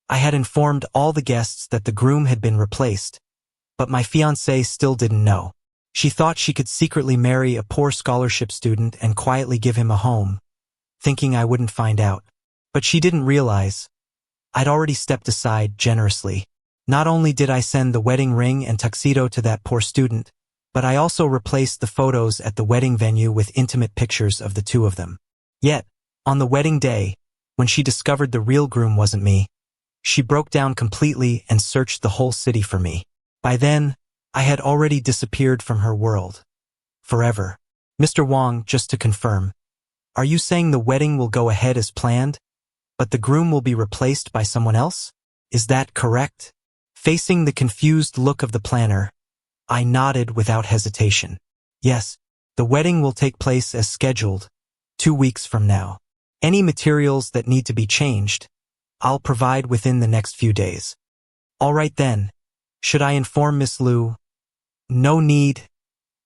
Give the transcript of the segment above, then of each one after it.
I had informed all the guests that the groom had been replaced, but my fiancée still didn't know. She thought she could secretly marry a poor scholarship student and quietly give him a home, thinking I wouldn't find out. But she didn't realize I'd already stepped aside generously. Not only did I send the wedding ring and tuxedo to that poor student, but I also replaced the photos at the wedding venue with intimate pictures of the two of them. Yet, on the wedding day, when she discovered the real groom wasn't me, she broke down completely and searched the whole city for me. By then, I had already disappeared from her world. Forever. Mr. Wang, just to confirm, are you saying the wedding will go ahead as planned, but the groom will be replaced by someone else? Is that correct? Facing the confused look of the planner, I nodded without hesitation. Yes, the wedding will take place as scheduled, 2 weeks from now. Any materials that need to be changed, I'll provide within the next few days. All right then. Should I inform Miss Liu? No need,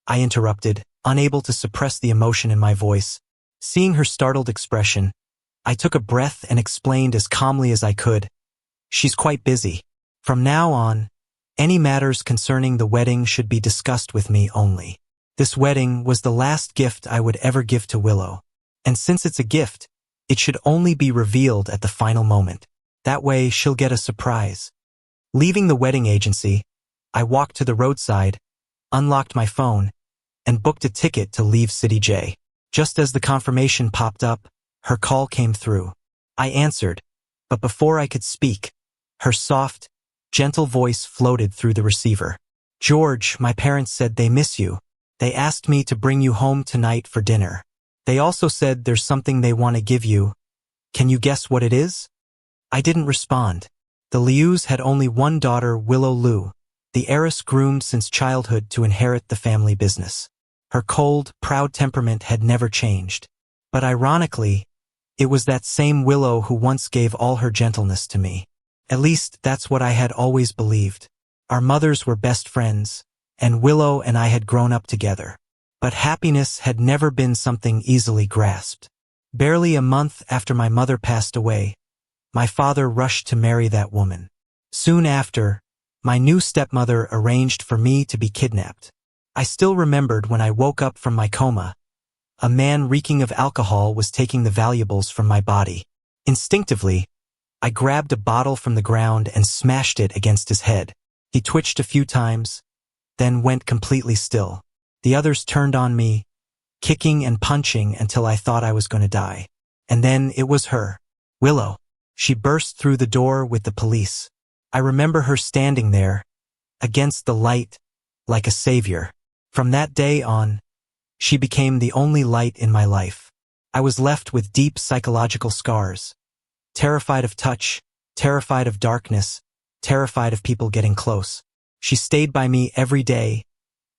I interrupted, unable to suppress the emotion in my voice. Seeing her startled expression, I took a breath and explained as calmly as I could. She's quite busy. From now on, any matters concerning the wedding should be discussed with me only. This wedding was the last gift I would ever give to Willow. And since it's a gift, it should only be revealed at the final moment. That way she'll get a surprise. Leaving the wedding agency, I walked to the roadside, unlocked my phone, and booked a ticket to leave City J. Just as the confirmation popped up, her call came through. I answered, but before I could speak, her soft, gentle voice floated through the receiver. George, my parents said they miss you. They asked me to bring you home tonight for dinner. They also said there's something they want to give you. Can you guess what it is? I didn't respond. The Lius had only one daughter, Willow Liu, the heiress groomed since childhood to inherit the family business. Her cold, proud temperament had never changed. But ironically, it was that same Willow who once gave all her gentleness to me. At least that's what I had always believed. Our mothers were best friends, and Willow and I had grown up together. But happiness had never been something easily grasped. Barely a month after my mother passed away, my father rushed to marry that woman. Soon after, my new stepmother arranged for me to be kidnapped. I still remembered when I woke up from my coma. A man reeking of alcohol was taking the valuables from my body. Instinctively, I grabbed a bottle from the ground and smashed it against his head. He twitched a few times, then went completely still. The others turned on me, kicking and punching until I thought I was going to die. And then it was her, Willow. She burst through the door with the police. I remember her standing there, against the light, like a savior. From that day on, she became the only light in my life. I was left with deep psychological scars. Terrified of touch, terrified of darkness, terrified of people getting close. She stayed by me every day,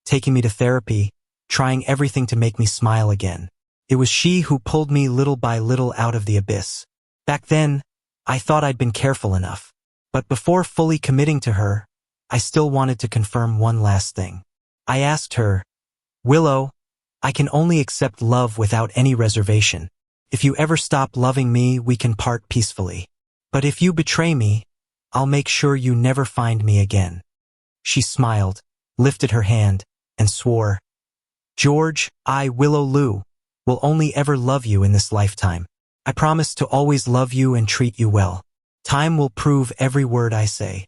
taking me to therapy, trying everything to make me smile again. It was she who pulled me little by little out of the abyss. Back then, I thought I'd been careful enough. But before fully committing to her, I still wanted to confirm one last thing. I asked her, Willow, I can only accept love without any reservation. If you ever stop loving me, we can part peacefully. But if you betray me, I'll make sure you never find me again. She smiled, lifted her hand, and swore, George, I, Willow Liu, will only ever love you in this lifetime. I promise to always love you and treat you well. Time will prove every word I say.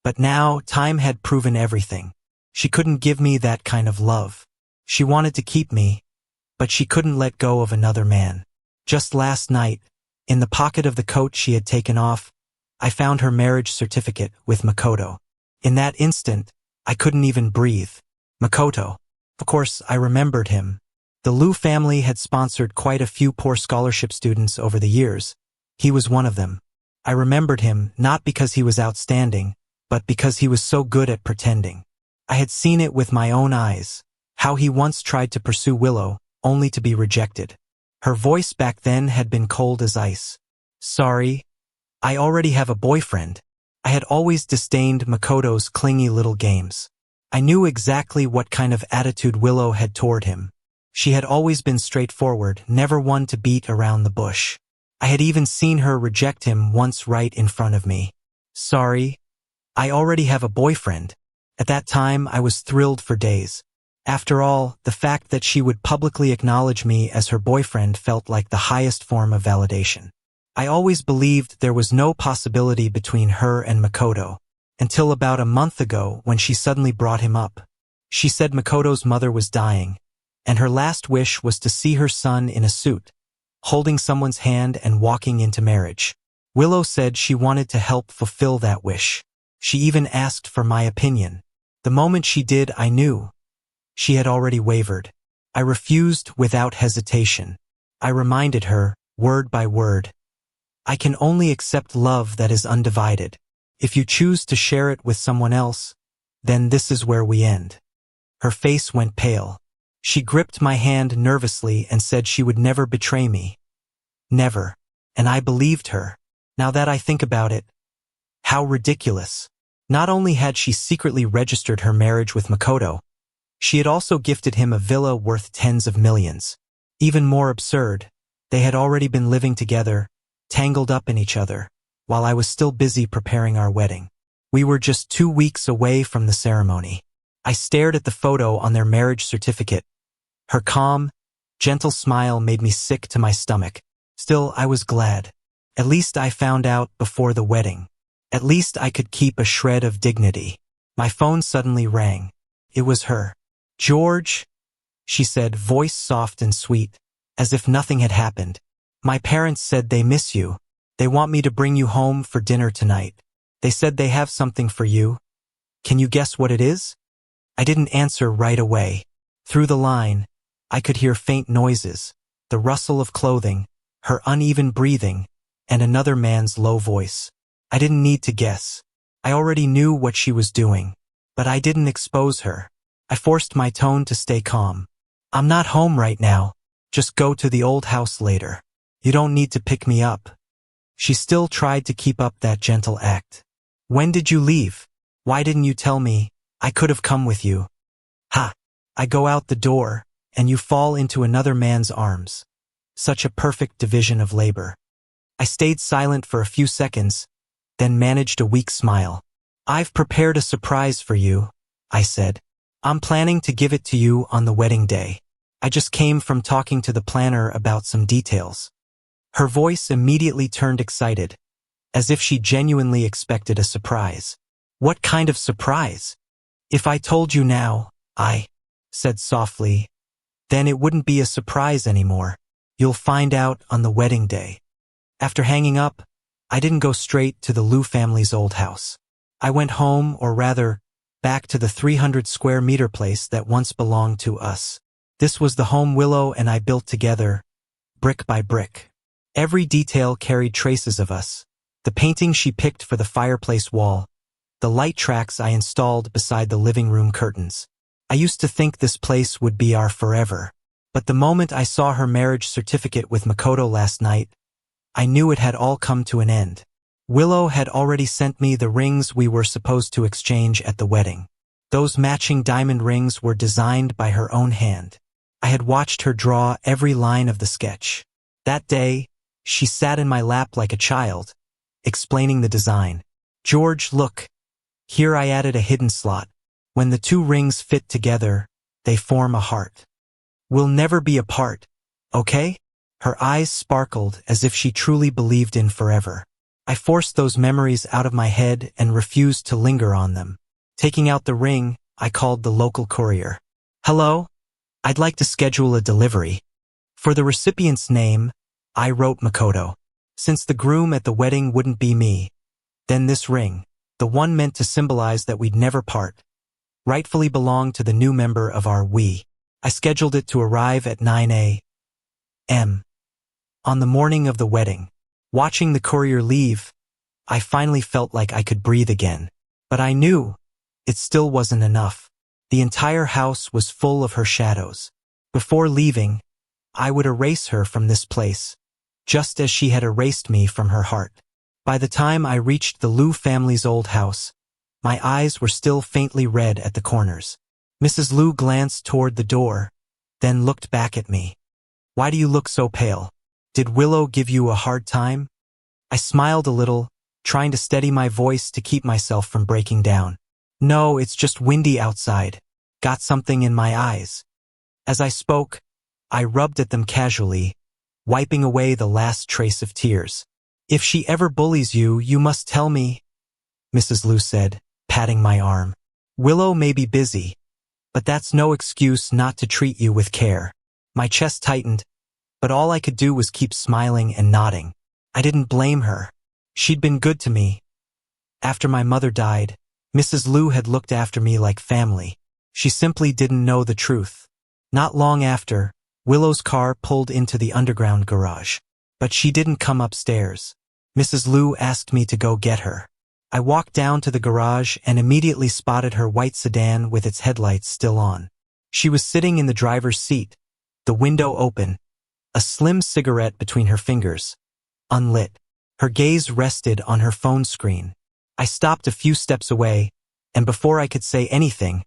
But now, time had proven everything. She couldn't give me that kind of love. She wanted to keep me, but she couldn't let go of another man. Just last night, in the pocket of the coat she had taken off, I found her marriage certificate with Makoto. In that instant, I couldn't even breathe. Makoto. Of course, I remembered him. The Liu family had sponsored quite a few poor scholarship students over the years. He was one of them. I remembered him not because he was outstanding, but because he was so good at pretending. I had seen it with my own eyes, how he once tried to pursue Willow, only to be rejected. Her voice back then had been cold as ice. Sorry, I already have a boyfriend. I had always disdained Makoto's clingy little games. I knew exactly what kind of attitude Willow had toward him. She had always been straightforward, never one to beat around the bush. I had even seen her reject him once right in front of me. Sorry, I already have a boyfriend. At that time, I was thrilled for days. After all, the fact that she would publicly acknowledge me as her boyfriend felt like the highest form of validation. I always believed there was no possibility between her and Makoto, until about a month ago when she suddenly brought him up. She said Makoto's mother was dying, and her last wish was to see her son in a suit, holding someone's hand and walking into marriage. Willow said she wanted to help fulfill that wish. She even asked for my opinion. The moment she did, I knew. She had already wavered. I refused without hesitation. I reminded her, word by word, I can only accept love that is undivided. If you choose to share it with someone else, then this is where we end. Her face went pale. She gripped my hand nervously and said she would never betray me. Never. And I believed her. Now that I think about it, how ridiculous. Not only had she secretly registered her marriage with Makoto, she had also gifted him a villa worth tens of millions. Even more absurd, they had already been living together, tangled up in each other, while I was still busy preparing our wedding. We were just 2 weeks away from the ceremony. I stared at the photo on their marriage certificate. Her calm, gentle smile made me sick to my stomach. Still, I was glad. At least I found out before the wedding. At least I could keep a shred of dignity. My phone suddenly rang. It was her. "George," she said, voice soft and sweet, as if nothing had happened. "My parents said they miss you. They want me to bring you home for dinner tonight. They said they have something for you. Can you guess what it is?" I didn't answer right away. Through the line, I could hear faint noises, the rustle of clothing, her uneven breathing, and another man's low voice. I didn't need to guess. I already knew what she was doing, but I didn't expose her. I forced my tone to stay calm. "I'm not home right now. Just go to the old house later. You don't need to pick me up." She still tried to keep up that gentle act. "When did you leave? Why didn't you tell me? I could have come with you." Ha! I go out the door, and you fall into another man's arms. Such a perfect division of labor. I stayed silent for a few seconds, then managed a weak smile. "I've prepared a surprise for you," I said. "I'm planning to give it to you on the wedding day. I just came from talking to the planner about some details." Her voice immediately turned excited, as if she genuinely expected a surprise. "What kind of surprise?" "If I told you now," I said softly, "then it wouldn't be a surprise anymore. You'll find out on the wedding day." After hanging up, I didn't go straight to the Liu family's old house. I went home, or rather, back to the 300 square meter place that once belonged to us. This was the home Willow and I built together, brick by brick. Every detail carried traces of us. The painting she picked for the fireplace wall, the light tracks I installed beside the living room curtains. I used to think this place would be our forever. But the moment I saw her marriage certificate with Makoto last night, I knew it had all come to an end. Willow had already sent me the rings we were supposed to exchange at the wedding. Those matching diamond rings were designed by her own hand. I had watched her draw every line of the sketch. That day, she sat in my lap like a child, explaining the design. "George, look. Here I added a hidden slot. When the two rings fit together, they form a heart. We'll never be apart, okay?" Her eyes sparkled as if she truly believed in forever. I forced those memories out of my head and refused to linger on them. Taking out the ring, I called the local courier. "Hello? I'd like to schedule a delivery." For the recipient's name, I wrote Makoto. Since the groom at the wedding wouldn't be me, then this ring, the one meant to symbolize that we'd never part, rightfully belonged to the new member of our we. I scheduled it to arrive at 9 a.m. on the morning of the wedding. Watching the courier leave, I finally felt like I could breathe again. But I knew it still wasn't enough. The entire house was full of her shadows. Before leaving, I would erase her from this place, just as she had erased me from her heart. By the time I reached the Liu family's old house, my eyes were still faintly red at the corners. Mrs. Liu glanced toward the door, then looked back at me. "Why do you look so pale? Did Willow give you a hard time?" I smiled a little, trying to steady my voice to keep myself from breaking down. No, it's just windy outside. Got something in my eyes. As I spoke, I rubbed at them casually, wiping away the last trace of tears. If she ever bullies you, you must tell me, Mrs. Liu said, patting my arm. Willow may be busy, but that's no excuse not to treat you with care. My chest tightened, but all I could do was keep smiling and nodding. I didn't blame her. She'd been good to me. After my mother died, Mrs. Liu had looked after me like family. She simply didn't know the truth. Not long after, Willow's car pulled into the underground garage. But she didn't come upstairs. Mrs. Liu asked me to go get her. I walked down to the garage and immediately spotted her white sedan with its headlights still on. She was sitting in the driver's seat, the window open, a slim cigarette between her fingers, unlit. Her gaze rested on her phone screen. I stopped a few steps away, and before I could say anything,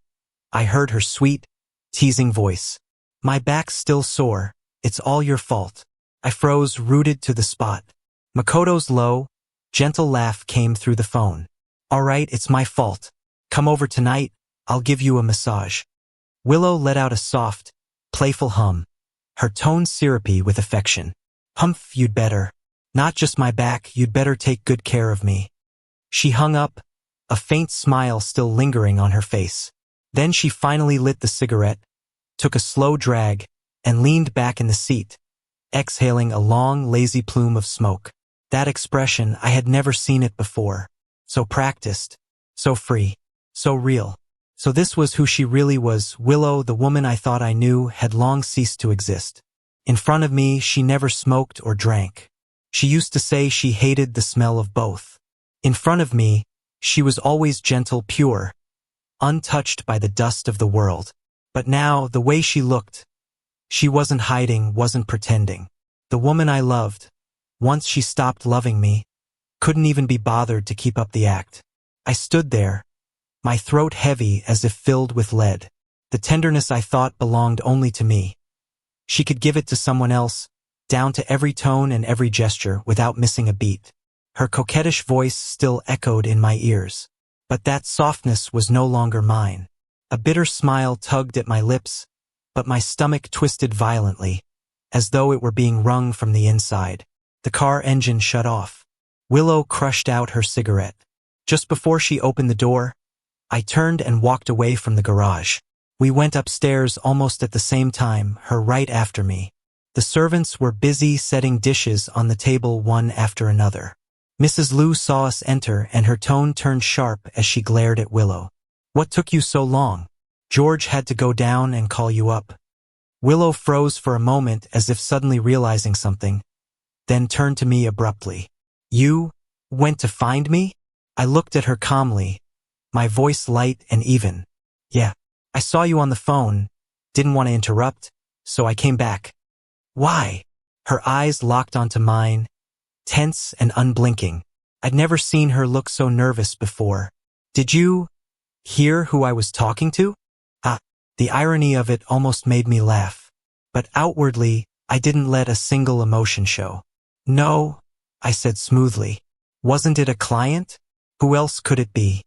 I heard her sweet, teasing voice. My back's still sore. It's all your fault. I froze, rooted to the spot. Makoto's low, gentle laugh came through the phone. All right, it's my fault. Come over tonight, I'll give you a massage. Willow let out a soft, playful hum, her tone syrupy with affection. Humph, you'd better. Not just my back, you'd better take good care of me. She hung up, a faint smile still lingering on her face. Then she finally lit the cigarette, took a slow drag, and leaned back in the seat, exhaling a long, lazy plume of smoke. That expression, I had never seen it before. So practiced, so free, so real. So this was who she really was. Willow, the woman I thought I knew, had long ceased to exist. In front of me, she never smoked or drank. She used to say she hated the smell of both. In front of me, she was always gentle, pure, untouched by the dust of the world. But now, the way she looked, she wasn't hiding, wasn't pretending. The woman I loved, once she stopped loving me, couldn't even be bothered to keep up the act. I stood there, my throat heavy as if filled with lead. The tenderness I thought belonged only to me. She could give it to someone else, down to every tone and every gesture without missing a beat. Her coquettish voice still echoed in my ears. But that softness was no longer mine. A bitter smile tugged at my lips, but my stomach twisted violently, as though it were being wrung from the inside. The car engine shut off. Willow crushed out her cigarette. Just before she opened the door, I turned and walked away from the garage. We went upstairs almost at the same time, her right after me. The servants were busy setting dishes on the table one after another. Mrs. Liu saw us enter and her tone turned sharp as she glared at Willow. What took you so long? George had to go down and call you up. Willow froze for a moment as if suddenly realizing something, then turned to me abruptly. You went to find me? I looked at her calmly, my voice light and even. Yeah, I saw you on the phone, didn't want to interrupt, so I came back. Why? Her eyes locked onto mine, tense and unblinking. I'd never seen her look so nervous before. Did you hear who I was talking to? The irony of it almost made me laugh. But outwardly, I didn't let a single emotion show. No, I said smoothly. Wasn't it a client? Who else could it be?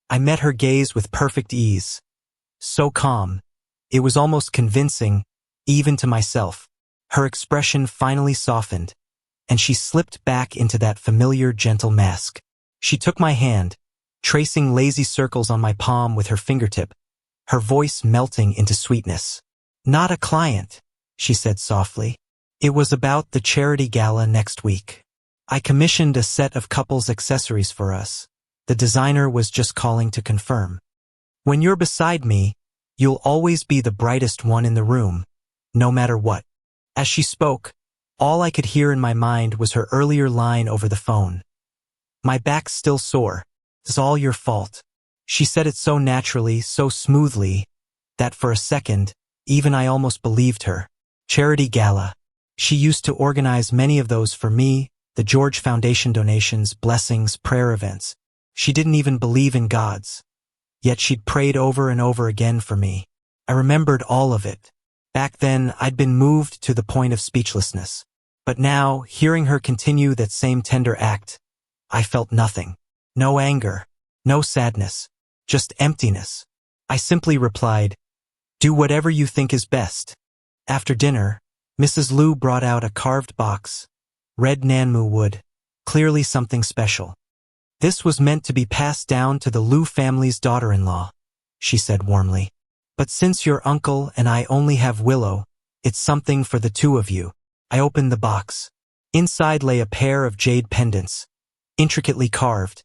I met her gaze with perfect ease. So calm. It was almost convincing, even to myself. Her expression finally softened, and she slipped back into that familiar gentle mask. She took my hand, tracing lazy circles on my palm with her fingertip, her voice melting into sweetness. Not a client, she said softly. It was about the charity gala next week. I commissioned a set of couples accessories for us. The designer was just calling to confirm. When you're beside me, you'll always be the brightest one in the room, no matter what. As she spoke, all I could hear in my mind was her earlier line over the phone. My back's still sore. It's all your fault. She said it so naturally, so smoothly, that for a second, even I almost believed her. Charity gala. She used to organize many of those for me, the George Foundation donations, blessings, prayer events. She didn't even believe in gods. Yet she'd prayed over and over again for me. I remembered all of it. Back then, I'd been moved to the point of speechlessness. But now, hearing her continue that same tender act, I felt nothing. No anger, no sadness, just emptiness. I simply replied, "Do whatever you think is best." After dinner, Mrs. Liu brought out a carved box, red Nanmu wood, clearly something special. "This was meant to be passed down to the Liu family's daughter-in-law," she said warmly. "But since your uncle and I only have Willow, it's something for the two of you." I opened the box. Inside lay a pair of jade pendants, intricately carved,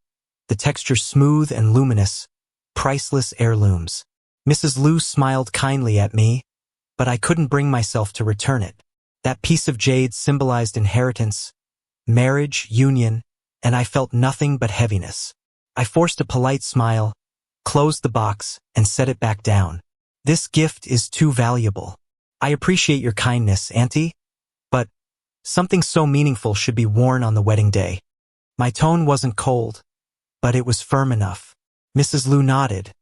the texture smooth and luminous, priceless heirlooms. Mrs. Liu smiled kindly at me, but I couldn't bring myself to return it. That piece of jade symbolized inheritance, marriage, union, and I felt nothing but heaviness. I forced a polite smile, closed the box, and set it back down. "This gift is too valuable. I appreciate your kindness, Auntie, but something so meaningful should be worn on the wedding day." My tone wasn't cold, but it was firm enough. Mrs. Liu nodded,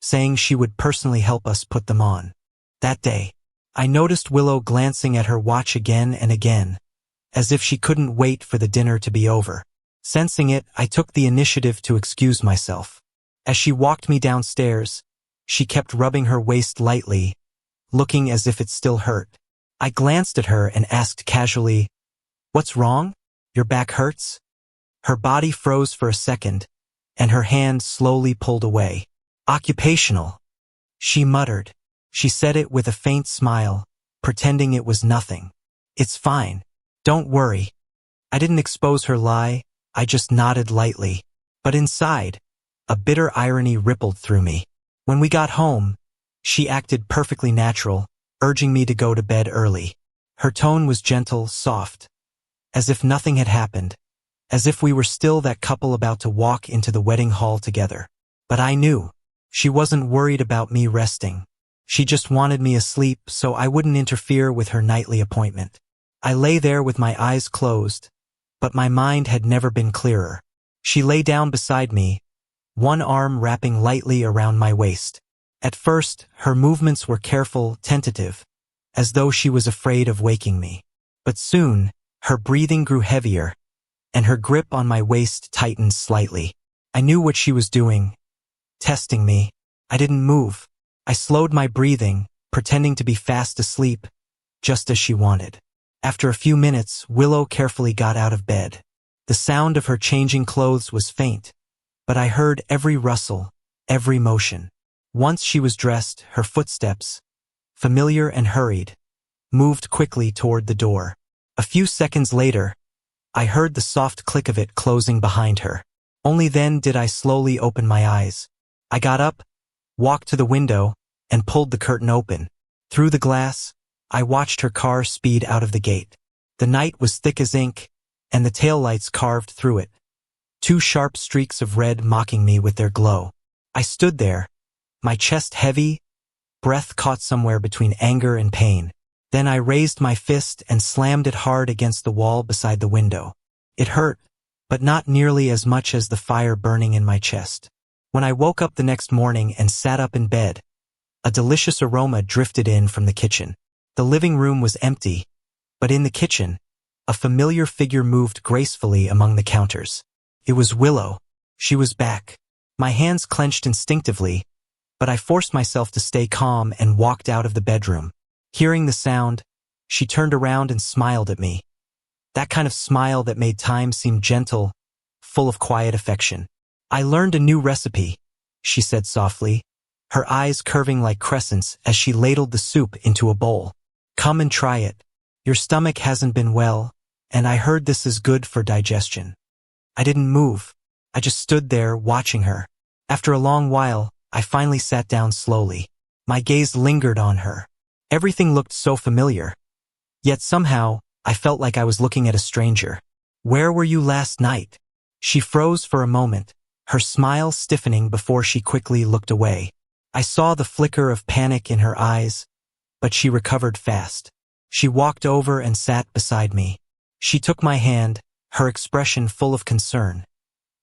saying she would personally help us put them on. That day, I noticed Willow glancing at her watch again and again, as if she couldn't wait for the dinner to be over. Sensing it, I took the initiative to excuse myself. As she walked me downstairs, she kept rubbing her waist lightly, looking as if it still hurt. I glanced at her and asked casually, "What's wrong? Your back hurts?" Her body froze for a second, and her hand slowly pulled away. "Occupational," she muttered. She said it with a faint smile, pretending it was nothing. "It's fine. Don't worry." I didn't expose her lie, I just nodded lightly. But inside, a bitter irony rippled through me. When we got home, she acted perfectly natural, urging me to go to bed early. Her tone was gentle, soft, as if nothing had happened, as if we were still that couple about to walk into the wedding hall together. But I knew she wasn't worried about me resting. She just wanted me asleep so I wouldn't interfere with her nightly appointment. I lay there with my eyes closed, but my mind had never been clearer. She lay down beside me, one arm wrapping lightly around my waist. At first, her movements were careful, tentative, as though she was afraid of waking me. But soon, her breathing grew heavier, and her grip on my waist tightened slightly. I knew what she was doing, testing me. I didn't move. I slowed my breathing, pretending to be fast asleep, just as she wanted. After a few minutes, Willow carefully got out of bed. The sound of her changing clothes was faint, but I heard every rustle, every motion. Once she was dressed, her footsteps, familiar and hurried, moved quickly toward the door. A few seconds later, I heard the soft click of it closing behind her. Only then did I slowly open my eyes. I got up, walked to the window, and pulled the curtain open. Through the glass, I watched her car speed out of the gate. The night was thick as ink, and the taillights carved through it, two sharp streaks of red mocking me with their glow. I stood there, my chest heavy, breath caught somewhere between anger and pain. Then I raised my fist and slammed it hard against the wall beside the window. It hurt, but not nearly as much as the fire burning in my chest. When I woke up the next morning and sat up in bed, a delicious aroma drifted in from the kitchen. The living room was empty, but in the kitchen, a familiar figure moved gracefully among the counters. It was Willow. She was back. My hands clenched instinctively, but I forced myself to stay calm and walked out of the bedroom. Hearing the sound, she turned around and smiled at me. That kind of smile that made time seem gentle, full of quiet affection. "I learned a new recipe," she said softly, her eyes curving like crescents as she ladled the soup into a bowl. "Come and try it. Your stomach hasn't been well, and I heard this is good for digestion." I didn't move. I just stood there watching her. After a long while, I finally sat down slowly. My gaze lingered on her. Everything looked so familiar. Yet somehow, I felt like I was looking at a stranger. "Where were you last night?" She froze for a moment, her smile stiffening before she quickly looked away. I saw the flicker of panic in her eyes, but she recovered fast. She walked over and sat beside me. She took my hand, her expression full of concern,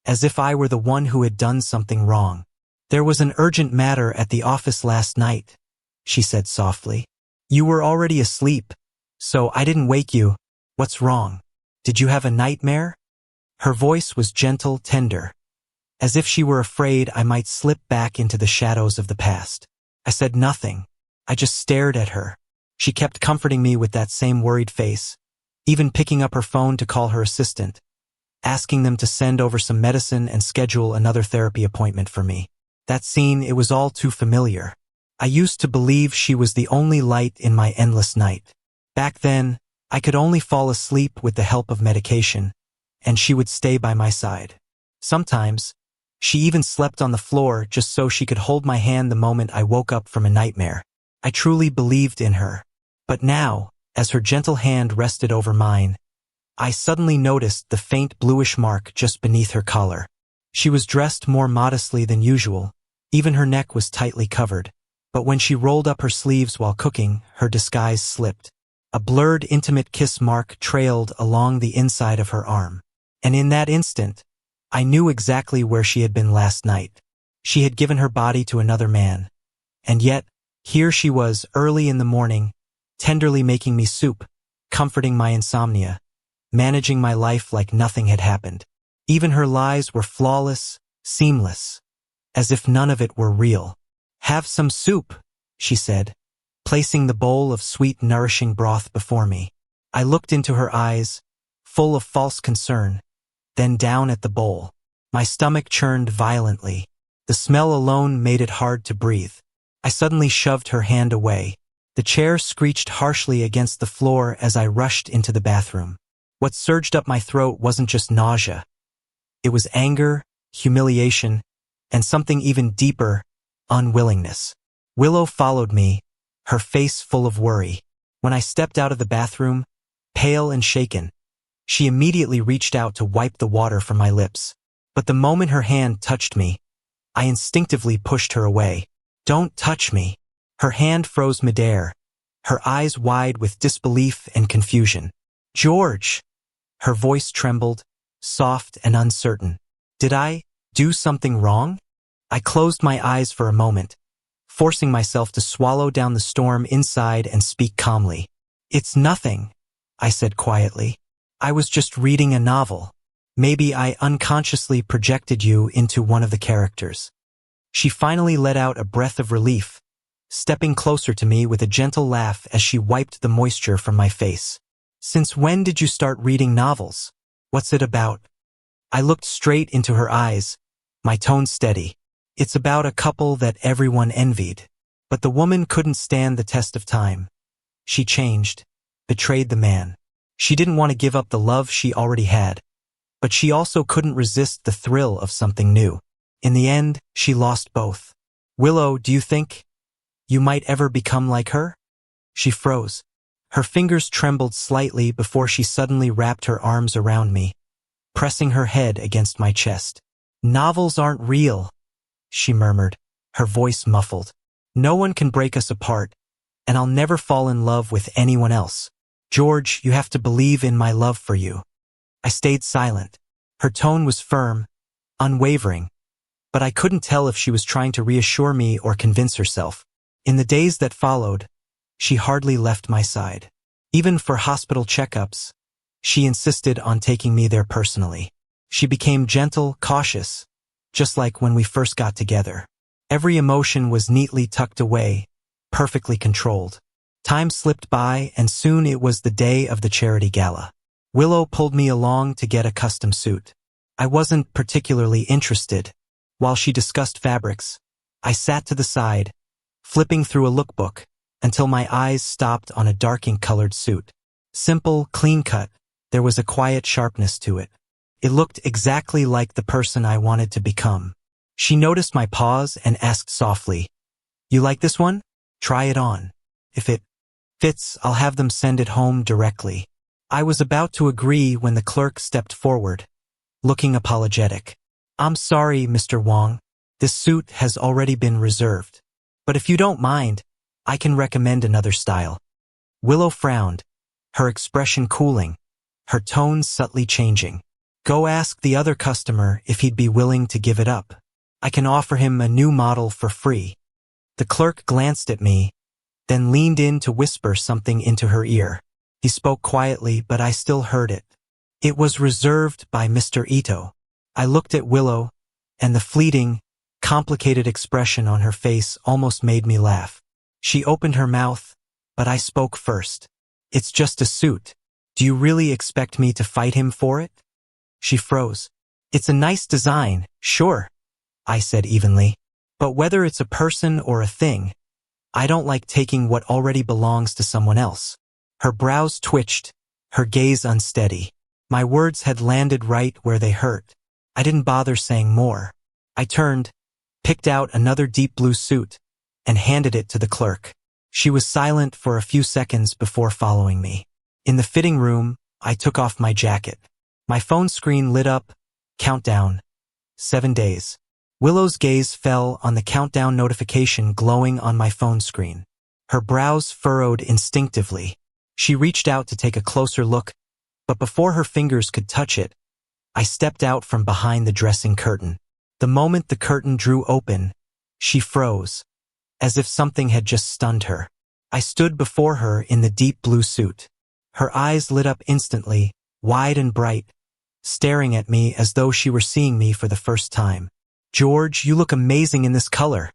as if I were the one who had done something wrong. "There was an urgent matter at the office last night," she said softly. "You were already asleep, so I didn't wake you. What's wrong? Did you have a nightmare?" Her voice was gentle, tender, as if she were afraid I might slip back into the shadows of the past. I said nothing. I just stared at her. She kept comforting me with that same worried face, even picking up her phone to call her assistant, asking them to send over some medicine and schedule another therapy appointment for me. That scene, it was all too familiar. I used to believe she was the only light in my endless night. Back then, I could only fall asleep with the help of medication, and she would stay by my side. Sometimes, she even slept on the floor just so she could hold my hand the moment I woke up from a nightmare. I truly believed in her. But now, as her gentle hand rested over mine, I suddenly noticed the faint bluish mark just beneath her collar. She was dressed more modestly than usual. Even her neck was tightly covered. But when she rolled up her sleeves while cooking, her disguise slipped. A blurred, intimate kiss mark trailed along the inside of her arm. And in that instant, I knew exactly where she had been last night. She had given her body to another man. And yet, here she was, early in the morning, tenderly making me soup, comforting my insomnia, managing my life like nothing had happened. Even her lies were flawless, seamless, as if none of it were real. "Have some soup," she said, placing the bowl of sweet, nourishing broth before me. I looked into her eyes, full of false concern, then down at the bowl. My stomach churned violently. The smell alone made it hard to breathe. I suddenly shoved her hand away. The chair screeched harshly against the floor as I rushed into the bathroom. What surged up my throat wasn't just nausea. It was anger, humiliation, and something even deeper, unwillingness. Willow followed me, her face full of worry. When I stepped out of the bathroom, pale and shaken, she immediately reached out to wipe the water from my lips. But the moment her hand touched me, I instinctively pushed her away. "Don't touch me." Her hand froze midair, her eyes wide with disbelief and confusion. "George!" Her voice trembled, soft and uncertain. "Did I do something wrong?" I closed my eyes for a moment, forcing myself to swallow down the storm inside and speak calmly. "It's nothing," I said quietly. "I was just reading a novel. Maybe I unconsciously projected you into one of the characters." She finally let out a breath of relief, stepping closer to me with a gentle laugh as she wiped the moisture from my face. "Since when did you start reading novels? What's it about?" I looked straight into her eyes, my tone steady. "It's about a couple that everyone envied. But the woman couldn't stand the test of time. She changed, betrayed the man. She didn't want to give up the love she already had, but she also couldn't resist the thrill of something new. In the end, she lost both. Willow, do you think you might ever become like her?" She froze. Her fingers trembled slightly before she suddenly wrapped her arms around me, pressing her head against my chest. "Novels aren't real," she murmured, her voice muffled. "No one can break us apart, and I'll never fall in love with anyone else. George, you have to believe in my love for you." I stayed silent. Her tone was firm, unwavering, but I couldn't tell if she was trying to reassure me or convince herself. In the days that followed, she hardly left my side. Even for hospital checkups, she insisted on taking me there personally. She became gentle, cautious, just like when we first got together. Every emotion was neatly tucked away, perfectly controlled. Time slipped by, and soon it was the day of the charity gala. Willow pulled me along to get a custom suit. I wasn't particularly interested. While she discussed fabrics, I sat to the side, flipping through a lookbook, until my eyes stopped on a dark ink-colored suit. Simple, clean-cut, there was a quiet sharpness to it. It looked exactly like the person I wanted to become. She noticed my pause and asked softly, "You like this one? Try it on. If it fits, I'll have them send it home directly." I was about to agree when the clerk stepped forward, looking apologetic. "I'm sorry, Mr. Wang. This suit has already been reserved. But if you don't mind, I can recommend another style." Willow frowned, her expression cooling, her tone subtly changing. "Go ask the other customer if he'd be willing to give it up. I can offer him a new model for free." The clerk glanced at me, then leaned in to whisper something into her ear. He spoke quietly, but I still heard it. It was reserved by Mr. Ito. I looked at Willow, and the fleeting, complicated expression on her face almost made me laugh. She opened her mouth, but I spoke first. It's just a suit. Do you really expect me to fight him for it? She froze. It's a nice design, sure, I said evenly. But whether it's a person or a thing, I don't like taking what already belongs to someone else. Her brows twitched, her gaze unsteady. My words had landed right where they hurt. I didn't bother saying more. I turned, picked out another deep blue suit, and handed it to the clerk. She was silent for a few seconds before following me. In the fitting room, I took off my jacket. My phone screen lit up, countdown, 7 days. Willow's gaze fell on the countdown notification glowing on my phone screen. Her brows furrowed instinctively. She reached out to take a closer look, but before her fingers could touch it, I stepped out from behind the dressing curtain. The moment the curtain drew open, she froze, as if something had just stunned her. I stood before her in the deep blue suit. Her eyes lit up instantly, wide and bright, staring at me as though she were seeing me for the first time. "George, you look amazing in this color,"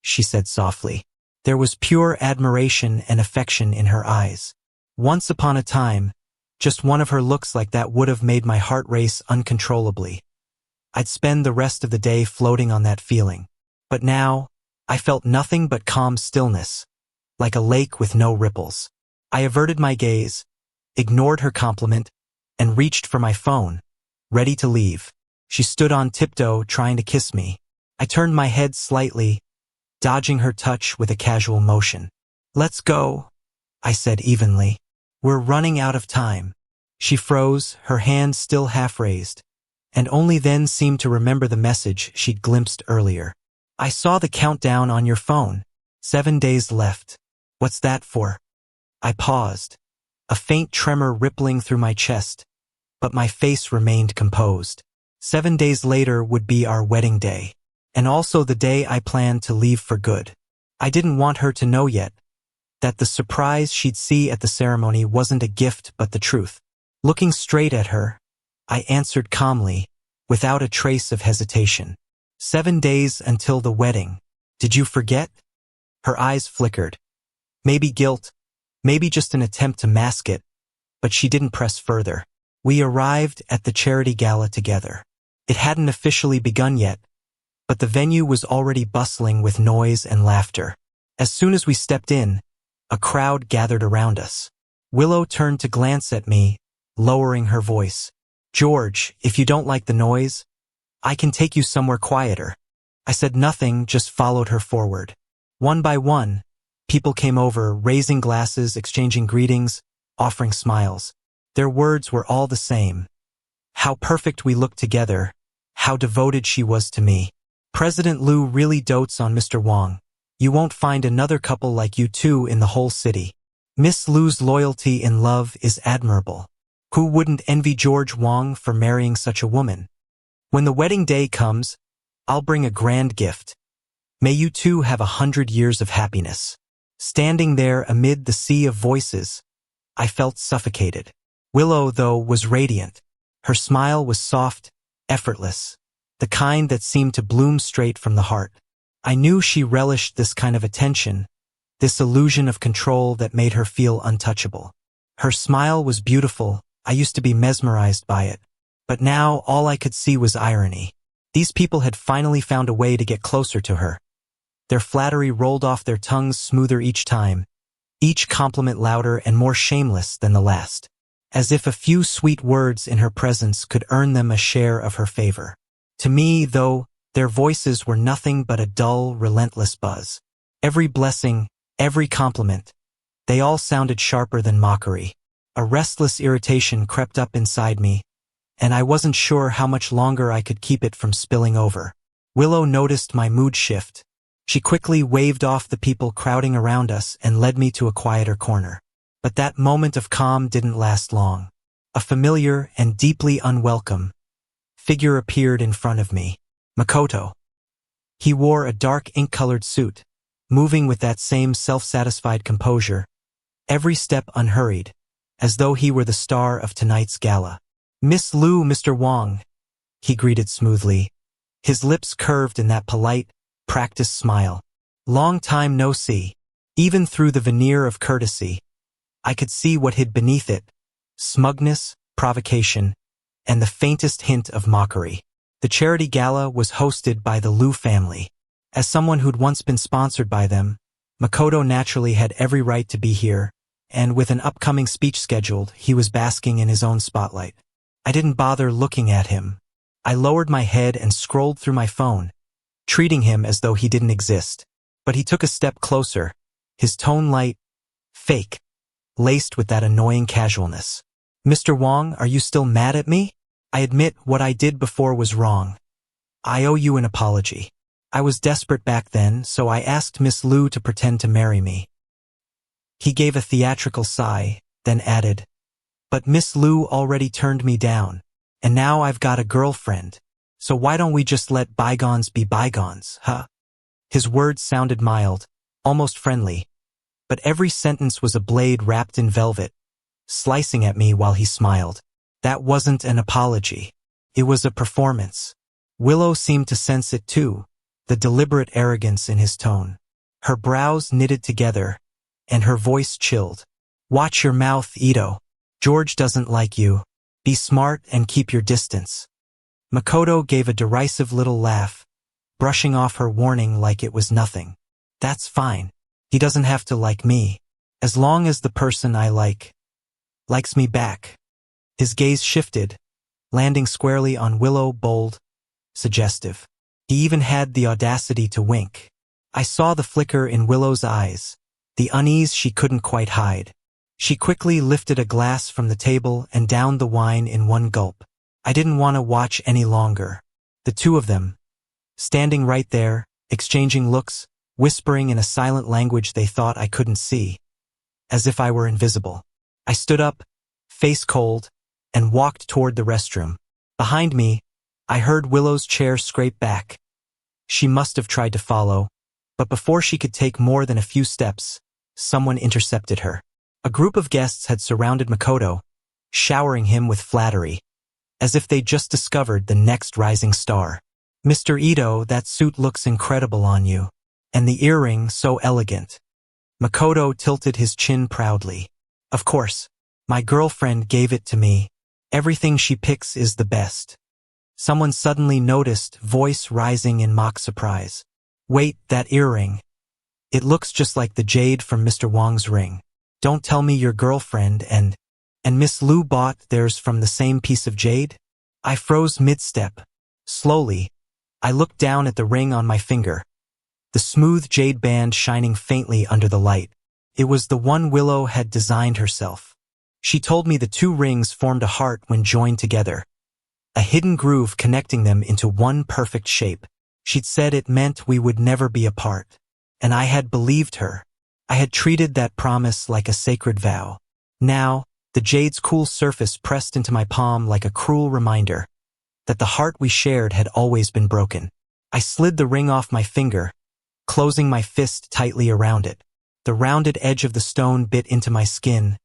she said softly. There was pure admiration and affection in her eyes. Once upon a time, just one of her looks like that would have made my heart race uncontrollably. I'd spend the rest of the day floating on that feeling. But now, I felt nothing but calm stillness, like a lake with no ripples. I averted my gaze, ignored her compliment, and reached for my phone, ready to leave. She stood on tiptoe, trying to kiss me. I turned my head slightly, dodging her touch with a casual motion. "Let's go," I said evenly. "We're running out of time." She froze, her hand still half raised, and only then seemed to remember the message she'd glimpsed earlier. "I saw the countdown on your phone. 7 days left. What's that for?" I paused, a faint tremor rippling through my chest, but my face remained composed. 7 days later would be our wedding day, and also the day I planned to leave for good. I didn't want her to know yet that the surprise she'd see at the ceremony wasn't a gift but the truth. Looking straight at her, I answered calmly, without a trace of hesitation. 7 days until the wedding. Did you forget? Her eyes flickered. Maybe guilt, maybe just an attempt to mask it, but she didn't press further. We arrived at the charity gala together. It hadn't officially begun yet, but the venue was already bustling with noise and laughter. As soon as we stepped in, a crowd gathered around us. Willow turned to glance at me, lowering her voice. "George, if you don't like the noise, I can take you somewhere quieter." I said nothing, just followed her forward. One by one, people came over, raising glasses, exchanging greetings, offering smiles. Their words were all the same. How perfect we looked together, how devoted she was to me. "President Liu really dotes on Mr. Wang. You won't find another couple like you two in the whole city. Miss Liu's loyalty in love is admirable. Who wouldn't envy George Wang for marrying such a woman? When the wedding day comes, I'll bring a grand gift. May you two have 100 years of happiness." Standing there amid the sea of voices, I felt suffocated. Willow, though, was radiant. Her smile was soft, effortless, the kind that seemed to bloom straight from the heart. I knew she relished this kind of attention, this illusion of control that made her feel untouchable. Her smile was beautiful. I used to be mesmerized by it. But now all I could see was irony. These people had finally found a way to get closer to her. Their flattery rolled off their tongues smoother each time, each compliment louder and more shameless than the last, as if a few sweet words in her presence could earn them a share of her favor. To me, though, their voices were nothing but a dull, relentless buzz. Every blessing, every compliment, they all sounded sharper than mockery. A restless irritation crept up inside me, and I wasn't sure how much longer I could keep it from spilling over. Willow noticed my mood shift. She quickly waved off the people crowding around us and led me to a quieter corner. But that moment of calm didn't last long. A familiar and deeply unwelcome figure appeared in front of me. Makoto. He wore a dark ink-colored suit, moving with that same self-satisfied composure, every step unhurried, as though he were the star of tonight's gala. Miss Lu, Mr. Wang, he greeted smoothly. His lips curved in that polite, practiced smile. Long time no see. Even through the veneer of courtesy, I could see what hid beneath it: smugness, provocation, and the faintest hint of mockery. The charity gala was hosted by the Lu family. As someone who'd once been sponsored by them, Makoto naturally had every right to be here, and with an upcoming speech scheduled, he was basking in his own spotlight. I didn't bother looking at him. I lowered my head and scrolled through my phone, treating him as though he didn't exist. But he took a step closer, his tone light, fake, laced with that annoying casualness. Mr. Wang, are you still mad at me? I admit what I did before was wrong. I owe you an apology. I was desperate back then, so I asked Miss Lu to pretend to marry me. He gave a theatrical sigh, then added, but Miss Lu already turned me down, and now I've got a girlfriend. So why don't we just let bygones be bygones, huh? His words sounded mild, almost friendly, but every sentence was a blade wrapped in velvet, slicing at me while he smiled. That wasn't an apology. It was a performance. Willow seemed to sense it too, the deliberate arrogance in his tone. Her brows knitted together, and her voice chilled. Watch your mouth, Ito. George doesn't like you. Be smart and keep your distance. Makoto gave a derisive little laugh, brushing off her warning like it was nothing. That's fine. He doesn't have to like me, as long as the person I likes me back. His gaze shifted, landing squarely on Willow, bold, suggestive. He even had the audacity to wink. I saw the flicker in Willow's eyes, the unease she couldn't quite hide. She quickly lifted a glass from the table and downed the wine in one gulp. I didn't want to watch any longer. The two of them, standing right there, exchanging looks, whispering in a silent language they thought I couldn't see, as if I were invisible. I stood up, face cold, and walked toward the restroom. Behind me, I heard Willow's chair scrape back. She must have tried to follow, but before she could take more than a few steps, someone intercepted her. A group of guests had surrounded Makoto, showering him with flattery, as if they'd just discovered the next rising star. Mr. Ito, that suit looks incredible on you. And the earring so elegant. Makoto tilted his chin proudly. Of course, my girlfriend gave it to me. Everything she picks is the best. Someone suddenly noticed, voice rising in mock surprise. Wait, that earring. It looks just like the jade from Mr. Wang's ring. Don't tell me your girlfriend and Miss Lu bought theirs from the same piece of jade? I froze mid-step. Slowly, I looked down at the ring on my finger, the smooth jade band shining faintly under the light. It was the one Willow had designed herself. She told me the two rings formed a heart when joined together, a hidden groove connecting them into one perfect shape. She'd said it meant we would never be apart, and I had believed her. I had treated that promise like a sacred vow. Now, the jade's cool surface pressed into my palm like a cruel reminder that the heart we shared had always been broken. I slid the ring off my finger, closing my fist tightly around it. The rounded edge of the stone bit into my skin,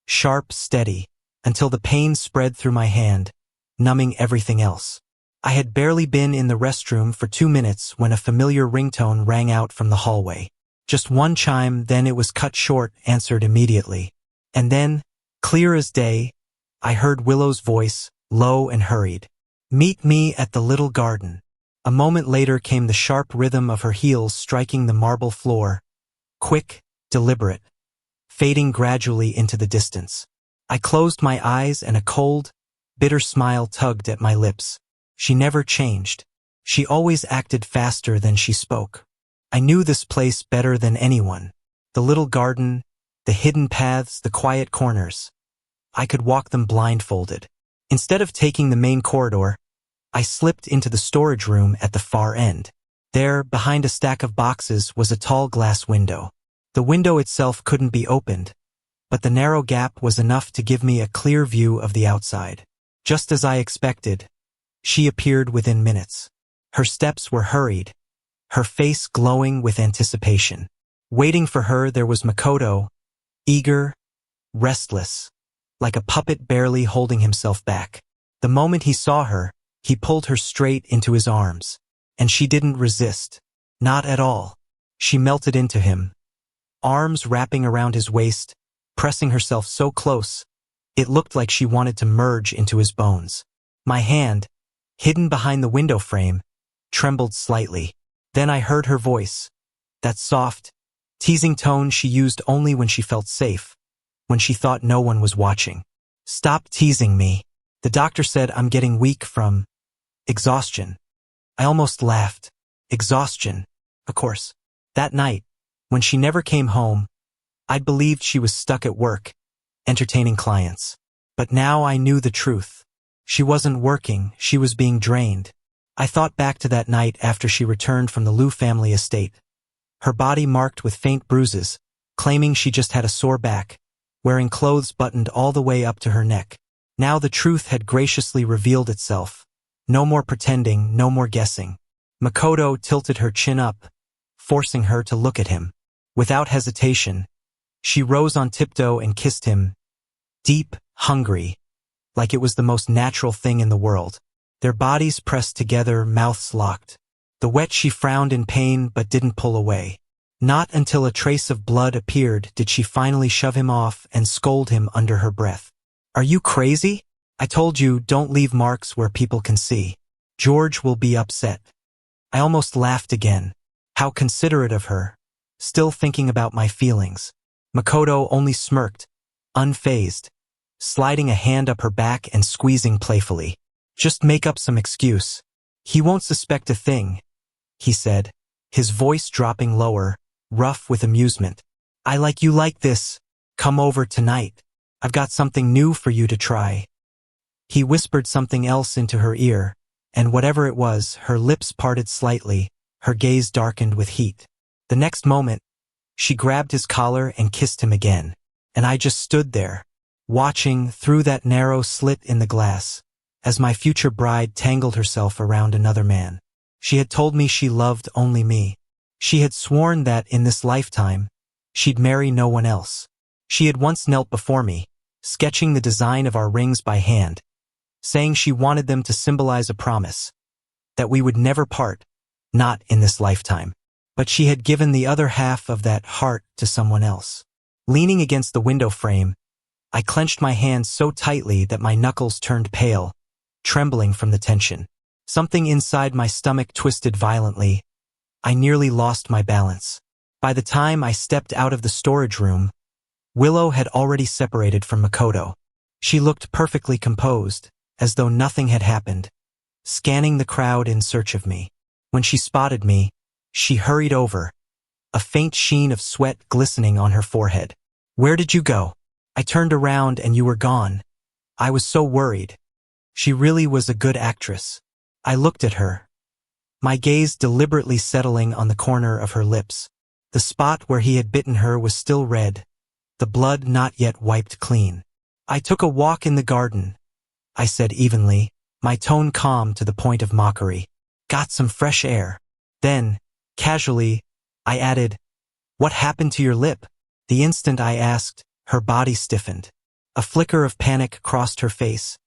sharp, steady, until the pain spread through my hand, numbing everything else. I had barely been in the restroom for 2 minutes when a familiar ringtone rang out from the hallway. Just one chime, then it was cut short, answered immediately. And then, clear as day, I heard Willow's voice, low and hurried. Meet me at the little garden. A moment later came the sharp rhythm of her heels striking the marble floor, quick, deliberate, fading gradually into the distance. I closed my eyes and a cold, bitter smile tugged at my lips. She never changed. She always acted faster than she spoke. I knew this place better than anyone. The little garden, the hidden paths, the quiet corners. I could walk them blindfolded. Instead of taking the main corridor, I slipped into the storage room at the far end. There, behind a stack of boxes, was a tall glass window. The window itself couldn't be opened, but the narrow gap was enough to give me a clear view of the outside. Just as I expected, she appeared within minutes. Her steps were hurried, her face glowing with anticipation. Waiting for her there was Makoto, eager, restless, like a puppet barely holding himself back. The moment he saw her, he pulled her straight into his arms. And she didn't resist. Not at all. She melted into him, arms wrapping around his waist, pressing herself so close, it looked like she wanted to merge into his bones. My hand, hidden behind the window frame, trembled slightly. Then I heard her voice, that soft, teasing tone she used only when she felt safe, when she thought no one was watching. "Stop teasing me. The doctor said I'm getting weak from exhaustion." I almost laughed. Exhaustion, of course. That night, when she never came home, I'd believed she was stuck at work, entertaining clients. But now I knew the truth. She wasn't working, she was being drained. I thought back to that night after she returned from the Liu family estate. Her body marked with faint bruises, claiming she just had a sore back, wearing clothes buttoned all the way up to her neck. Now the truth had graciously revealed itself. No more pretending, no more guessing. Makoto tilted her chin up, forcing her to look at him. Without hesitation, she rose on tiptoe and kissed him, deep, hungry, like it was the most natural thing in the world. Their bodies pressed together, mouths locked. The wet she frowned in pain but didn't pull away. Not until a trace of blood appeared did she finally shove him off and scold him under her breath. "Are you crazy? I told you, don't leave marks where people can see. George will be upset." I almost laughed again. How considerate of her, still thinking about my feelings. Makoto only smirked, unfazed, sliding a hand up her back and squeezing playfully. "Just make up some excuse. He won't suspect a thing," he said, his voice dropping lower, rough with amusement. "I like you like this. Come over tonight. I've got something new for you to try." He whispered something else into her ear, and whatever it was, her lips parted slightly, her gaze darkened with heat. The next moment, she grabbed his collar and kissed him again, and I just stood there, watching through that narrow slit in the glass, as my future bride tangled herself around another man. She had told me she loved only me. She had sworn that in this lifetime, she'd marry no one else. She had once knelt before me, sketching the design of our rings by hand, saying she wanted them to symbolize a promise, that we would never part, not in this lifetime. But she had given the other half of that heart to someone else. Leaning against the window frame, I clenched my hands so tightly that my knuckles turned pale, trembling from the tension. Something inside my stomach twisted violently. I nearly lost my balance. By the time I stepped out of the storage room, Willow had already separated from Makoto. She looked perfectly composed, as though nothing had happened, scanning the crowd in search of me. When she spotted me, she hurried over, a faint sheen of sweat glistening on her forehead. "Where did you go? I turned around and you were gone. I was so worried." She really was a good actress. I looked at her, my gaze deliberately settling on the corner of her lips. The spot where he had bitten her was still red, the blood not yet wiped clean. "I took a walk in the garden," I said evenly, my tone calm to the point of mockery. "Got some fresh air." Then, casually, I added, "What happened to your lip?" The instant I asked, her body stiffened. A flicker of panic crossed her face,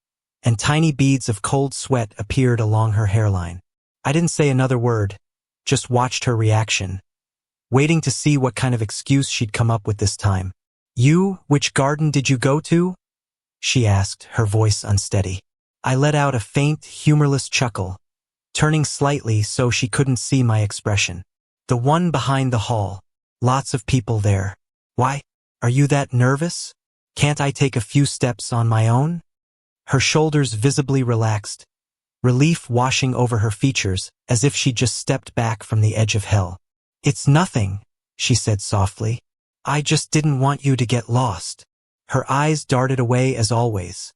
and tiny beads of cold sweat appeared along her hairline. I didn't say another word, just watched her reaction, waiting to see what kind of excuse she'd come up with this time. Which garden did you go to?" she asked, her voice unsteady. I let out a faint, humorless chuckle, turning slightly so she couldn't see my expression. "The one behind the hall. Lots of people there." "Why? Are you that nervous? Can't I take a few steps on my own?" Her shoulders visibly relaxed, relief washing over her features as if she'd just stepped back from the edge of hell. "It's nothing," she said softly. "I just didn't want you to get lost." Her eyes darted away as always,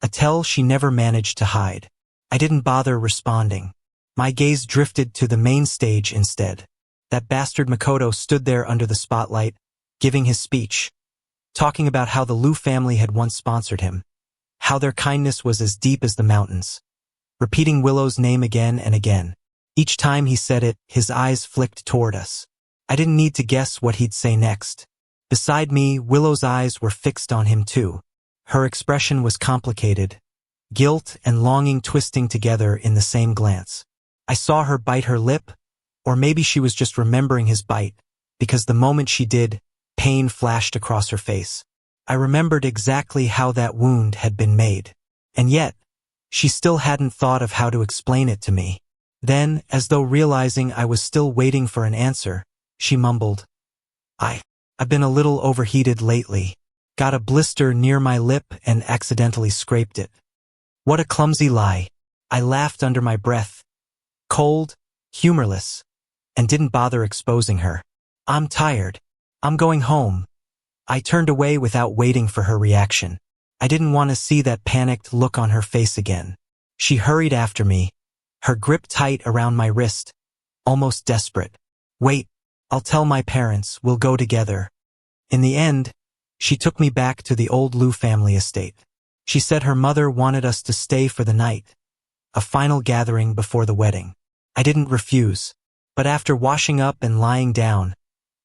a tell she never managed to hide. I didn't bother responding. My gaze drifted to the main stage instead. That bastard Makoto stood there under the spotlight, giving his speech, talking about how the Liu family had once sponsored him, how their kindness was as deep as the mountains, repeating Willow's name again and again. Each time he said it, his eyes flicked toward us. I didn't need to guess what he'd say next. Beside me, Willow's eyes were fixed on him too. Her expression was complicated, guilt and longing twisting together in the same glance. I saw her bite her lip, or maybe she was just remembering his bite, because the moment she did, pain flashed across her face. I remembered exactly how that wound had been made. And yet, she still hadn't thought of how to explain it to me. Then, as though realizing I was still waiting for an answer, she mumbled, I've been a little overheated lately. Got a blister near my lip and accidentally scraped it. What a clumsy lie. I laughed under my breath. Cold, humorless, and didn't bother exposing her. I'm tired. I'm going home. I turned away without waiting for her reaction. I didn't want to see that panicked look on her face again. She hurried after me, her grip tight around my wrist, almost desperate. Wait, I'll tell my parents, we'll go together. In the end, she took me back to the old Liu family estate. She said her mother wanted us to stay for the night, a final gathering before the wedding. I didn't refuse, but after washing up and lying down,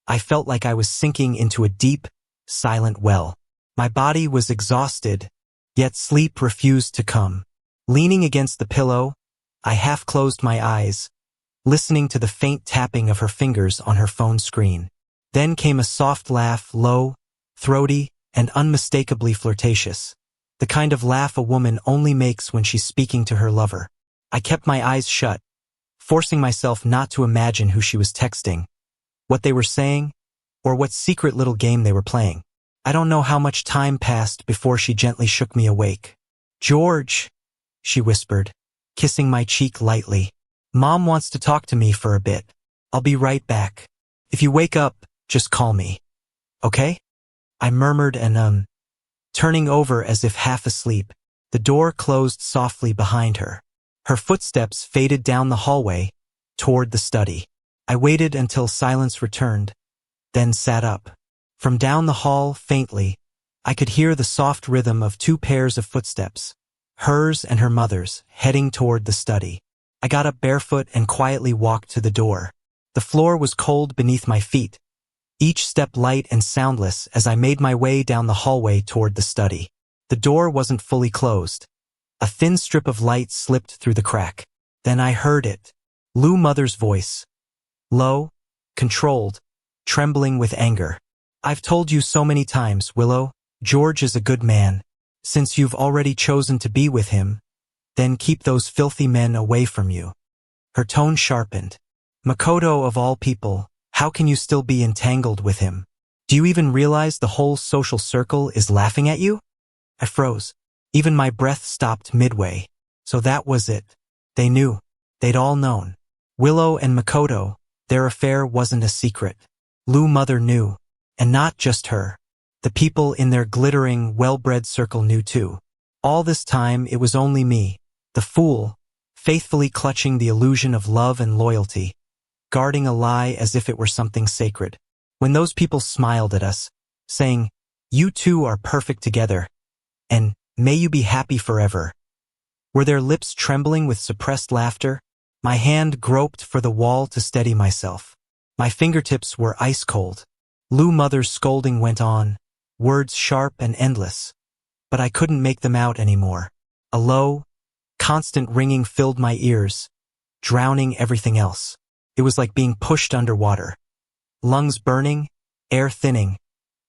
I felt like I was sinking into a deep, silent well. My body was exhausted, yet sleep refused to come. Leaning against the pillow, I half closed my eyes, listening to the faint tapping of her fingers on her phone screen. Then came a soft laugh, low, throaty, and unmistakably flirtatious. The kind of laugh a woman only makes when she's speaking to her lover. I kept my eyes shut, forcing myself not to imagine who she was texting, what they were saying, or what secret little game they were playing. I don't know how much time passed before she gently shook me awake. George, she whispered, kissing my cheek lightly. Mom wants to talk to me for a bit. I'll be right back. If you wake up, just call me. Okay? I murmured and turning over as if half asleep. The door closed softly behind her. Her footsteps faded down the hallway, toward the study. I waited until silence returned, then sat up. From down the hall, faintly, I could hear the soft rhythm of two pairs of footsteps, hers and her mother's, heading toward the study. I got up barefoot and quietly walked to the door. The floor was cold beneath my feet, each step light and soundless as I made my way down the hallway toward the study. The door wasn't fully closed. A thin strip of light slipped through the crack. Then I heard it. Liu Mother's voice. Low, controlled, trembling with anger. I've told you so many times, Willow, George is a good man. Since you've already chosen to be with him, then keep those filthy men away from you. Her tone sharpened. Makoto of all people, how can you still be entangled with him? Do you even realize the whole social circle is laughing at you? I froze. Even my breath stopped midway. So that was it. They knew. They'd all known. Willow and Makoto, their affair wasn't a secret. Liu Mother knew. And not just her. The people in their glittering, well-bred circle knew too. All this time it was only me, the fool, faithfully clutching the illusion of love and loyalty, guarding a lie as if it were something sacred. When those people smiled at us, saying, "You two are perfect together," and "May you be happy forever," were their lips trembling with suppressed laughter? My hand groped for the wall to steady myself. My fingertips were ice cold. Liu Mother's scolding went on, words sharp and endless, but I couldn't make them out anymore. A low, constant ringing filled my ears, drowning everything else. It was like being pushed underwater. Lungs burning, air thinning,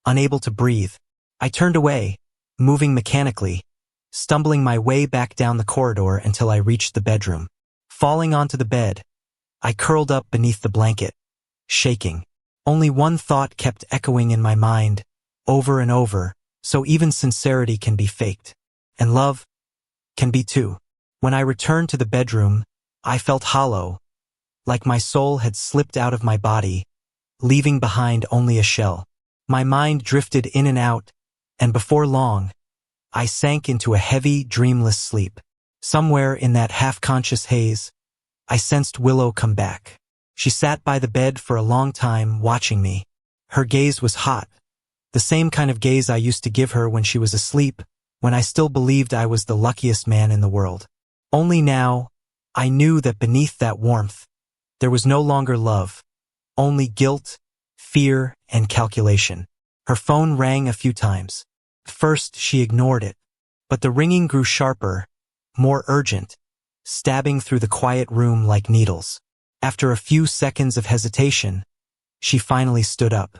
unable to breathe. I turned away, moving mechanically, stumbling my way back down the corridor until I reached the bedroom. Falling onto the bed, I curled up beneath the blanket, shaking. Only one thought kept echoing in my mind, over and over, so even sincerity can be faked. And love can be too. When I returned to the bedroom, I felt hollow, like my soul had slipped out of my body, leaving behind only a shell. My mind drifted in and out, and before long, I sank into a heavy, dreamless sleep. Somewhere in that half-conscious haze, I sensed Willow come back. She sat by the bed for a long time, watching me. Her gaze was hot, the same kind of gaze I used to give her when she was asleep, when I still believed I was the luckiest man in the world. Only now, I knew that beneath that warmth, there was no longer love, only guilt, fear, and calculation. Her phone rang a few times. First, she ignored it, but the ringing grew sharper, more urgent, stabbing through the quiet room like needles. After a few seconds of hesitation, she finally stood up.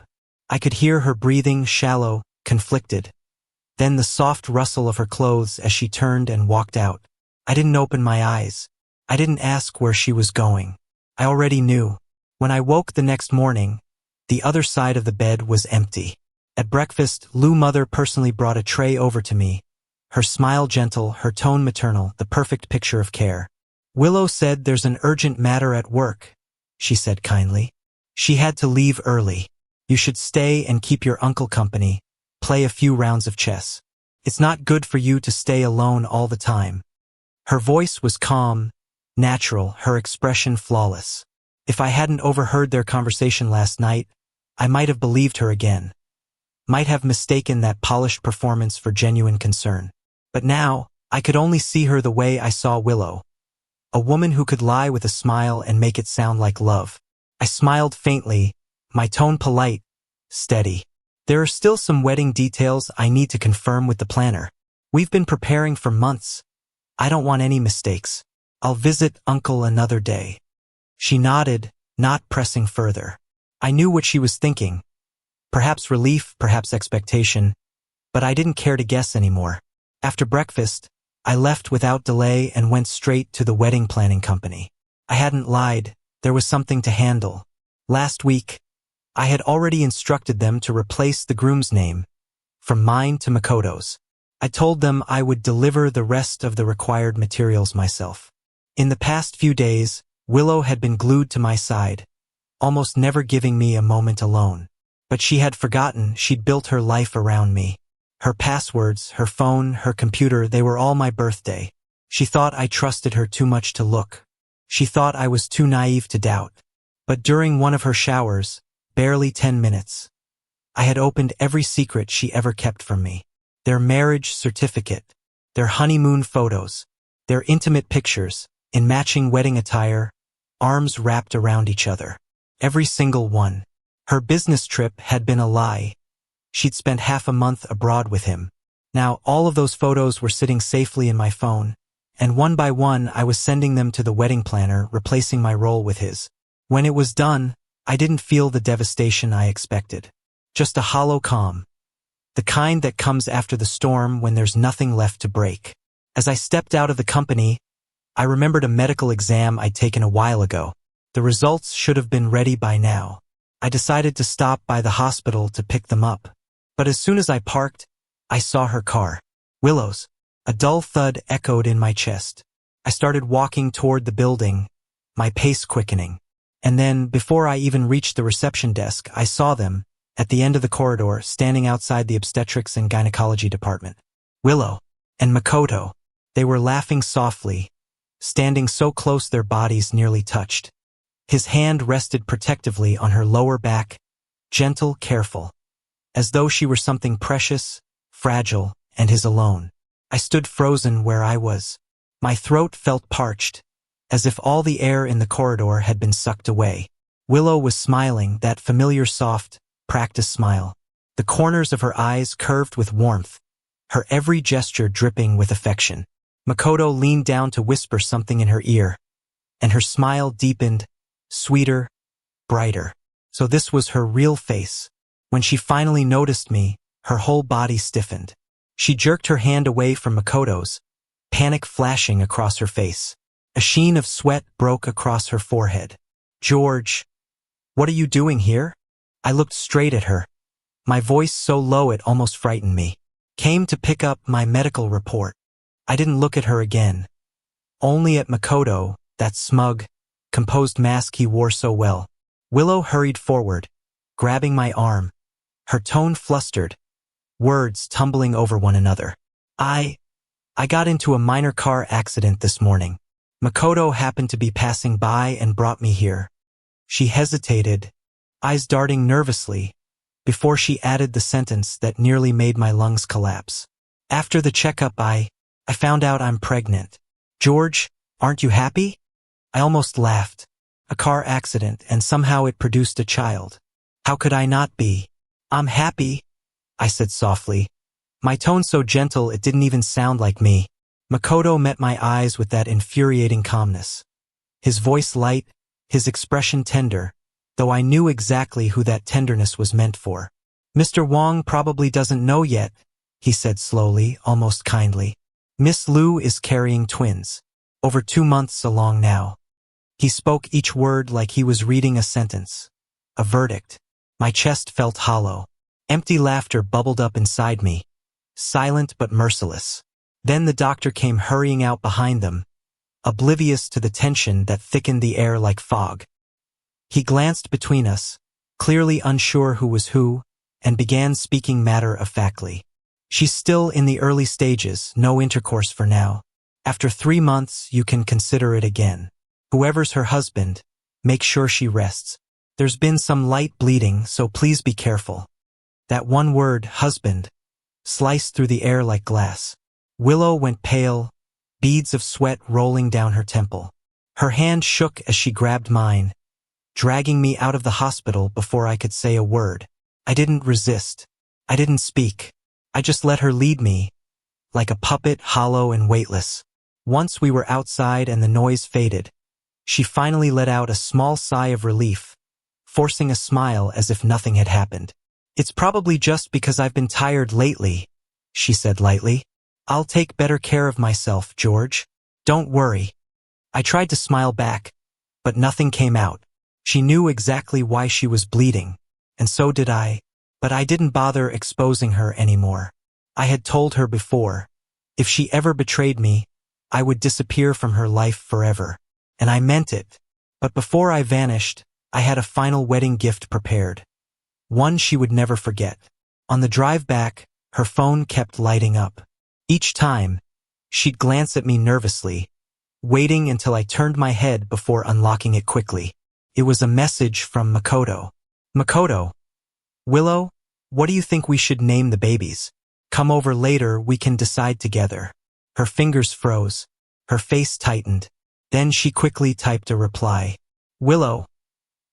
I could hear her breathing, shallow, conflicted. Then the soft rustle of her clothes as she turned and walked out. I didn't open my eyes. I didn't ask where she was going. I already knew. When I woke the next morning, the other side of the bed was empty. At breakfast, Lu's mother personally brought a tray over to me. Her smile gentle, her tone maternal, the perfect picture of care. Willow said there's an urgent matter at work, she said kindly. She had to leave early. You should stay and keep your uncle company, play a few rounds of chess. It's not good for you to stay alone all the time. Her voice was calm, natural, her expression flawless. If I hadn't overheard their conversation last night, I might have believed her again. Might have mistaken that polished performance for genuine concern. But now, I could only see her the way I saw Willow. A woman who could lie with a smile and make it sound like love. I smiled faintly, my tone polite, steady. There are still some wedding details I need to confirm with the planner. We've been preparing for months. I don't want any mistakes. I'll visit Uncle another day. She nodded, not pressing further. I knew what she was thinking. Perhaps relief, perhaps expectation, but I didn't care to guess anymore. After breakfast, I left without delay and went straight to the wedding planning company. I hadn't lied, there was something to handle. Last week, I had already instructed them to replace the groom's name, from mine to Makoto's. I told them I would deliver the rest of the required materials myself. In the past few days, Willow had been glued to my side, almost never giving me a moment alone. But she had forgotten she'd built her life around me. Her passwords, her phone, her computer, they were all my birthday. She thought I trusted her too much to look. She thought I was too naive to doubt. But during one of her showers, barely 10 minutes, I had opened every secret she ever kept from me. Their marriage certificate, their honeymoon photos, their intimate pictures, in matching wedding attire, arms wrapped around each other. Every single one. Her business trip had been a lie. She'd spent half a month abroad with him. Now all of those photos were sitting safely in my phone, and one by one I was sending them to the wedding planner, replacing my role with his. When it was done, I didn't feel the devastation I expected. Just a hollow calm. The kind that comes after the storm when there's nothing left to break. As I stepped out of the company, I remembered a medical exam I'd taken a while ago. The results should have been ready by now. I decided to stop by the hospital to pick them up. But as soon as I parked, I saw her car. Willow's. A dull thud echoed in my chest. I started walking toward the building, my pace quickening. And then, before I even reached the reception desk, I saw them, at the end of the corridor, standing outside the obstetrics and gynecology department. Willow and Makoto. They were laughing softly, standing so close their bodies nearly touched. His hand rested protectively on her lower back, gentle, careful, as though she were something precious, fragile, and his alone. I stood frozen where I was. My throat felt parched, as if all the air in the corridor had been sucked away. Willow was smiling, that familiar soft, practiced smile. The corners of her eyes curved with warmth, her every gesture dripping with affection. Makoto leaned down to whisper something in her ear, and her smile deepened, sweeter, brighter. So this was her real face. When she finally noticed me, her whole body stiffened. She jerked her hand away from Makoto's, panic flashing across her face. A sheen of sweat broke across her forehead. George, what are you doing here? I looked straight at her, my voice so low it almost frightened me. Came to pick up my medical report. I didn't look at her again. Only at Makoto, that smug, composed mask he wore so well. Willow hurried forward, grabbing my arm, her tone flustered, words tumbling over one another. I got into a minor car accident this morning. Makoto happened to be passing by and brought me here. She hesitated, eyes darting nervously, before she added the sentence that nearly made my lungs collapse. After the checkup I found out I'm pregnant. George, aren't you happy? I almost laughed. A car accident, and somehow it produced a child. How could I not be? I'm happy, I said softly, my tone so gentle it didn't even sound like me. Makoto met my eyes with that infuriating calmness. His voice light, his expression tender, though I knew exactly who that tenderness was meant for. "Mr. Wang probably doesn't know yet," he said slowly, almost kindly. "Miss Liu is carrying twins. Over 2 months along now." He spoke each word like he was reading a sentence, a verdict. My chest felt hollow. Empty laughter bubbled up inside me, silent but merciless. Then the doctor came hurrying out behind them, oblivious to the tension that thickened the air like fog. He glanced between us, clearly unsure who was who, and began speaking matter-of-factly. "She's still in the early stages, no intercourse for now. After 3 months, you can consider it again. Whoever's her husband, make sure she rests. There's been some light bleeding, so please be careful." That one word, husband, sliced through the air like glass. Willow went pale, beads of sweat rolling down her temple. Her hand shook as she grabbed mine, dragging me out of the hospital before I could say a word. I didn't resist. I didn't speak. I just let her lead me, like a puppet, hollow and weightless. Once we were outside and the noise faded, she finally let out a small sigh of relief, forcing a smile as if nothing had happened. "It's probably just because I've been tired lately," she said lightly. "I'll take better care of myself, George. Don't worry." I tried to smile back, but nothing came out. She knew exactly why she was bleeding, and so did I. But I didn't bother exposing her anymore. I had told her before, if she ever betrayed me, I would disappear from her life forever. And I meant it. But before I vanished, I had a final wedding gift prepared. One she would never forget. On the drive back, her phone kept lighting up. Each time, she'd glance at me nervously, waiting until I turned my head before unlocking it quickly. It was a message from Makoto. "Makoto, Willow, what do you think we should name the babies? Come over later, we can decide together." Her fingers froze. Her face tightened. Then she quickly typed a reply. "Willow,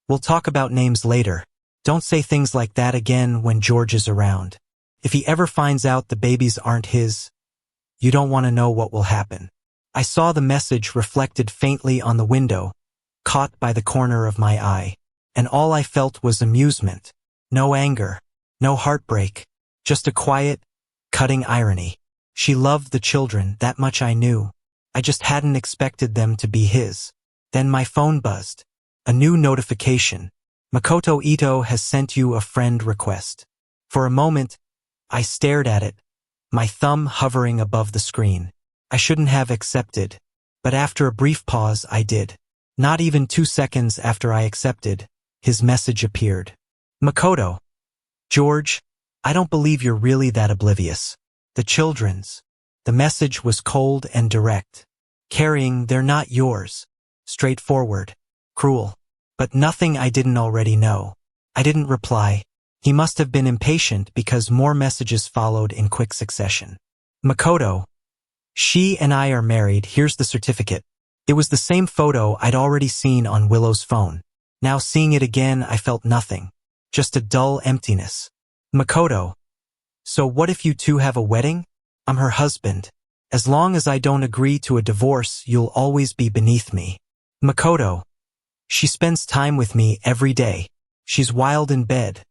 we'll talk about names later. Don't say things like that again when George is around. If he ever finds out the babies aren't his, you don't want to know what will happen." I saw the message reflected faintly on the window, caught by the corner of my eye, and all I felt was amusement. No anger, no heartbreak, just a quiet, cutting irony. She loved the children, that much I knew. I just hadn't expected them to be his. Then my phone buzzed. A new notification. "Makoto Ito has sent you a friend request." For a moment, I stared at it, my thumb hovering above the screen. I shouldn't have accepted, but after a brief pause, I did. Not even 2 seconds after I accepted, his message appeared. "Makoto, George, I don't believe you're really that oblivious. The children's." The message was cold and direct. Carrying, "They're not yours." Straightforward. Cruel. But nothing I didn't already know. I didn't reply. He must have been impatient because more messages followed in quick succession. "Makoto, she and I are married, here's the certificate." It was the same photo I'd already seen on Willow's phone. Now seeing it again, I felt nothing. Just a dull emptiness. "Makoto, so what if you two have a wedding? I'm her husband. As long as I don't agree to a divorce, you'll always be beneath me." "Makoto, she spends time with me every day. She's wild in bed.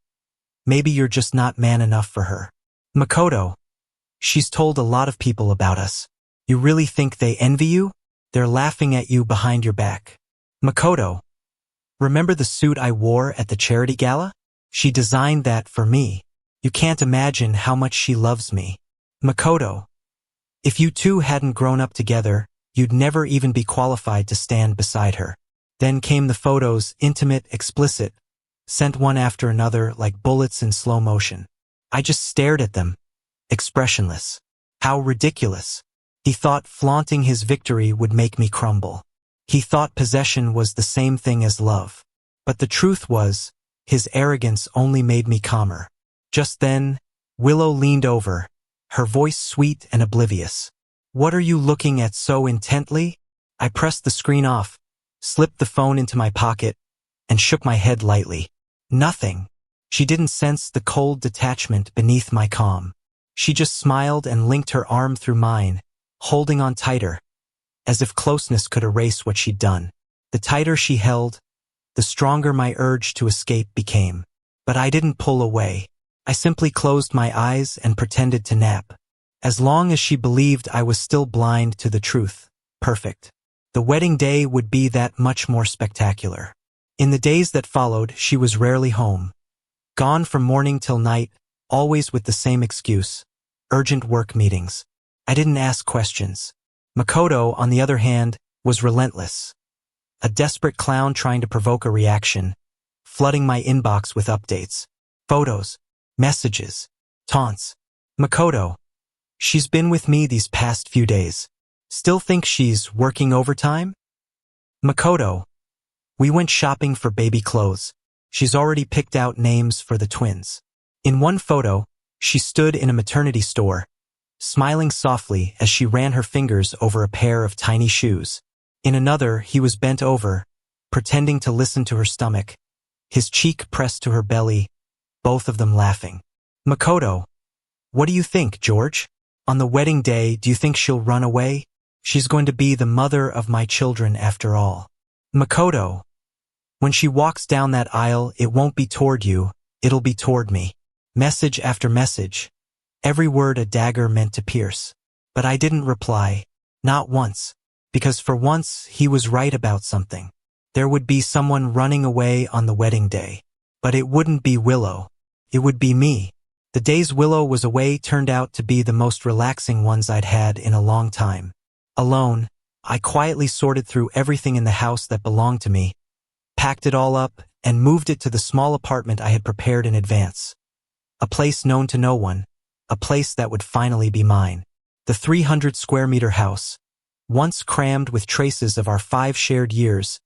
Maybe you're just not man enough for her." "Makoto, she's told a lot of people about us. You really think they envy you? They're laughing at you behind your back." "Makoto, remember the suit I wore at the charity gala? She designed that for me. You can't imagine how much she loves me." "Makoto, if you two hadn't grown up together, you'd never even be qualified to stand beside her." Then came the photos, intimate, explicit, sent one after another like bullets in slow motion. I just stared at them, expressionless. How ridiculous. He thought flaunting his victory would make me crumble. He thought possession was the same thing as love. But the truth was, his arrogance only made me calmer. Just then, Willow leaned over, her voice sweet and oblivious. "What are you looking at so intently?" I pressed the screen off, slipped the phone into my pocket, and shook my head lightly. Nothing. She didn't sense the cold detachment beneath my calm. She just smiled and linked her arm through mine, holding on tighter, as if closeness could erase what she'd done. The tighter she held, the stronger my urge to escape became. But I didn't pull away. I simply closed my eyes and pretended to nap. As long as she believed I was still blind to the truth, perfect. The wedding day would be that much more spectacular. In the days that followed, she was rarely home. Gone from morning till night, always with the same excuse: urgent work meetings. I didn't ask questions. Makoto, on the other hand, was relentless. A desperate clown trying to provoke a reaction, flooding my inbox with updates, photos, messages, taunts. Makoto, she's been with me these past few days. Still think she's working overtime? Makoto, we went shopping for baby clothes. She's already picked out names for the twins. In one photo, she stood in a maternity store, smiling softly as she ran her fingers over a pair of tiny shoes. In another, he was bent over, pretending to listen to her stomach, his cheek pressed to her belly, both of them laughing. Makoto, what do you think, George? On the wedding day, do you think she'll run away? She's going to be the mother of my children after all. Makoto, when she walks down that aisle, it won't be toward you, it'll be toward me. Message after message, every word a dagger meant to pierce. But I didn't reply, not once, because for once he was right about something. There would be someone running away on the wedding day. But it wouldn't be Willow. It would be me. The days Willow was away turned out to be the most relaxing ones I'd had in a long time. Alone, I quietly sorted through everything in the house that belonged to me, packed it all up, and moved it to the small apartment I had prepared in advance. A place known to no one, a place that would finally be mine. The 300-square-meter house, once crammed with traces of our 5 shared years,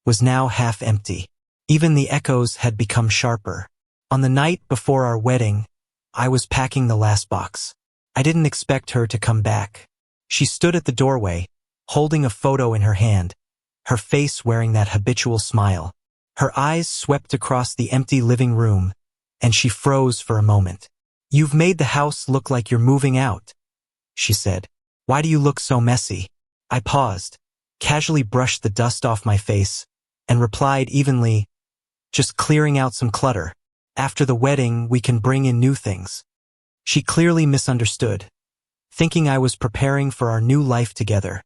was now half empty. Even the echoes had become sharper. On the night before our wedding, I was packing the last box. I didn't expect her to come back. She stood at the doorway, holding a photo in her hand, her face wearing that habitual smile. Her eyes swept across the empty living room, and she froze for a moment. "You've made the house look like you're moving out," she said. "Why do you look so messy?" I paused, casually brushed the dust off my face, and replied evenly, "Just clearing out some clutter. After the wedding, we can bring in new things." She clearly misunderstood, thinking I was preparing for our new life together,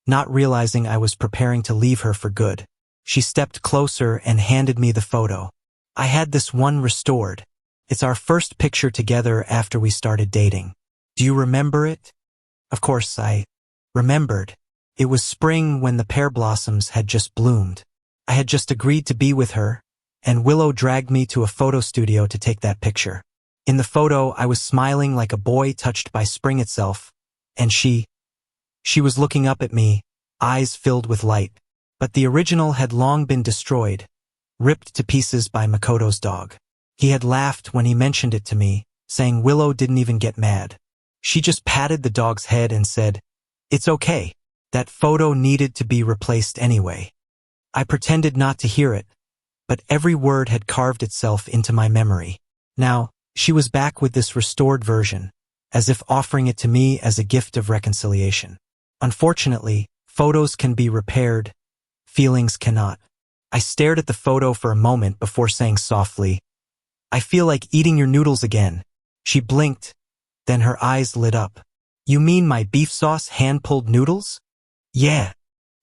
not realizing I was preparing to leave her for good. She stepped closer and handed me the photo. I had this one restored. It's our first picture together after we started dating. Do you remember it? Of course, I remembered. It was spring when the pear blossoms had just bloomed. I had just agreed to be with her, and Willow dragged me to a photo studio to take that picture. In the photo, I was smiling like a boy touched by spring itself, and she was looking up at me, eyes filled with light. But the original had long been destroyed, ripped to pieces by Makoto's dog. He had laughed when he mentioned it to me, saying Willow didn't even get mad. She just patted the dog's head and said, "It's okay. That photo needed to be replaced anyway." I pretended not to hear it, but every word had carved itself into my memory. Now, she was back with this restored version, as if offering it to me as a gift of reconciliation. Unfortunately, photos can be repaired, feelings cannot. I stared at the photo for a moment before saying softly, "I feel like eating your noodles again." She blinked, then her eyes lit up. "You mean my beef sauce hand-pulled noodles?" "Yeah."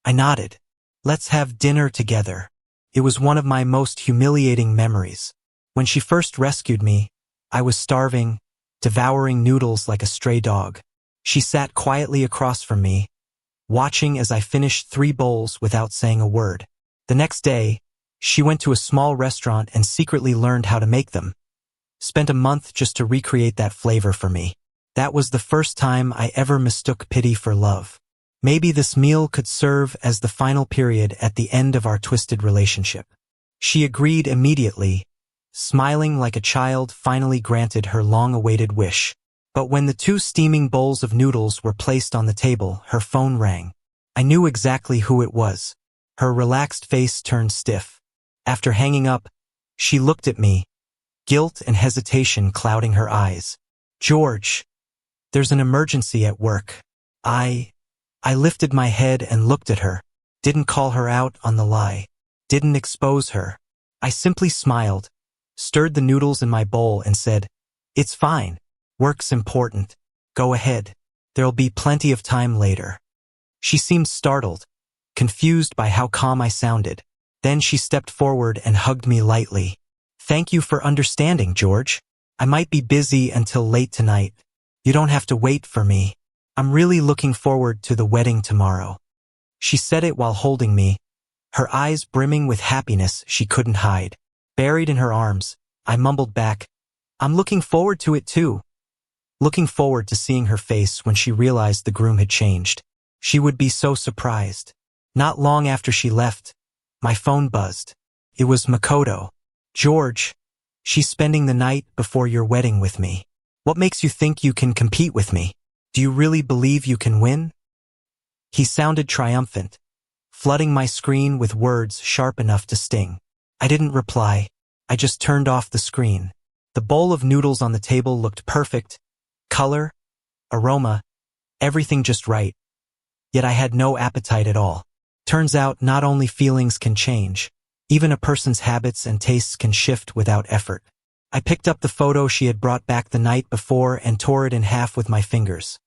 I nodded. "Let's have dinner together." It was one of my most humiliating memories. When she first rescued me, I was starving, devouring noodles like a stray dog. She sat quietly across from me, watching as I finished 3 bowls without saying a word. The next day, she went to a small restaurant and secretly learned how to make them. Spent a month just to recreate that flavor for me. That was the first time I ever mistook pity for love. Maybe this meal could serve as the final period at the end of our twisted relationship. She agreed immediately, smiling like a child finally granted her long-awaited wish. But when the 2 steaming bowls of noodles were placed on the table, her phone rang. I knew exactly who it was. Her relaxed face turned stiff. After hanging up, she looked at me, guilt and hesitation clouding her eyes. "George, there's an emergency at work." I lifted my head and looked at her. Didn't call her out on the lie. Didn't expose her. I simply smiled, stirred the noodles in my bowl and said, "It's fine. Work's important. Go ahead. There'll be plenty of time later." She seemed startled, confused by how calm I sounded. Then she stepped forward and hugged me lightly. "Thank you for understanding, George. I might be busy until late tonight. You don't have to wait for me. I'm really looking forward to the wedding tomorrow." She said it while holding me, her eyes brimming with happiness she couldn't hide. Buried in her arms, I mumbled back, "I'm looking forward to it too." Looking forward to seeing her face when she realized the groom had changed. She would be so surprised. Not long after she left, my phone buzzed. It was Makoto. "George, she's spending the night before your wedding with me. What makes you think you can compete with me? Do you really believe you can win?" He sounded triumphant, flooding my screen with words sharp enough to sting. I didn't reply. I just turned off the screen. The bowl of noodles on the table looked perfect. Color, aroma, everything just right. Yet I had no appetite at all. Turns out not only feelings can change, even a person's habits and tastes can shift without effort. I picked up the photo she had brought back the night before and tore it in half with my fingers.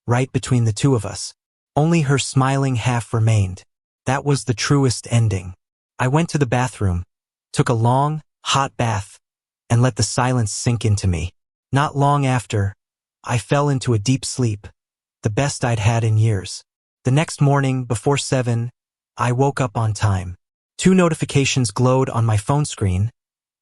Right between the two of us. Only her smiling half remained. That was the truest ending. I went to the bathroom, took a long, hot bath, and let the silence sink into me. Not long after, I fell into a deep sleep, the best I'd had in years. The next morning, before 7, I woke up on time. 2 notifications glowed on my phone screen,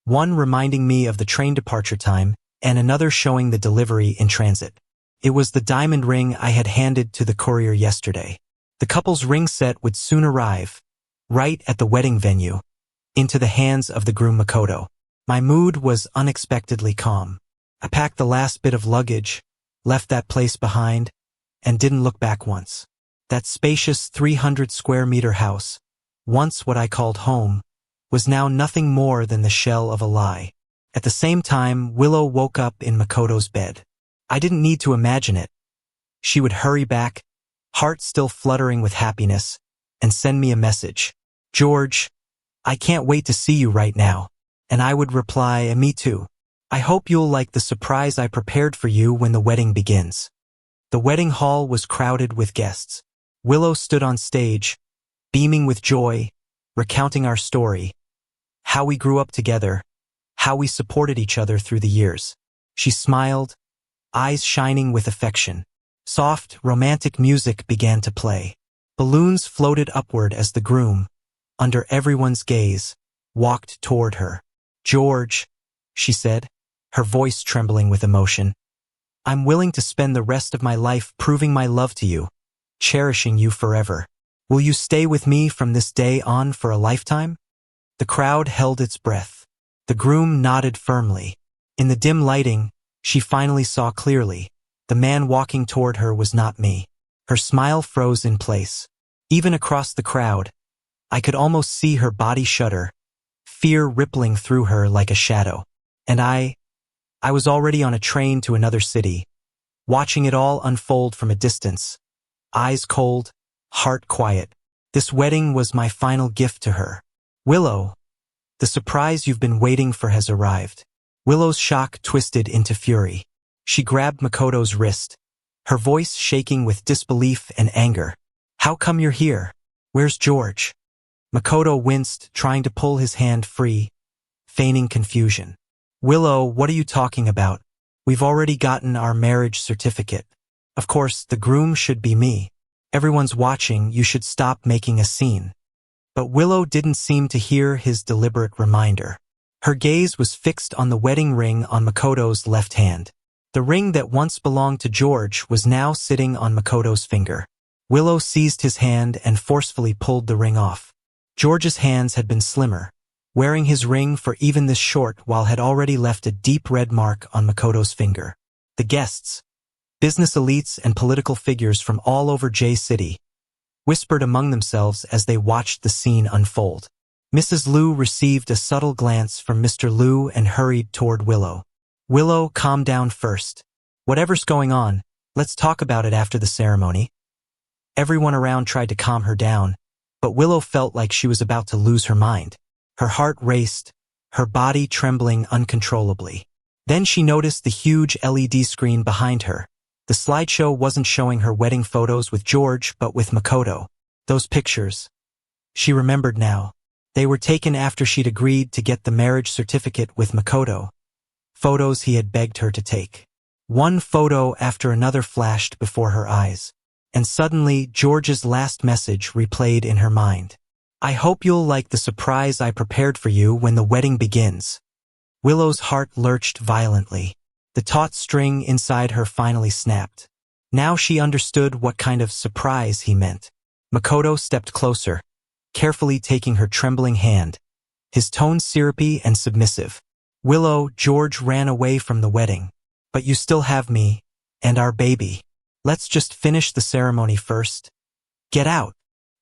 one reminding me of the train departure time and another showing the delivery in transit. It was the diamond ring I had handed to the courier yesterday. The couple's ring set would soon arrive, right at the wedding venue, into the hands of the groom Makoto. My mood was unexpectedly calm. I packed the last bit of luggage, left that place behind, and didn't look back once. That spacious 300-square-meter house, once what I called home, was now nothing more than the shell of a lie. At the same time, Willow woke up in Makoto's bed. I didn't need to imagine it. She would hurry back, heart still fluttering with happiness, and send me a message. "George, I can't wait to see you right now." And I would reply, "Me too. I hope you'll like the surprise I prepared for you when the wedding begins." The wedding hall was crowded with guests. Willow stood on stage, beaming with joy, recounting our story, how we grew up together, how we supported each other through the years. She smiled, eyes shining with affection. Soft, romantic music began to play. Balloons floated upward as the groom, under everyone's gaze, walked toward her. "George," she said, her voice trembling with emotion, "I'm willing to spend the rest of my life proving my love to you, cherishing you forever. Will you stay with me from this day on for a lifetime?" The crowd held its breath. The groom nodded firmly. In the dim lighting, she finally saw clearly. The man walking toward her was not me. Her smile froze in place. Even across the crowd, I could almost see her body shudder, fear rippling through her like a shadow. And I was already on a train to another city, watching it all unfold from a distance. Eyes cold, heart quiet. This wedding was my final gift to her. "Willow, the surprise you've been waiting for has arrived." Willow's shock twisted into fury. She grabbed Makoto's wrist, her voice shaking with disbelief and anger. "How come you're here? Where's George?" Makoto winced, trying to pull his hand free, feigning confusion. "Willow, what are you talking about? We've already gotten our marriage certificate. Of course, the groom should be me. Everyone's watching, you should stop making a scene." But Willow didn't seem to hear his deliberate reminder. Her gaze was fixed on the wedding ring on Makoto's left hand. The ring that once belonged to George was now sitting on Makoto's finger. Willow seized his hand and forcefully pulled the ring off. George's hands had been slimmer. Wearing his ring for even this short while had already left a deep red mark on Makoto's finger. The guests, business elites and political figures from all over J City, whispered among themselves as they watched the scene unfold. Mrs. Liu received a subtle glance from Mr. Liu and hurried toward Willow. "Willow, calm down first. Whatever's going on, let's talk about it after the ceremony." Everyone around tried to calm her down, but Willow felt like she was about to lose her mind. Her heart raced, her body trembling uncontrollably. Then she noticed the huge LED screen behind her. The slideshow wasn't showing her wedding photos with George, but with Makoto. Those pictures. She remembered now. They were taken after she'd agreed to get the marriage certificate with Makoto. Photos he had begged her to take. One photo after another flashed before her eyes. And suddenly, George's last message replayed in her mind. I hope you'll like the surprise I prepared for you when the wedding begins. Willow's heart lurched violently. The taut string inside her finally snapped. Now she understood what kind of surprise he meant. Makoto stepped closer, carefully taking her trembling hand, his tone syrupy and submissive. Willow, George ran away from the wedding. But you still have me, and our baby. Let's just finish the ceremony first. Get out.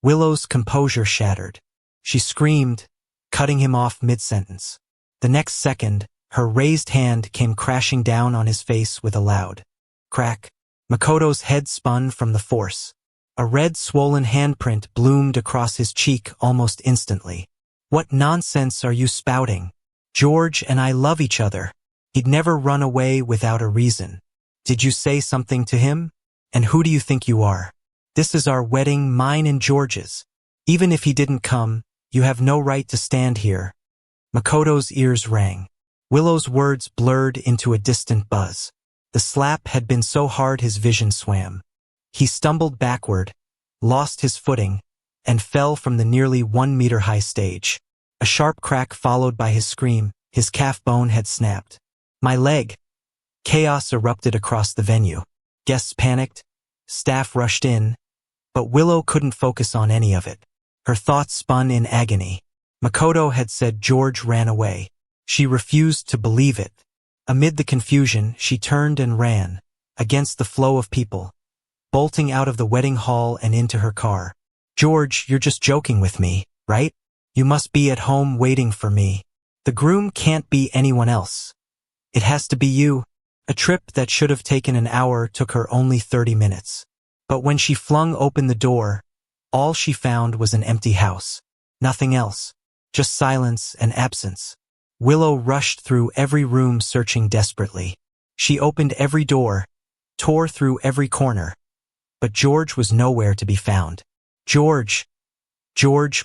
Willow's composure shattered. She screamed, cutting him off mid-sentence. The next second, her raised hand came crashing down on his face with a loud crack. Makoto's head spun from the force. A red, swollen handprint bloomed across his cheek almost instantly. What nonsense are you spouting? George and I love each other. He'd never run away without a reason. Did you say something to him? And who do you think you are? This is our wedding, mine and George's. Even if he didn't come, you have no right to stand here. Makoto's ears rang. Willow's words blurred into a distant buzz. The slap had been so hard his vision swam. He stumbled backward, lost his footing, and fell from the nearly 1-meter-high stage. A sharp crack followed by his scream. His calf bone had snapped. My leg! Chaos erupted across the venue. Guests panicked, staff rushed in, but Willow couldn't focus on any of it. Her thoughts spun in agony. Makoto had said George ran away. She refused to believe it. Amid the confusion, she turned and ran, against the flow of people, bolting out of the wedding hall and into her car. George, you're just joking with me, right? You must be at home waiting for me. The groom can't be anyone else. It has to be you. A trip that should have taken an hour took her only 30 minutes. But when she flung open the door, all she found was an empty house. Nothing else. Just silence and absence. Willow rushed through every room searching desperately. She opened every door, tore through every corner. But George was nowhere to be found. George,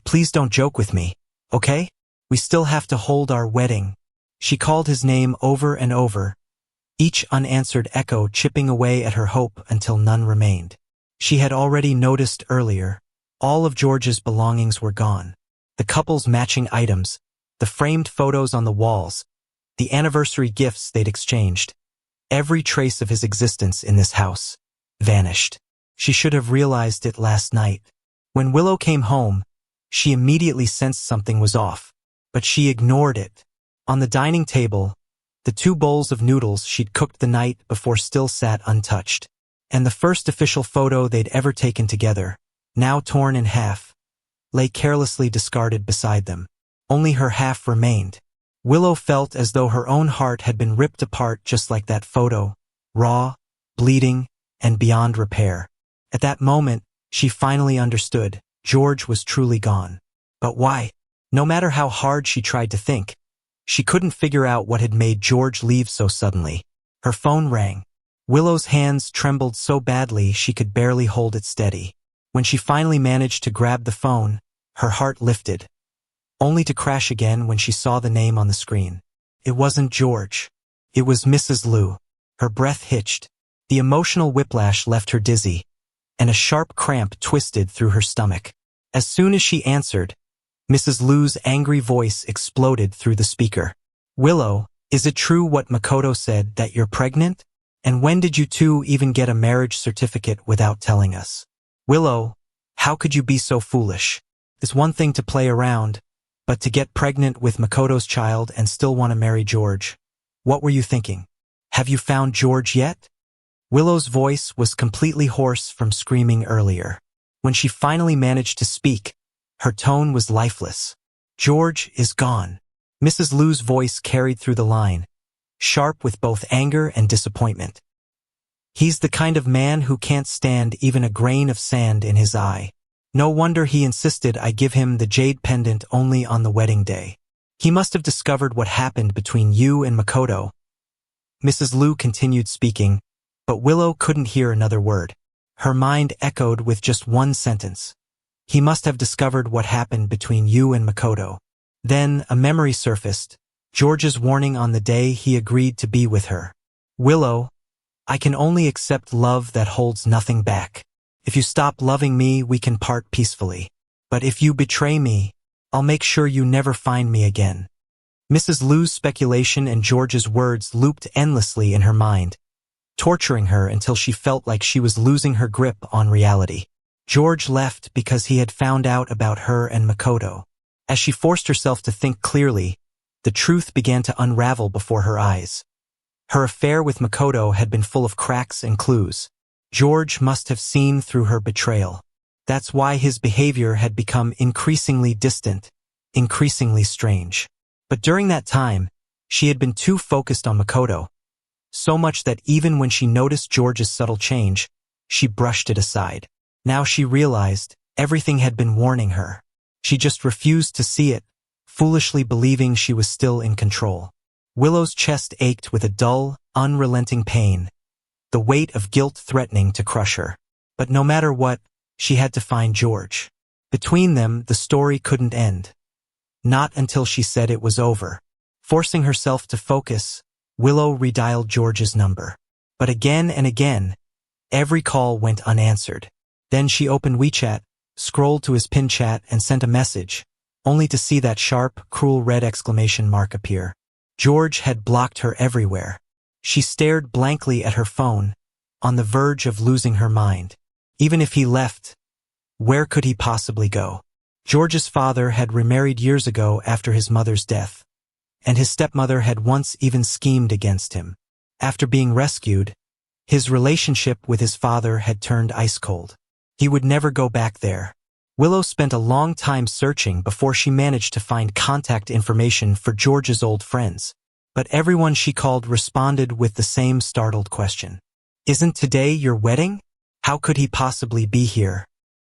please don't joke with me, okay? We still have to hold our wedding. She called his name over and over, each unanswered echo chipping away at her hope until none remained. She had already noticed earlier, all of George's belongings were gone. The couple's matching items, the framed photos on the walls, the anniversary gifts they'd exchanged. Every trace of his existence in this house vanished. She should have realized it last night. When Willow came home, she immediately sensed something was off, but she ignored it. On the dining table, the 2 bowls of noodles she'd cooked the night before still sat untouched. And the first official photo they'd ever taken together, now torn in half, lay carelessly discarded beside them. Only her half remained. Willow felt as though her own heart had been ripped apart just like that photo, raw, bleeding, and beyond repair. At that moment, she finally understood. George was truly gone. But why? No matter how hard she tried to think, she couldn't figure out what had made George leave so suddenly. Her phone rang. Willow's hands trembled so badly she could barely hold it steady. When she finally managed to grab the phone, her heart lifted, only to crash again when she saw the name on the screen. It wasn't George. It was Mrs. Liu. Her breath hitched. The emotional whiplash left her dizzy, and a sharp cramp twisted through her stomach. As soon as she answered, Mrs. Liu's angry voice exploded through the speaker. Willow, is it true what Makoto said, that you're pregnant? And when did you two even get a marriage certificate without telling us? Willow, how could you be so foolish? It's one thing to play around, but to get pregnant with Makoto's child and still want to marry George. What were you thinking? Have you found George yet? Willow's voice was completely hoarse from screaming earlier. When she finally managed to speak, her tone was lifeless. George is gone. Mrs. Liu's voice carried through the line, sharp with both anger and disappointment. He's the kind of man who can't stand even a grain of sand in his eye. No wonder he insisted I give him the jade pendant only on the wedding day. He must have discovered what happened between you and Makoto." Mrs. Lu continued speaking, but Willow couldn't hear another word. Her mind echoed with just one sentence. "He must have discovered what happened between you and Makoto." Then a memory surfaced, George's warning on the day he agreed to be with her. "Willow, I can only accept love that holds nothing back. If you stop loving me, we can part peacefully. But if you betray me, I'll make sure you never find me again." Mrs. Lu's speculation and George's words looped endlessly in her mind, torturing her until she felt like she was losing her grip on reality. George left because he had found out about her and Makoto. As she forced herself to think clearly, the truth began to unravel before her eyes. Her affair with Makoto had been full of cracks and clues. George must have seen through her betrayal. That's why his behavior had become increasingly distant, increasingly strange. But during that time, she had been too focused on Makoto, so much that even when she noticed George's subtle change, she brushed it aside. Now she realized everything had been warning her. She just refused to see it, foolishly believing she was still in control. Willow's chest ached with a dull, unrelenting pain, the weight of guilt threatening to crush her. But no matter what, she had to find George. Between them, the story couldn't end. Not until she said it was over. Forcing herself to focus, Willow redialed George's number. But again and again, every call went unanswered. Then she opened WeChat, scrolled to his pin chat and sent a message, only to see that sharp, cruel red exclamation mark appear. George had blocked her everywhere. She stared blankly at her phone, on the verge of losing her mind. Even if he left, where could he possibly go? George's father had remarried years ago after his mother's death, and his stepmother had once even schemed against him. After being rescued, his relationship with his father had turned ice cold. He would never go back there. Willow spent a long time searching before she managed to find contact information for George's old friends. But everyone she called responded with the same startled question. "Isn't today your wedding? How could he possibly be here?"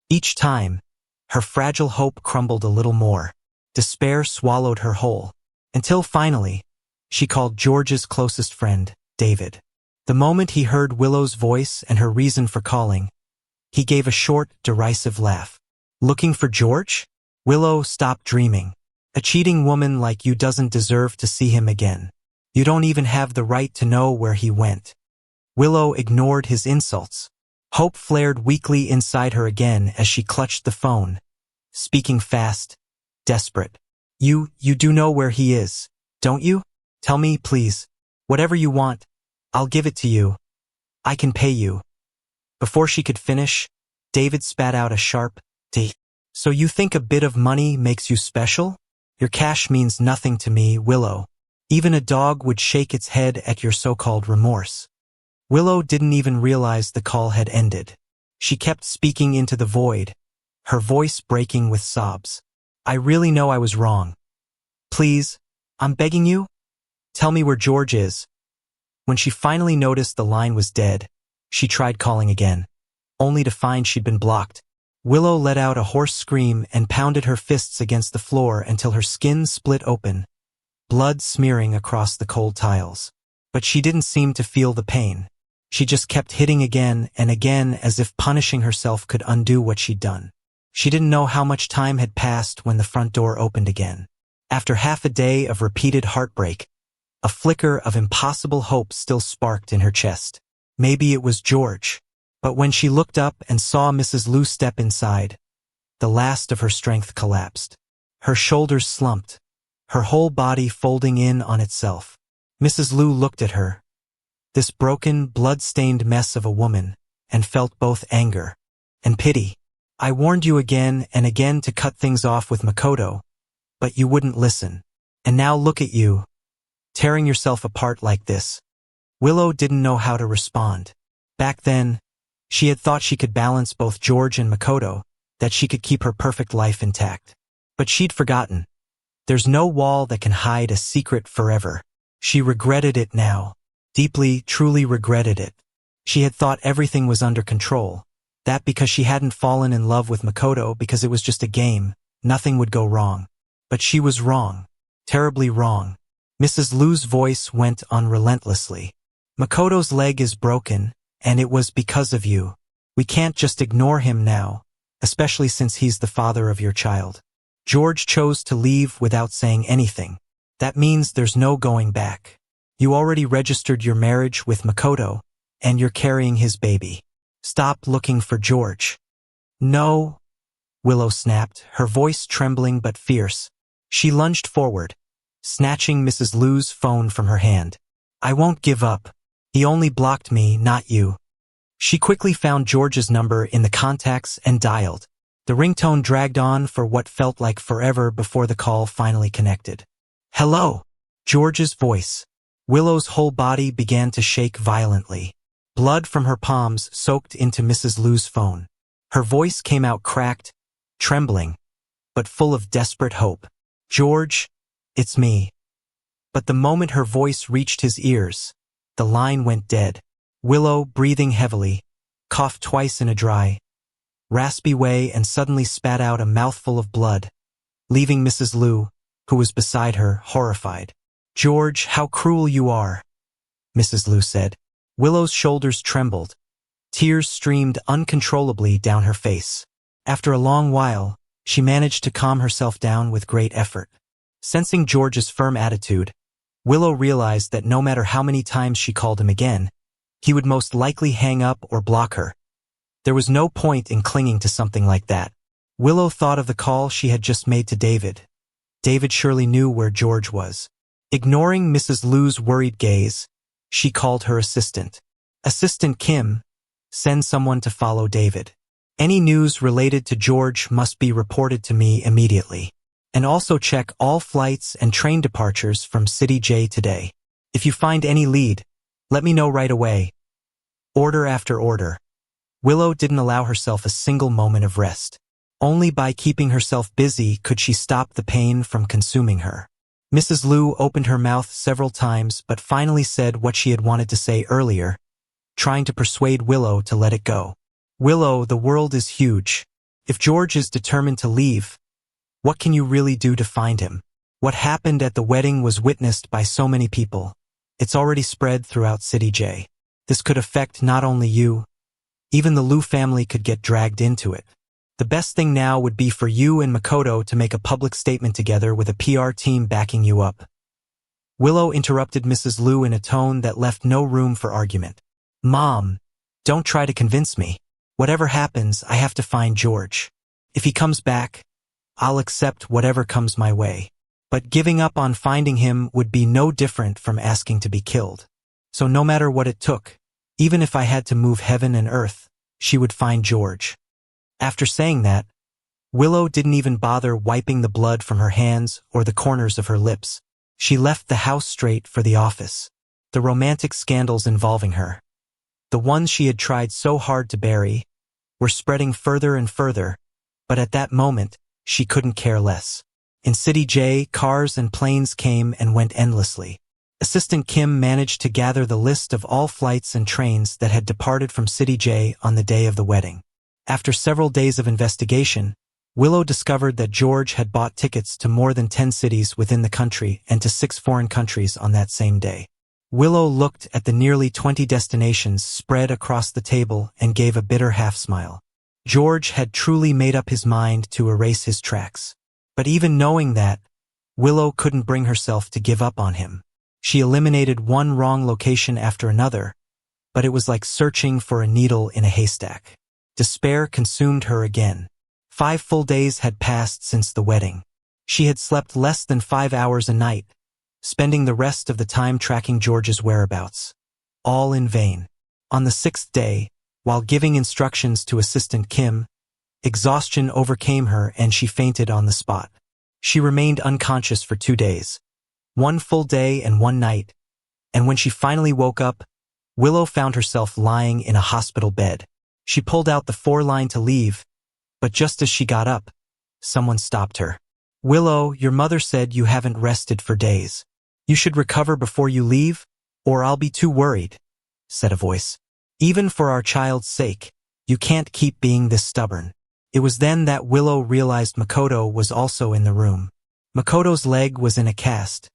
Each time, her fragile hope crumbled a little more. Despair swallowed her whole. Until finally, she called George's closest friend, David. The moment he heard Willow's voice and her reason for calling, he gave a short, derisive laugh. "Looking for George? Willow, stop dreaming. A cheating woman like you doesn't deserve to see him again. You don't even have the right to know where he went." Willow ignored his insults. Hope flared weakly inside her again as she clutched the phone, speaking fast, desperate. You do know where he is, don't you? Tell me, please. Whatever you want, I'll give it to you. I can pay you." Before she could finish, David spat out a sharp, "D." "So you think a bit of money makes you special? Your cash means nothing to me, Willow. Even a dog would shake its head at your so-called remorse." Willow didn't even realize the call had ended. She kept speaking into the void, her voice breaking with sobs. "I really know I was wrong. Please, I'm begging you, tell me where George is." When she finally noticed the line was dead, she tried calling again, only to find she'd been blocked. Willow let out a hoarse scream and pounded her fists against the floor until her skin split open, blood smearing across the cold tiles. But she didn't seem to feel the pain. She just kept hitting again and again as if punishing herself could undo what she'd done. She didn't know how much time had passed when the front door opened again. After half a day of repeated heartbreak, a flicker of impossible hope still sparked in her chest. Maybe it was George. But when she looked up and saw Mrs. Lu step inside, the last of her strength collapsed. Her shoulders slumped, her whole body folding in on itself. Mrs. Lu looked at her, this broken, blood-stained mess of a woman, and felt both anger and pity. "I warned you again and again to cut things off with Makoto, but you wouldn't listen. And now look at you, tearing yourself apart like this." Willow didn't know how to respond. Back then, she had thought she could balance both George and Makoto, that she could keep her perfect life intact. But she'd forgotten. There's no wall that can hide a secret forever. She regretted it now. Deeply, truly regretted it. She had thought everything was under control, that because she hadn't fallen in love with Makoto because it was just a game, nothing would go wrong. But she was wrong. Terribly wrong. Mrs. Lu's voice went on relentlessly. Makoto's leg is broken, and it was because of you. We can't just ignore him now, especially since he's the father of your child. George chose to leave without saying anything. That means there's no going back. You already registered your marriage with Makoto, and you're carrying his baby. Stop looking for George. No, Willow snapped, her voice trembling but fierce. She lunged forward, snatching Mrs. Lu's phone from her hand. I won't give up. He only blocked me, not you. She quickly found George's number in the contacts and dialed. The ringtone dragged on for what felt like forever before the call finally connected. Hello, George's voice. Willow's whole body began to shake violently. Blood from her palms soaked into Mrs. Lu's phone. Her voice came out cracked, trembling, but full of desperate hope. George, it's me. But the moment her voice reached his ears, the line went dead. Willow, breathing heavily, coughed twice in a dry, raspy way and suddenly spat out a mouthful of blood, leaving Mrs. Lu, who was beside her, horrified. George, how cruel you are, Mrs. Lu said. Willow's shoulders trembled. Tears streamed uncontrollably down her face. After a long while, she managed to calm herself down with great effort. Sensing George's firm attitude, Willow realized that no matter how many times she called him again, he would most likely hang up or block her. There was no point in clinging to something like that. Willow thought of the call she had just made to David. David surely knew where George was. Ignoring Mrs. Lu's worried gaze, she called her assistant. Assistant Kim, send someone to follow David. Any news related to George must be reported to me immediately. And also check all flights and train departures from City J today. If you find any lead, let me know right away. Order after order. Willow didn't allow herself a single moment of rest. Only by keeping herself busy could she stop the pain from consuming her. Mrs. Lu opened her mouth several times but finally said what she had wanted to say earlier, trying to persuade Willow to let it go. Willow, the world is huge. If George is determined to leave, what can you really do to find him? What happened at the wedding was witnessed by so many people. It's already spread throughout City J. This could affect not only you, even the Lu family could get dragged into it. The best thing now would be for you and Makoto to make a public statement together with a PR team backing you up. Willow interrupted Mrs. Lu in a tone that left no room for argument. Mom, don't try to convince me. Whatever happens, I have to find George. If he comes back, I'll accept whatever comes my way. But giving up on finding him would be no different from asking to be killed. So no matter what it took, even if I had to move heaven and earth, she would find George. After saying that, Willow didn't even bother wiping the blood from her hands or the corners of her lips. She left the house straight for the office. The romantic scandals involving her, the ones she had tried so hard to bury, were spreading further and further, but at that moment, she couldn't care less. In City J, cars and planes came and went endlessly. Assistant Kim managed to gather the list of all flights and trains that had departed from City J on the day of the wedding. After several days of investigation, Willow discovered that George had bought tickets to more than 10 cities within the country and to 6 foreign countries on that same day. Willow looked at the nearly 20 destinations spread across the table and gave a bitter half-smile. George had truly made up his mind to erase his tracks. But even knowing that, Willow couldn't bring herself to give up on him. She eliminated one wrong location after another, but it was like searching for a needle in a haystack. Despair consumed her again. 5 full days had passed since the wedding. She had slept less than 5 hours a night, spending the rest of the time tracking George's whereabouts. All in vain. On the 6th day, while giving instructions to Assistant Kim, exhaustion overcame her and she fainted on the spot. She remained unconscious for 2 days, 1 full day and 1 night, and when she finally woke up, Willow found herself lying in a hospital bed. She pulled out the 4-line to leave, but just as she got up, someone stopped her. Willow, your mother said you haven't rested for days. You should recover before you leave, or I'll be too worried, said a voice. Even for our child's sake, you can't keep being this stubborn. It was then that Willow realized Makoto was also in the room. Makoto's leg was in a cast,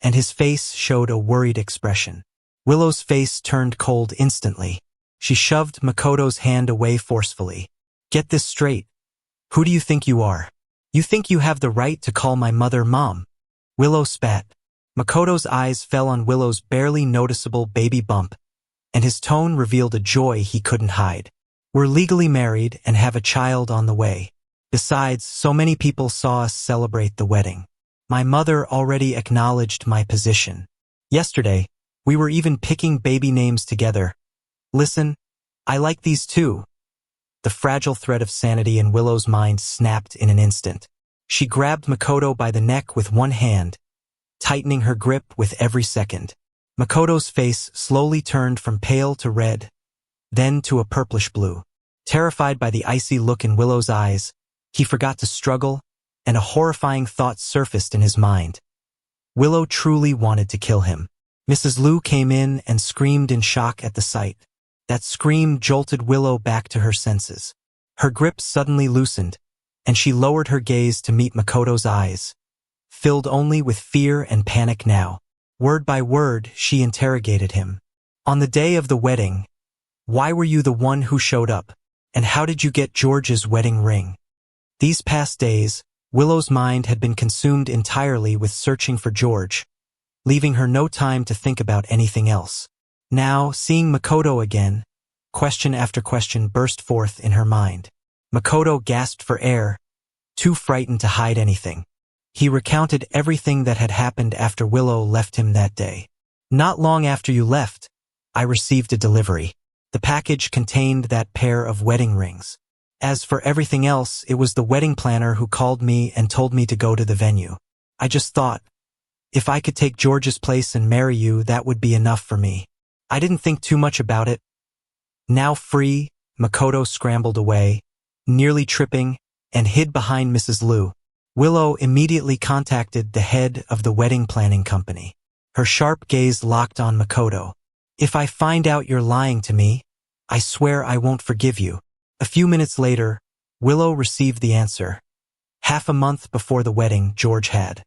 and his face showed a worried expression. Willow's face turned cold instantly. She shoved Makoto's hand away forcefully. Get this straight. Who do you think you are? You think you have the right to call my mother Mom? Willow spat. Makoto's eyes fell on Willow's barely noticeable baby bump, and his tone revealed a joy he couldn't hide. We're legally married and have a child on the way. Besides, so many people saw us celebrate the wedding. My mother already acknowledged my position. Yesterday, we were even picking baby names together. Listen, I like these too. The fragile thread of sanity in Willow's mind snapped in an instant. She grabbed Makoto by the neck with one hand, tightening her grip with every second. Makoto's face slowly turned from pale to red, then to a purplish blue. Terrified by the icy look in Willow's eyes, he forgot to struggle, and a horrifying thought surfaced in his mind. Willow truly wanted to kill him. Mrs. Liu came in and screamed in shock at the sight. That scream jolted Willow back to her senses. Her grip suddenly loosened, and she lowered her gaze to meet Makoto's eyes, filled only with fear and panic now. Word by word, she interrogated him. On the day of the wedding, why were you the one who showed up? And how did you get George's wedding ring? These past days, Willow's mind had been consumed entirely with searching for George, leaving her no time to think about anything else. Now, seeing Makoto again, question after question burst forth in her mind. Makoto gasped for air, too frightened to hide anything. He recounted everything that had happened after Willow left him that day. Not long after you left, I received a delivery. The package contained that pair of wedding rings. As for everything else, it was the wedding planner who called me and told me to go to the venue. I just thought, if I could take George's place and marry you, that would be enough for me. I didn't think too much about it. Now free, Makoto scrambled away, nearly tripping, and hid behind Mrs. Liu. Willow immediately contacted the head of the wedding planning company. Her sharp gaze locked on Makoto. If I find out you're lying to me, I swear I won't forgive you. A few minutes later, Willow received the answer. Half a month before the wedding, George had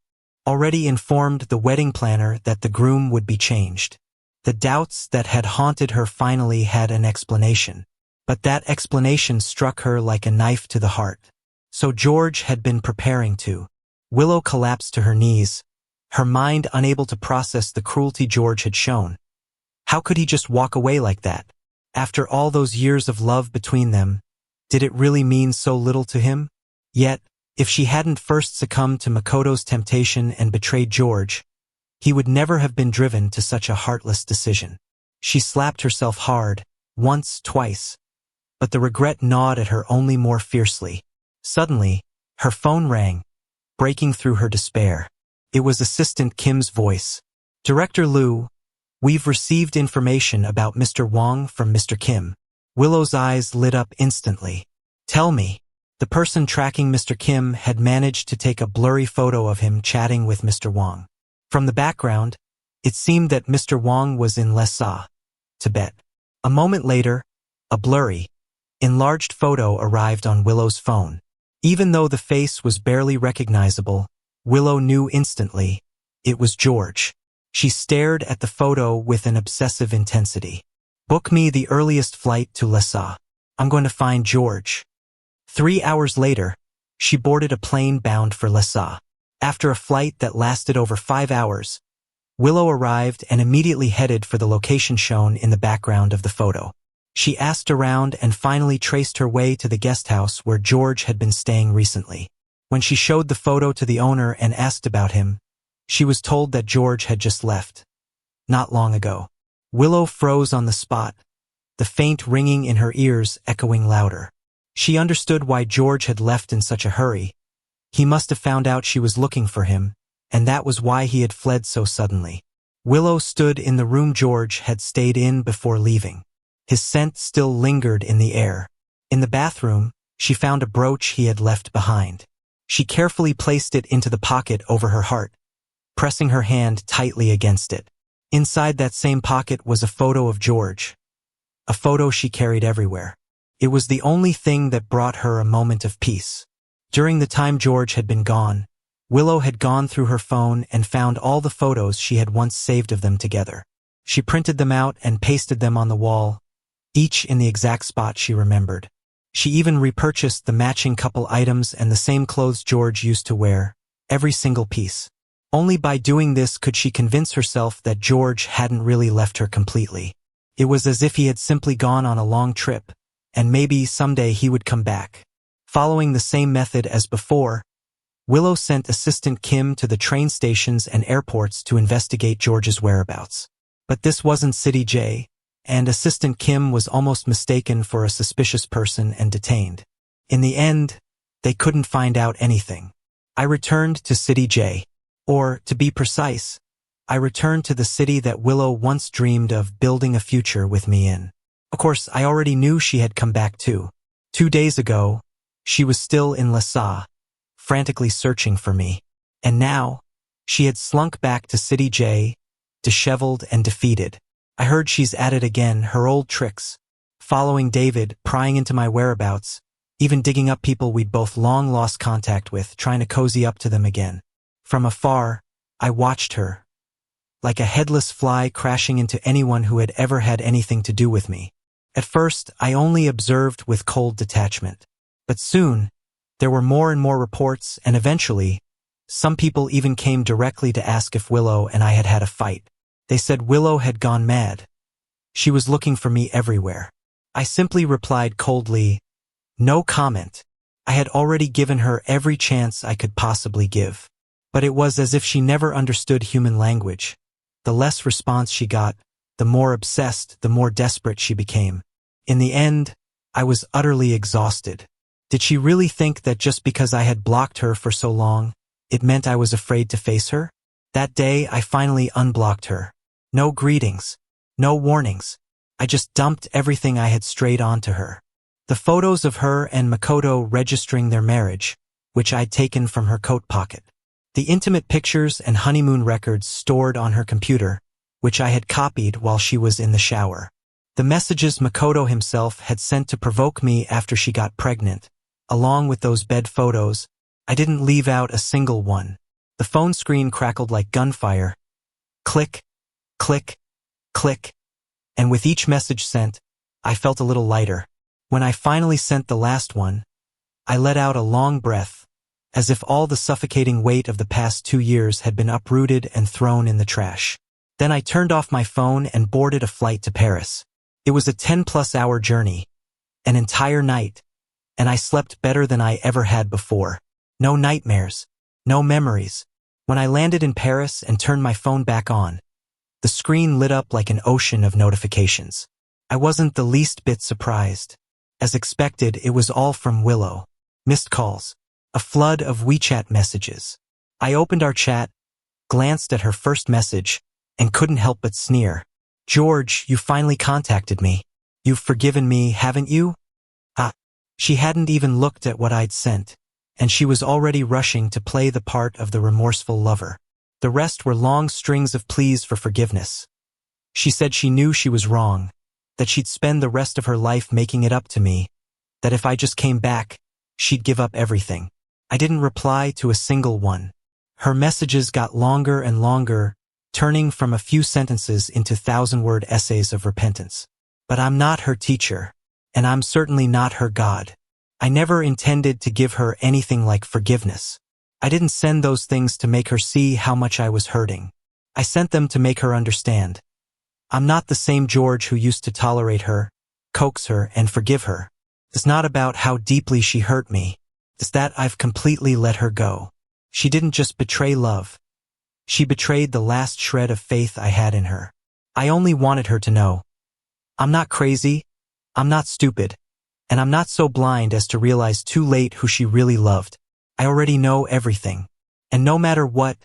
already informed the wedding planner that the groom would be changed. The doubts that had haunted her finally had an explanation. But that explanation struck her like a knife to the heart. So George had been preparing to. Willow collapsed to her knees, her mind unable to process the cruelty George had shown. How could he just walk away like that? After all those years of love between them, did it really mean so little to him? Yet, if she hadn't first succumbed to Makoto's temptation and betrayed George, he would never have been driven to such a heartless decision. She slapped herself hard, once, twice, but the regret gnawed at her only more fiercely. Suddenly, her phone rang, breaking through her despair. It was Assistant Kim's voice. Director Liu, we've received information about Mr. Wang from Mr. Kim. Willow's eyes lit up instantly. Tell me. The person tracking Mr. Kim had managed to take a blurry photo of him chatting with Mr. Wang. From the background, it seemed that Mr. Wang was in Lhasa, Tibet. A moment later, a blurry, enlarged photo arrived on Willow's phone. Even though the face was barely recognizable, Willow knew instantly it was George. She stared at the photo with an obsessive intensity. Book me the earliest flight to Lhasa. I'm going to find George. 3 hours later, she boarded a plane bound for Lhasa. After a flight that lasted over 5 hours, Willow arrived and immediately headed for the location shown in the background of the photo. She asked around and finally traced her way to the guest house where George had been staying recently. When she showed the photo to the owner and asked about him, she was told that George had just left. Not long ago. Willow froze on the spot, the faint ringing in her ears echoing louder. She understood why George had left in such a hurry. He must have found out she was looking for him, and that was why he had fled so suddenly. Willow stood in the room George had stayed in before leaving. His scent still lingered in the air. In the bathroom, she found a brooch he had left behind. She carefully placed it into the pocket over her heart, pressing her hand tightly against it. Inside that same pocket was a photo of George. a photo she carried everywhere. It was the only thing that brought her a moment of peace. During the time George had been gone, Willow had gone through her phone and found all the photos she had once saved of them together. She printed them out and pasted them on the wall, each in the exact spot she remembered. She even repurchased the matching couple items and the same clothes George used to wear, every single piece. Only by doing this could she convince herself that George hadn't really left her completely. It was as if he had simply gone on a long trip, and maybe someday he would come back. Following the same method as before, Willow sent Assistant Kim to the train stations and airports to investigate George's whereabouts. But this wasn't City J, and Assistant Kim was almost mistaken for a suspicious person and detained. In the end, they couldn't find out anything. I returned to City J. Or, to be precise, I returned to the city that Willow once dreamed of building a future with me in. Of course, I already knew she had come back too. 2 days ago, she was still in Lhasa, frantically searching for me. And now, she had slunk back to City J, disheveled and defeated. I heard she's at it again, her old tricks, following David, prying into my whereabouts, even digging up people we'd both long lost contact with, trying to cozy up to them again. From afar, I watched her, like a headless fly crashing into anyone who had ever had anything to do with me. At first, I only observed with cold detachment. But soon, there were more and more reports, and eventually, some people even came directly to ask if Willow and I had had a fight. They said Willow had gone mad. She was looking for me everywhere. I simply replied coldly, no comment. I had already given her every chance I could possibly give. But it was as if she never understood human language. The less response she got, the more obsessed, the more desperate she became. In the end, I was utterly exhausted. Did she really think that just because I had blocked her for so long, it meant I was afraid to face her? That day, I finally unblocked her. No greetings. No warnings. I just dumped everything I had strayed onto her. The photos of her and Makoto registering their marriage, which I'd taken from her coat pocket. The intimate pictures and honeymoon records stored on her computer, which I had copied while she was in the shower. The messages Makoto himself had sent to provoke me after she got pregnant, along with those bed photos. I didn't leave out a single one. The phone screen crackled like gunfire. Click, click, click. And with each message sent, I felt a little lighter. When I finally sent the last one, I let out a long breath, as if all the suffocating weight of the past 2 years had been uprooted and thrown in the trash. Then I turned off my phone and boarded a flight to Paris. It was a 10-plus-hour journey, an entire night, and I slept better than I ever had before. No nightmares, no memories. When I landed in Paris and turned my phone back on, the screen lit up like an ocean of notifications. I wasn't the least bit surprised. As expected, it was all from Willow. Missed calls. A flood of WeChat messages. I opened our chat, glanced at her first message, and couldn't help but sneer. George, you finally contacted me. You've forgiven me, haven't you? She hadn't even looked at what I'd sent, and she was already rushing to play the part of the remorseful lover. The rest were long strings of pleas for forgiveness. She said she knew she was wrong, that she'd spend the rest of her life making it up to me, that if I just came back, she'd give up everything. I didn't reply to a single one. Her messages got longer and longer, turning from a few sentences into 1,000-word essays of repentance. But I'm not her teacher, and I'm certainly not her God. I never intended to give her anything like forgiveness. I didn't send those things to make her see how much I was hurting. I sent them to make her understand. I'm not the same George who used to tolerate her, coax her, and forgive her. It's not about how deeply she hurt me. It's that I've completely let her go. She didn't just betray love. She betrayed the last shred of faith I had in her. I only wanted her to know. I'm not crazy, I'm not stupid, and I'm not so blind as to realize too late who she really loved. I already know everything. And no matter what,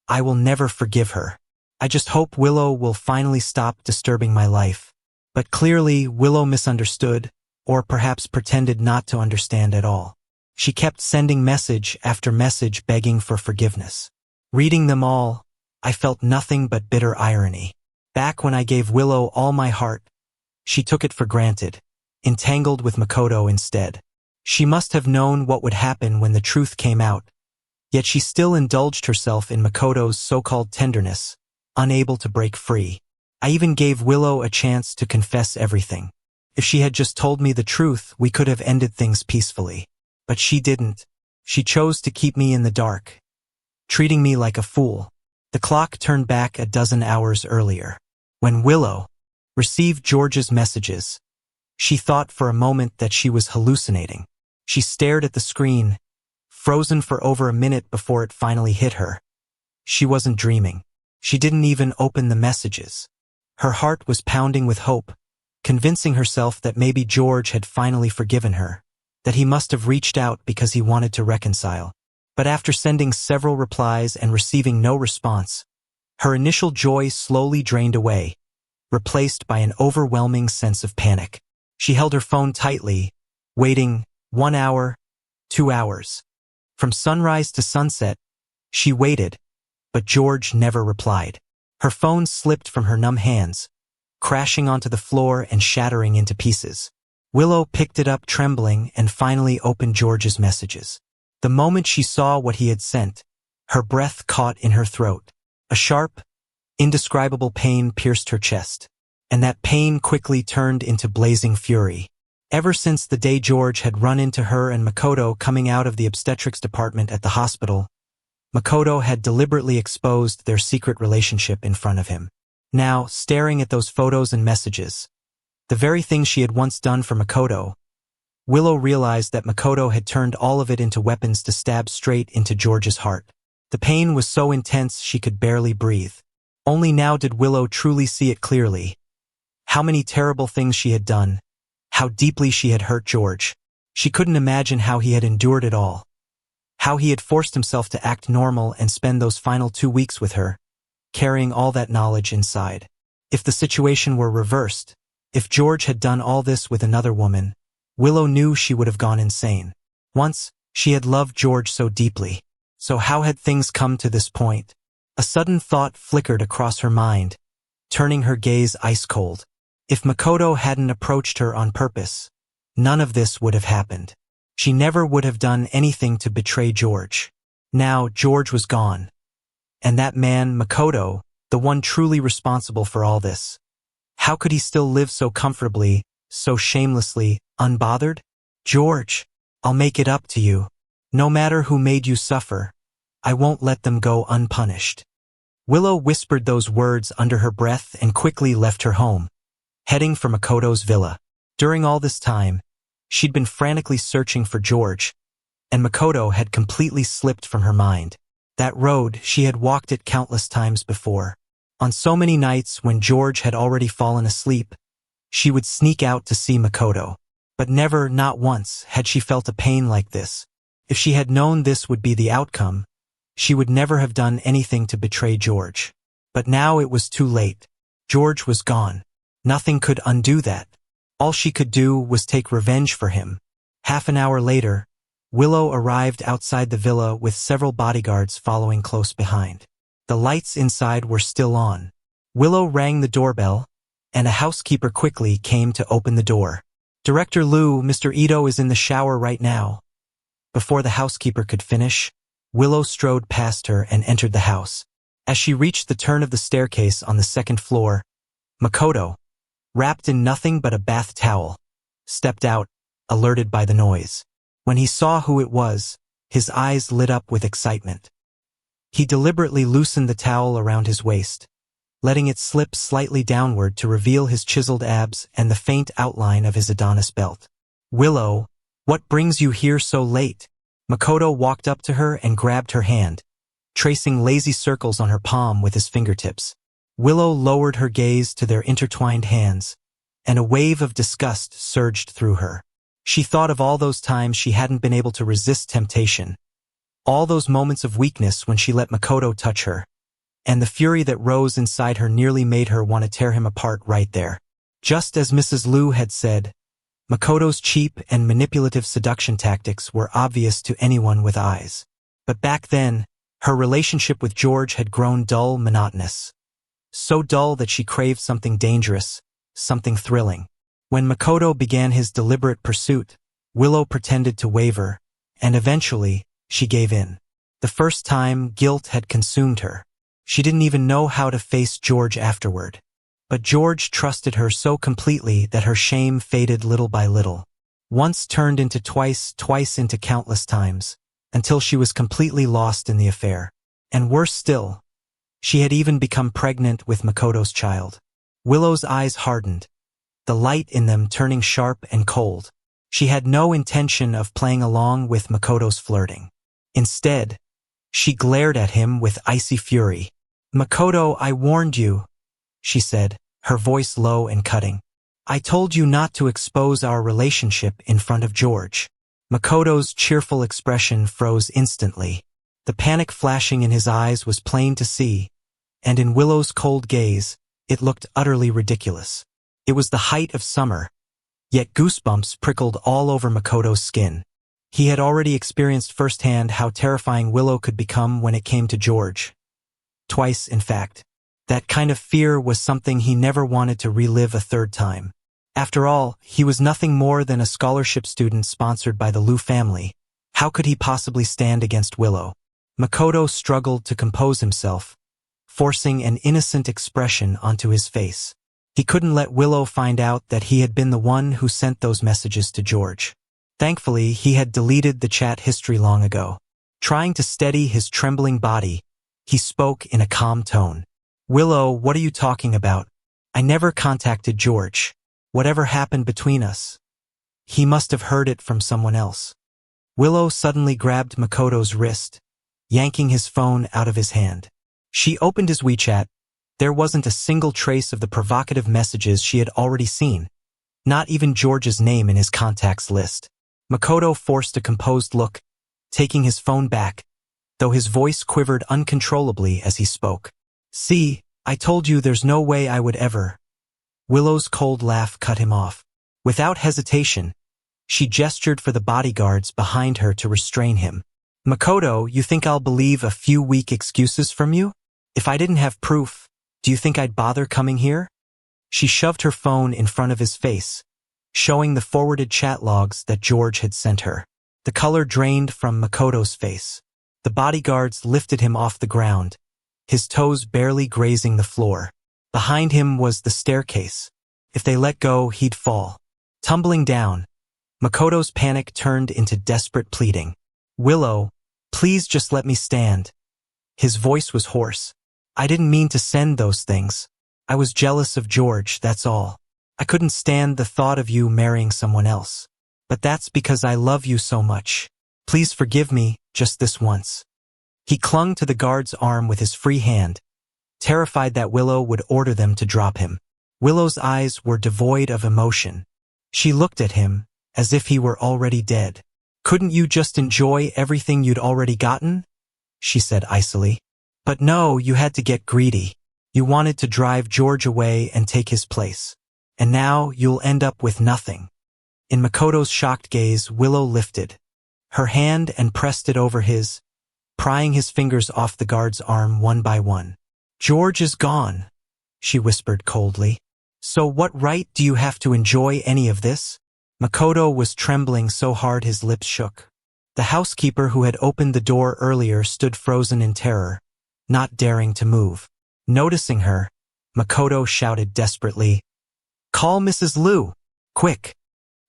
I will never forgive her. I just hope Willow will finally stop disturbing my life. But clearly, Willow misunderstood, or perhaps pretended not to understand at all. She kept sending message after message begging for forgiveness. Reading them all, I felt nothing but bitter irony. Back when I gave Willow all my heart, she took it for granted, entangled with Makoto instead. She must have known what would happen when the truth came out, yet she still indulged herself in Makoto's so-called tenderness, unable to break free. I even gave Willow a chance to confess everything. If she had just told me the truth, we could have ended things peacefully. But she didn't. She chose to keep me in the dark, treating me like a fool. The clock turned back a dozen hours earlier. When Willow received George's messages, she thought for a moment that she was hallucinating. She stared at the screen, frozen for over a minute before it finally hit her. She wasn't dreaming. She didn't even open the messages. Her heart was pounding with hope, convincing herself that maybe George had finally forgiven her, that he must have reached out because he wanted to reconcile. But after sending several replies and receiving no response, her initial joy slowly drained away, replaced by an overwhelming sense of panic. She held her phone tightly, waiting 1 hour, 2 hours. From sunrise to sunset, she waited, but George never replied. Her phone slipped from her numb hands, crashing onto the floor and shattering into pieces. Willow picked it up trembling and finally opened George's messages. The moment she saw what he had sent, her breath caught in her throat. A sharp, indescribable pain pierced her chest, and that pain quickly turned into blazing fury. Ever since the day George had run into her and Makoto coming out of the obstetrics department at the hospital, Makoto had deliberately exposed their secret relationship in front of him. Now, staring at those photos and messages, the very thing she had once done for Makoto, Willow realized that Makoto had turned all of it into weapons to stab straight into George's heart. The pain was so intense she could barely breathe. Only now did Willow truly see it clearly. How many terrible things she had done, how deeply she had hurt George. She couldn't imagine how he had endured it all, how he had forced himself to act normal and spend those final 2 weeks with her, carrying all that knowledge inside. If the situation were reversed, if George had done all this with another woman, Willow knew she would have gone insane. Once, she had loved George so deeply. So how had things come to this point? A sudden thought flickered across her mind, turning her gaze ice-cold. If Makoto hadn't approached her on purpose, none of this would have happened. She never would have done anything to betray George. Now, George was gone. And that man, Makoto, the one truly responsible for all this. How could he still live so comfortably, so shamelessly, unbothered? George, I'll make it up to you. No matter who made you suffer, I won't let them go unpunished. Willow whispered those words under her breath and quickly left her home, heading for Makoto's villa. During all this time, she'd been frantically searching for George, and Makoto had completely slipped from her mind. That road, she had walked it countless times before. On so many nights when George had already fallen asleep, she would sneak out to see Makoto. But never, not once, had she felt a pain like this. If she had known this would be the outcome, she would never have done anything to betray George. But now it was too late. George was gone. Nothing could undo that. All she could do was take revenge for him. Half an hour later, Willow arrived outside the villa with several bodyguards following close behind. The lights inside were still on. Willow rang the doorbell, and a housekeeper quickly came to open the door. "Director Liu, Mr. Ito is in the shower right now." Before the housekeeper could finish, Willow strode past her and entered the house. As she reached the turn of the staircase on the second floor, Makoto, wrapped in nothing but a bath towel, stepped out, alerted by the noise. When he saw who it was, his eyes lit up with excitement. He deliberately loosened the towel around his waist, letting it slip slightly downward to reveal his chiseled abs and the faint outline of his Adonis belt. "Willow, what brings you here so late?" Makoto walked up to her and grabbed her hand, tracing lazy circles on her palm with his fingertips. Willow lowered her gaze to their intertwined hands, and a wave of disgust surged through her. She thought of all those times she hadn't been able to resist temptation, all those moments of weakness when she let Makoto touch her, and the fury that rose inside her nearly made her want to tear him apart right there. Just as Mrs. Liu had said, Makoto's cheap and manipulative seduction tactics were obvious to anyone with eyes. But back then, her relationship with George had grown dull, monotonous. So dull that she craved something dangerous, something thrilling. When Makoto began his deliberate pursuit, Willow pretended to waver, and eventually, she gave in. The first time, guilt had consumed her. She didn't even know how to face George afterward. But George trusted her so completely that her shame faded little by little. Once turned into twice into countless times, until she was completely lost in the affair. And worse still, she had even become pregnant with Makoto's child. Willow's eyes hardened, the light in them turning sharp and cold. She had no intention of playing along with Makoto's flirting. Instead, she glared at him with icy fury. "Makoto, I warned you," she said, her voice low and cutting. "I told you not to expose our relationship in front of George." Makoto's cheerful expression froze instantly. The panic flashing in his eyes was plain to see, and in Willow's cold gaze, it looked utterly ridiculous. It was the height of summer, yet goosebumps prickled all over Makoto's skin. He had already experienced firsthand how terrifying Willow could become when it came to George. Twice, in fact. That kind of fear was something he never wanted to relive a third time. After all, he was nothing more than a scholarship student sponsored by the Liu family. How could he possibly stand against Willow? Makoto struggled to compose himself, forcing an innocent expression onto his face. He couldn't let Willow find out that he had been the one who sent those messages to George. Thankfully, he had deleted the chat history long ago. Trying to steady his trembling body, he spoke in a calm tone. "Willow, what are you talking about? I never contacted George. Whatever happened between us? He must have heard it from someone else." Willow suddenly grabbed Makoto's wrist, yanking his phone out of his hand. She opened his WeChat. There wasn't a single trace of the provocative messages she had already seen, not even George's name in his contacts list. Makoto forced a composed look, taking his phone back, though his voice quivered uncontrollably as he spoke. "See, I told you there's no way I would ever." Willow's cold laugh cut him off. Without hesitation, she gestured for the bodyguards behind her to restrain him. "Makoto, you think I'll believe a few weak excuses from you? If I didn't have proof, do you think I'd bother coming here?" She shoved her phone in front of his face, showing the forwarded chat logs that George had sent her. The color drained from Makoto's face. The bodyguards lifted him off the ground, his toes barely grazing the floor. Behind him was the staircase. If they let go, he'd fall. Tumbling down, Makoto's panic turned into desperate pleading. "Willow, please just let me stand." His voice was hoarse. "I didn't mean to send those things. I was jealous of George, that's all. I couldn't stand the thought of you marrying someone else. But that's because I love you so much. Please forgive me, just this once." He clung to the guard's arm with his free hand, terrified that Willow would order them to drop him. Willow's eyes were devoid of emotion. She looked at him, as if he were already dead. "Couldn't you just enjoy everything you'd already gotten?" she said icily. "But no, you had to get greedy. You wanted to drive George away and take his place. And now you'll end up with nothing." In Makoto's shocked gaze, Willow lifted her hand and pressed it over his, prying his fingers off the guard's arm one by one. "George is gone," she whispered coldly. "So what right do you have to enjoy any of this?" Makoto was trembling so hard his lips shook. The housekeeper who had opened the door earlier stood frozen in terror, not daring to move. Noticing her, Makoto shouted desperately, "Call Mrs. Liu, quick."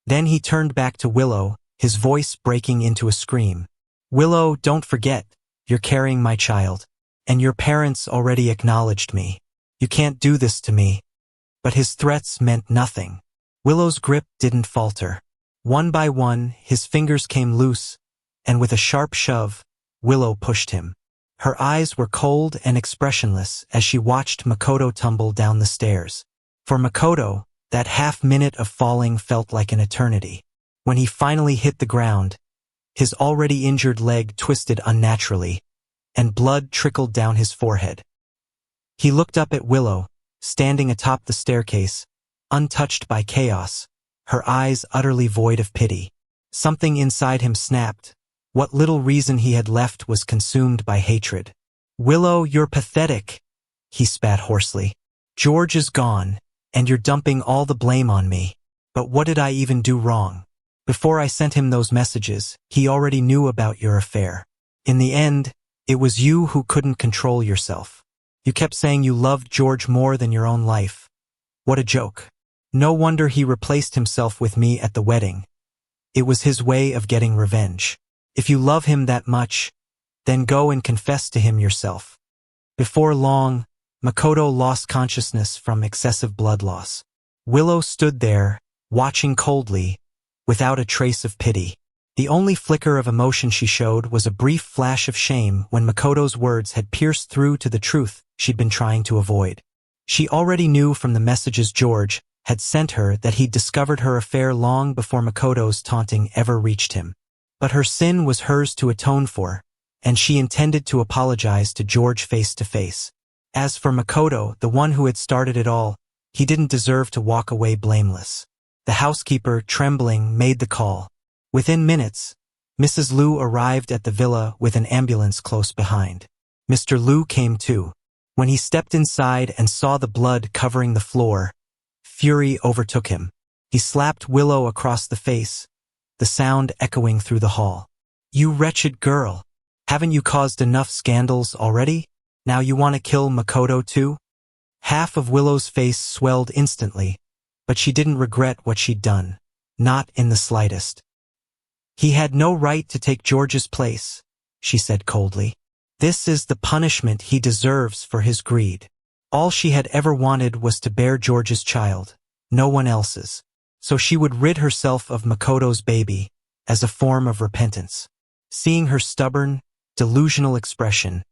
Then he turned back to Willow, his voice breaking into a scream. "Willow, don't forget, you're carrying my child. And your parents already acknowledged me. You can't do this to me." But his threats meant nothing. Willow's grip didn't falter. One by one, his fingers came loose, and with a sharp shove, Willow pushed him. Her eyes were cold and expressionless as she watched Makoto tumble down the stairs. For Makoto, that half-minute of falling felt like an eternity. When he finally hit the ground, his already injured leg twisted unnaturally, and blood trickled down his forehead. He looked up at Willow, standing atop the staircase, untouched by chaos, her eyes utterly void of pity. Something inside him snapped. What little reason he had left was consumed by hatred. "Willow, you're pathetic," he spat hoarsely. "George is gone, and you're dumping all the blame on me. But what did I even do wrong? Before I sent him those messages, he already knew about your affair. In the end, it was you who couldn't control yourself. You kept saying you loved George more than your own life. What a joke. No wonder he replaced himself with me at the wedding. It was his way of getting revenge. If you love him that much, then go and confess to him yourself. Before long, Makoto lost consciousness from excessive blood loss. Willow stood there, watching coldly, without a trace of pity. The only flicker of emotion she showed was a brief flash of shame when Makoto's words had pierced through to the truth she'd been trying to avoid. She already knew from the messages George had sent her that he'd discovered her affair long before Makoto's taunting ever reached him. But her sin was hers to atone for, and she intended to apologize to George face to face. As for Makoto, the one who had started it all, he didn't deserve to walk away blameless. The housekeeper, trembling, made the call. Within minutes, Mrs. Liu arrived at the villa with an ambulance close behind. Mr. Liu came too. When he stepped inside and saw the blood covering the floor, fury overtook him. He slapped Willow across the face, the sound echoing through the hall. "You wretched girl! Haven't you caused enough scandals already? Now you want to kill Makoto too?" Half of Willow's face swelled instantly, but she didn't regret what she'd done. Not in the slightest. "He had no right to take George's place," she said coldly. "This is the punishment he deserves for his greed." All she had ever wanted was to bear George's child, no one else's. So she would rid herself of Makoto's baby, as a form of repentance. Seeing her stubborn, delusional expression,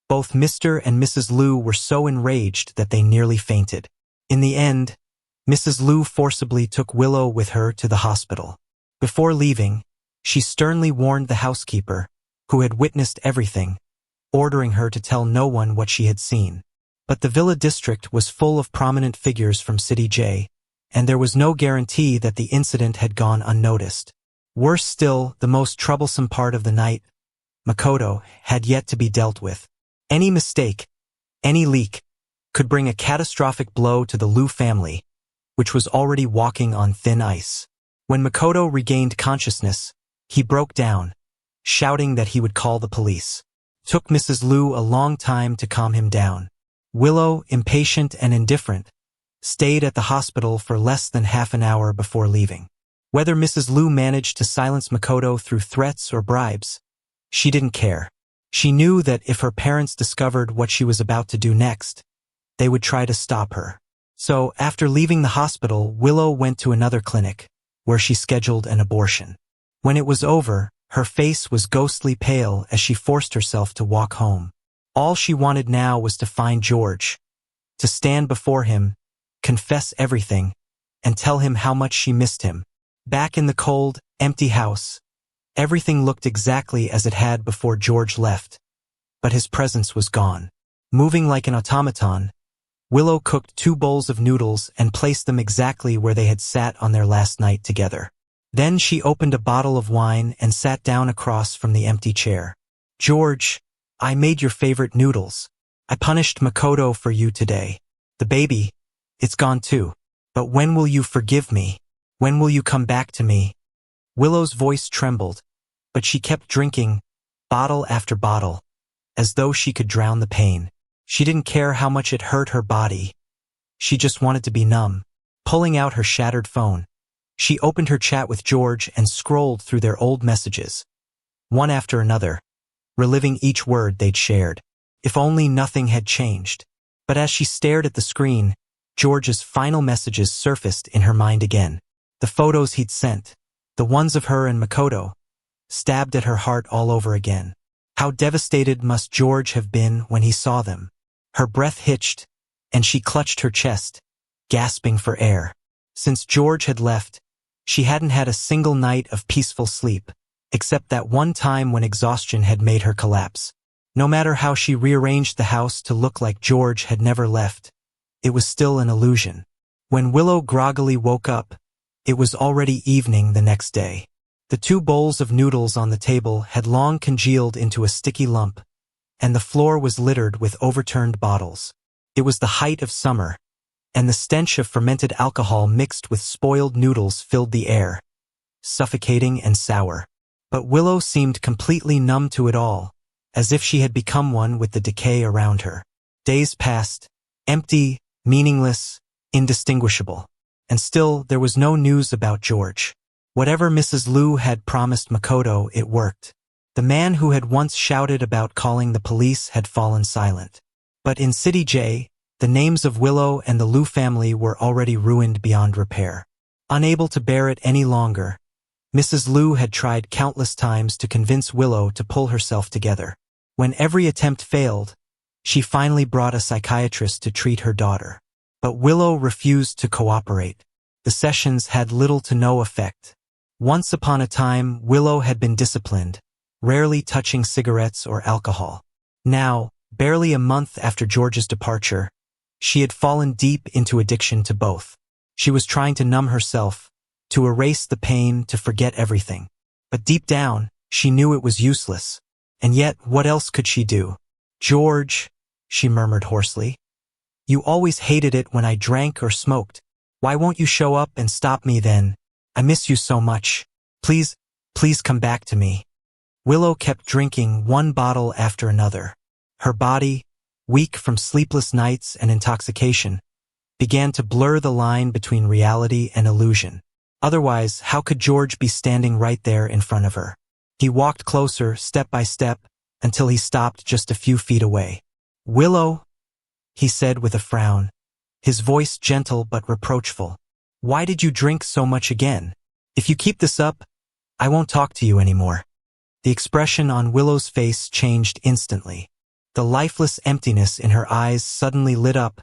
both Mr. and Mrs. Liu were so enraged that they nearly fainted. In the end, Mrs. Liu forcibly took Willow with her to the hospital. Before leaving, she sternly warned the housekeeper, who had witnessed everything, ordering her to tell no one what she had seen. But the villa district was full of prominent figures from City J, and there was no guarantee that the incident had gone unnoticed. Worse still, the most troublesome part of the night, Makoto, had yet to be dealt with. Any mistake, any leak, could bring a catastrophic blow to the Liu family, which was already walking on thin ice. When Makoto regained consciousness, he broke down, shouting that he would call the police. It took Mrs. Liu a long time to calm him down. Willow, impatient and indifferent, stayed at the hospital for less than half an hour before leaving. Whether Mrs. Liu managed to silence Makoto through threats or bribes, she didn't care. She knew that if her parents discovered what she was about to do next, they would try to stop her. So, after leaving the hospital, Willow went to another clinic, where she scheduled an abortion. When it was over, her face was ghostly pale as she forced herself to walk home. All she wanted now was to find George, to stand before him, confess everything, and tell him how much she missed him. Back in the cold, empty house, everything looked exactly as it had before George left, but his presence was gone. Moving like an automaton, Willow cooked 2 bowls of noodles and placed them exactly where they had sat on their last night together. Then she opened a bottle of wine and sat down across from the empty chair. "George, I made your favorite noodles. I punished Makoto for you today. The baby, it's gone too. But when will you forgive me? When will you come back to me?" Willow's voice trembled, but she kept drinking, bottle after bottle, as though she could drown the pain. She didn't care how much it hurt her body. She just wanted to be numb. Pulling out her shattered phone, she opened her chat with George and scrolled through their old messages, one after another, reliving each word they'd shared. If only nothing had changed. But as she stared at the screen, George's final messages surfaced in her mind again. The photos he'd sent, the ones of her and Makoto, stabbed at her heart all over again. How devastated must George have been when he saw them? Her breath hitched, and she clutched her chest, gasping for air. Since George had left, she hadn't had a single night of peaceful sleep, except that one time when exhaustion had made her collapse. No matter how she rearranged the house to look like George had never left, it was still an illusion. When Willow groggily woke up, it was already evening the next day. The 2 bowls of noodles on the table had long congealed into a sticky lump, and the floor was littered with overturned bottles. It was the height of summer, and the stench of fermented alcohol mixed with spoiled noodles filled the air, suffocating and sour. But Willow seemed completely numb to it all, as if she had become one with the decay around her. Days passed, empty, meaningless, indistinguishable. And still there was no news about George. Whatever Mrs. Liu had promised Makoto, it worked. The man who had once shouted about calling the police had fallen silent. But in City J, the names of Willow and the Liu family were already ruined beyond repair. Unable to bear it any longer, Mrs. Liu had tried countless times to convince Willow to pull herself together. When every attempt failed, she finally brought a psychiatrist to treat her daughter. But Willow refused to cooperate. The sessions had little to no effect. Once upon a time, Willow had been disciplined, rarely touching cigarettes or alcohol. Now, barely a month after George's departure, she had fallen deep into addiction to both. She was trying to numb herself, to erase the pain, to forget everything. But deep down, she knew it was useless. And yet, what else could she do? "George," she murmured hoarsely, "you always hated it when I drank or smoked. Why won't you show up and stop me then? I miss you so much. Please, please come back to me." Willow kept drinking one bottle after another. Her body, weak from sleepless nights and intoxication, began to blur the line between reality and illusion. Otherwise, how could George be standing right there in front of her? He walked closer, step by step, until he stopped just a few feet away. "Willow," he said with a frown, his voice gentle but reproachful. "Why did you drink so much again? If you keep this up, I won't talk to you anymore." The expression on Willow's face changed instantly. The lifeless emptiness in her eyes suddenly lit up,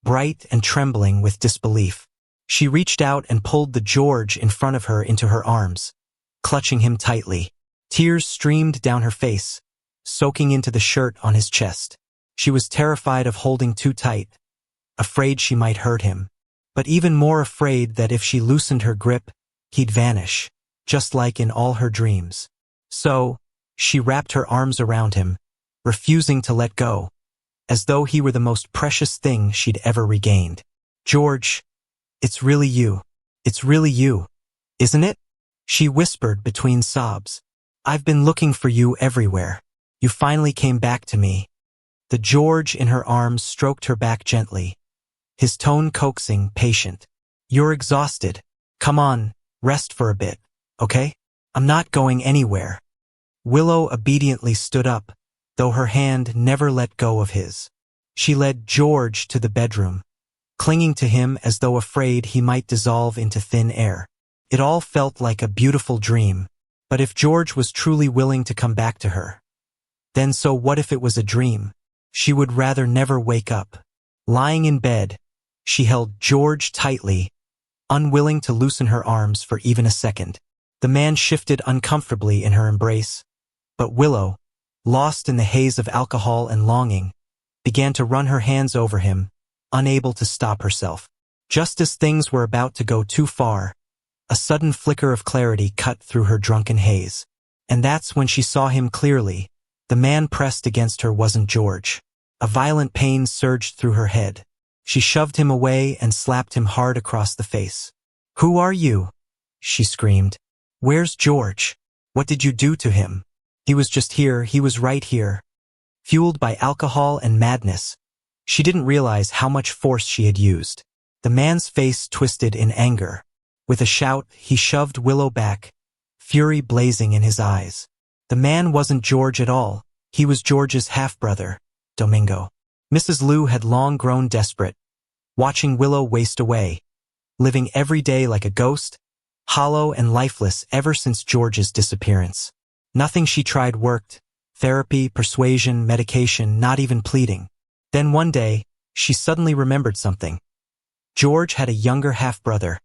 bright and trembling with disbelief. She reached out and pulled the George in front of her into her arms, clutching him tightly. Tears streamed down her face, soaking into the shirt on his chest. She was terrified of holding too tight, afraid she might hurt him, but even more afraid that if she loosened her grip, he'd vanish, just like in all her dreams. So, she wrapped her arms around him, refusing to let go, as though he were the most precious thing she'd ever regained. "George, it's really you. It's really you, isn't it?" she whispered between sobs. "I've been looking for you everywhere. You finally came back to me." The George in her arms stroked her back gently, his tone coaxing, patient. "You're exhausted. Come on, rest for a bit, okay? I'm not going anywhere." Willow obediently stood up, though her hand never let go of his. She led George to the bedroom, clinging to him as though afraid he might dissolve into thin air. It all felt like a beautiful dream. But if George was truly willing to come back to her, then so what if it was a dream? She would rather never wake up. Lying in bed, she held George tightly, unwilling to loosen her arms for even a second. The man shifted uncomfortably in her embrace, but Willow, lost in the haze of alcohol and longing, began to run her hands over him, unable to stop herself. Just as things were about to go too far, a sudden flicker of clarity cut through her drunken haze. And that's when she saw him clearly. The man pressed against her wasn't George. A violent pain surged through her head. She shoved him away and slapped him hard across the face. "Who are you?" she screamed. "Where's George? What did you do to him? He was just here, he was right here." Fueled by alcohol and madness, she didn't realize how much force she had used. The man's face twisted in anger. With a shout, he shoved Willow back, fury blazing in his eyes. The man wasn't George at all. He was George's half-brother, Domingo. Mrs. Liu had long grown desperate, watching Willow waste away, living every day like a ghost, hollow and lifeless ever since George's disappearance. Nothing she tried worked. Therapy, persuasion, medication, not even pleading. Then one day, she suddenly remembered something. George had a younger half-brother,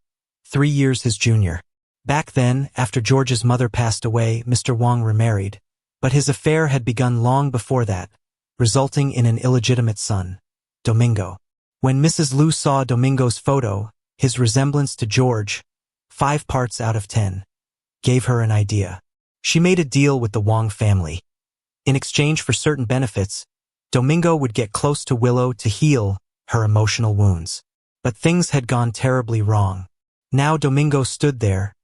3 years his junior. Back then, after George's mother passed away, Mr. Wang remarried, but his affair had begun long before that, resulting in an illegitimate son, Domingo. When Mrs. Liu saw Domingo's photo, his resemblance to George, 5 parts out of 10, gave her an idea. She made a deal with the Wang family. In exchange for certain benefits, Domingo would get close to Willow to heal her emotional wounds. But things had gone terribly wrong. Now Domingo stood there,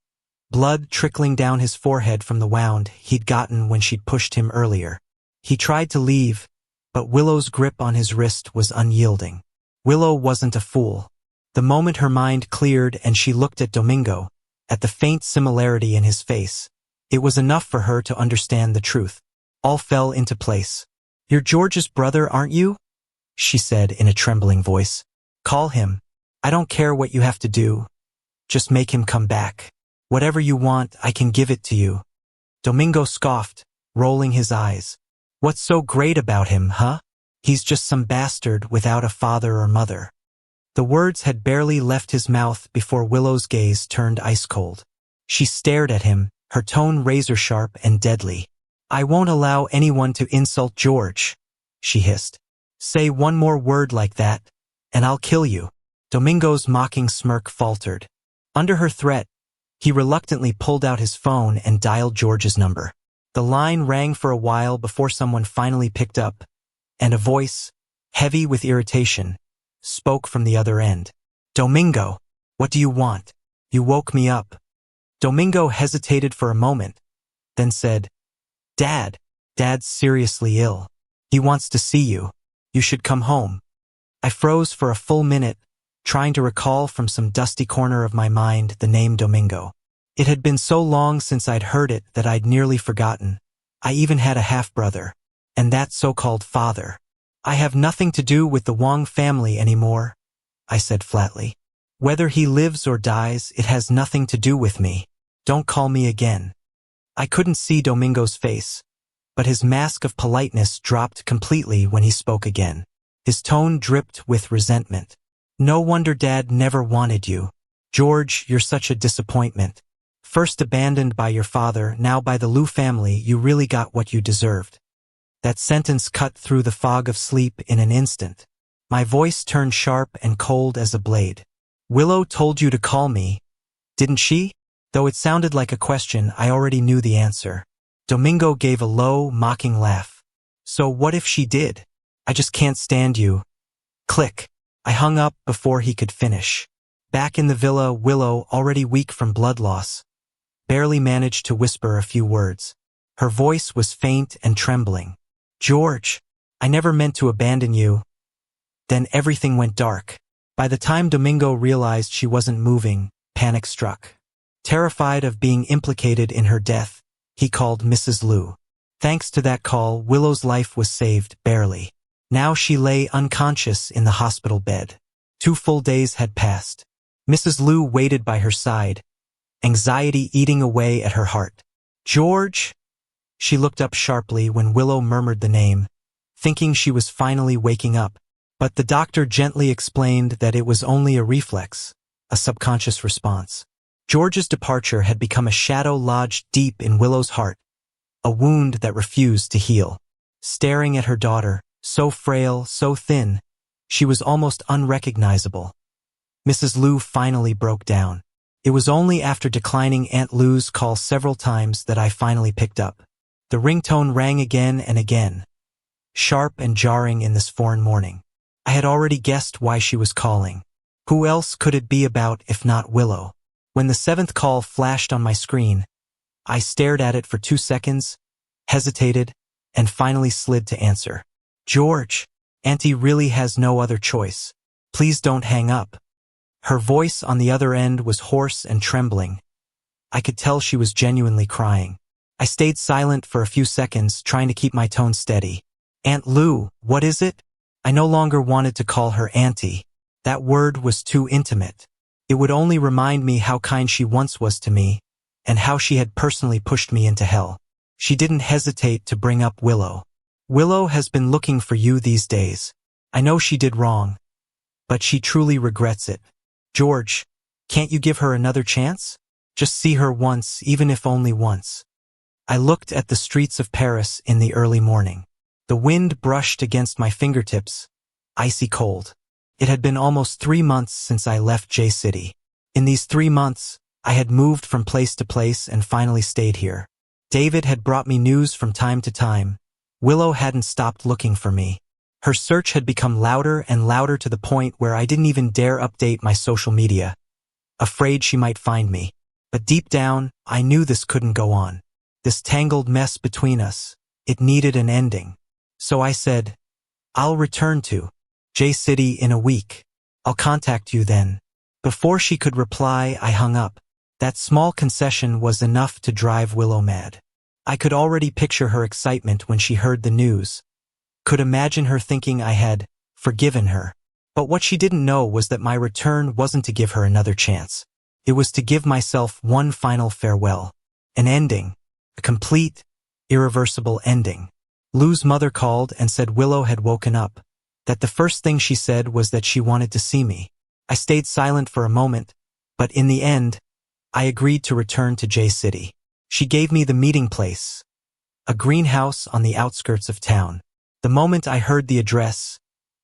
blood trickling down his forehead from the wound he'd gotten when she'd pushed him earlier. He tried to leave, but Willow's grip on his wrist was unyielding. Willow wasn't a fool. The moment her mind cleared and she looked at Domingo, at the faint similarity in his face, it was enough for her to understand the truth. All fell into place. "You're George's brother, aren't you?" she said in a trembling voice. "Call him. I don't care what you have to do. Just make him come back. Whatever you want, I can give it to you." Domingo scoffed, rolling his eyes. "What's so great about him, huh? He's just some bastard without a father or mother." The words had barely left his mouth before Willow's gaze turned ice-cold. She stared at him, her tone razor-sharp and deadly. "I won't allow anyone to insult George," she hissed. "Say one more word like that, and I'll kill you." Domingo's mocking smirk faltered. Under her threat, he reluctantly pulled out his phone and dialed George's number. The line rang for a while before someone finally picked up, and a voice, heavy with irritation, spoke from the other end. "Domingo, what do you want? You woke me up." Domingo hesitated for a moment, then said, Dad's seriously ill. He wants to see you. You should come home." I froze for a full minute, trying to recall from some dusty corner of my mind the name Domingo. It had been so long since I'd heard it that I'd nearly forgotten. I even had a half-brother, and that so-called father. "I have nothing to do with the Wang family anymore," I said flatly. "Whether he lives or dies, it has nothing to do with me. Don't call me again." I couldn't see Domingo's face, but his mask of politeness dropped completely when he spoke again. His tone dripped with resentment. "No wonder Dad never wanted you. George, you're such a disappointment. First abandoned by your father, now by the Liu family, you really got what you deserved." That sentence cut through the fog of sleep in an instant. My voice turned sharp and cold as a blade. "Willow told you to call me, didn't she?" Though it sounded like a question, I already knew the answer. Domingo gave a low, mocking laugh. "So what if she did? I just can't stand you." Click. I hung up before he could finish. Back in the villa, Willow, already weak from blood loss, barely managed to whisper a few words. Her voice was faint and trembling. "George, I never meant to abandon you." Then everything went dark. By the time Domingo realized she wasn't moving, panic struck. Terrified of being implicated in her death, he called Mrs. Liu. Thanks to that call, Willow's life was saved, barely. Now she lay unconscious in the hospital bed. 2 full days had passed. Mrs. Liu waited by her side, anxiety eating away at her heart. "George?" She looked up sharply when Willow murmured the name, thinking she was finally waking up. But the doctor gently explained that it was only a reflex, a subconscious response. George's departure had become a shadow lodged deep in Willow's heart, a wound that refused to heal. Staring at her daughter, so frail, so thin, she was almost unrecognizable. Mrs. Liu finally broke down. It was only after declining Aunt Liu's call several times that I finally picked up. The ringtone rang again and again, sharp and jarring in this foreign morning. I had already guessed why she was calling. Who else could it be about if not Willow? When the 7th call flashed on my screen, I stared at it for 2 seconds, hesitated, and finally slid to answer. "George, Auntie really has no other choice. Please don't hang up." Her voice on the other end was hoarse and trembling. I could tell she was genuinely crying. I stayed silent for a few seconds, trying to keep my tone steady. "Aunt Liu, what is it?" I no longer wanted to call her Auntie. That word was too intimate. It would only remind me how kind she once was to me, and how she had personally pushed me into hell. She didn't hesitate to bring up Willow. "Willow has been looking for you these days. I know she did wrong, but she truly regrets it. George, can't you give her another chance? Just see her once, even if only once." I looked at the streets of Paris in the early morning. The wind brushed against my fingertips, icy cold. It had been almost 3 months since I left J-City. In these 3 months, I had moved from place to place and finally stayed here. David had brought me news from time to time. Willow hadn't stopped looking for me. Her search had become louder and louder to the point where I didn't even dare update my social media, afraid she might find me. But deep down, I knew this couldn't go on. This tangled mess between us, it needed an ending. So I said, I'll return to J-City in a week. I'll contact you then. Before she could reply, I hung up. That small concession was enough to drive Willow mad. I could already picture her excitement when she heard the news. Could imagine her thinking I had forgiven her. But what she didn't know was that my return wasn't to give her another chance. It was to give myself one final farewell. An ending. A complete, irreversible ending. Lou's mother called and said Willow had woken up. That the first thing she said was that she wanted to see me. I stayed silent for a moment, but in the end, I agreed to return to J-City. She gave me the meeting place, a greenhouse on the outskirts of town. The moment I heard the address,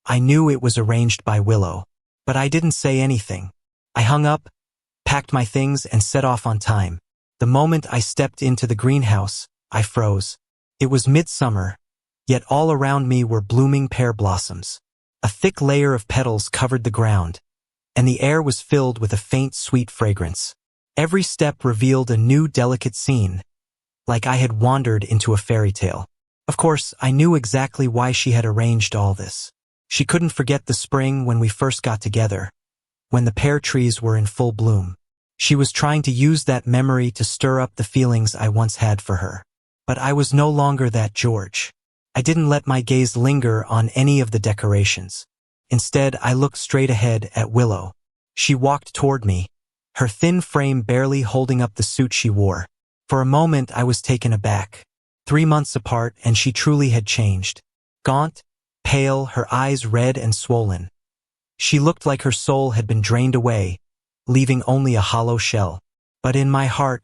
I knew it was arranged by Willow, but I didn't say anything. I hung up, packed my things, and set off on time. The moment I stepped into the greenhouse, I froze. It was midsummer, yet all around me were blooming pear blossoms. A thick layer of petals covered the ground, and the air was filled with a faint, sweet fragrance. Every step revealed a new, delicate scene, like I had wandered into a fairy tale. Of course, I knew exactly why she had arranged all this. She couldn't forget the spring when we first got together, when the pear trees were in full bloom. She was trying to use that memory to stir up the feelings I once had for her. But I was no longer that George. I didn't let my gaze linger on any of the decorations. Instead, I looked straight ahead at Willow. She walked toward me, her thin frame barely holding up the suit she wore. For a moment, I was taken aback. 3 months apart, and she truly had changed. Gaunt, pale, her eyes red and swollen. She looked like her soul had been drained away, leaving only a hollow shell. But in my heart,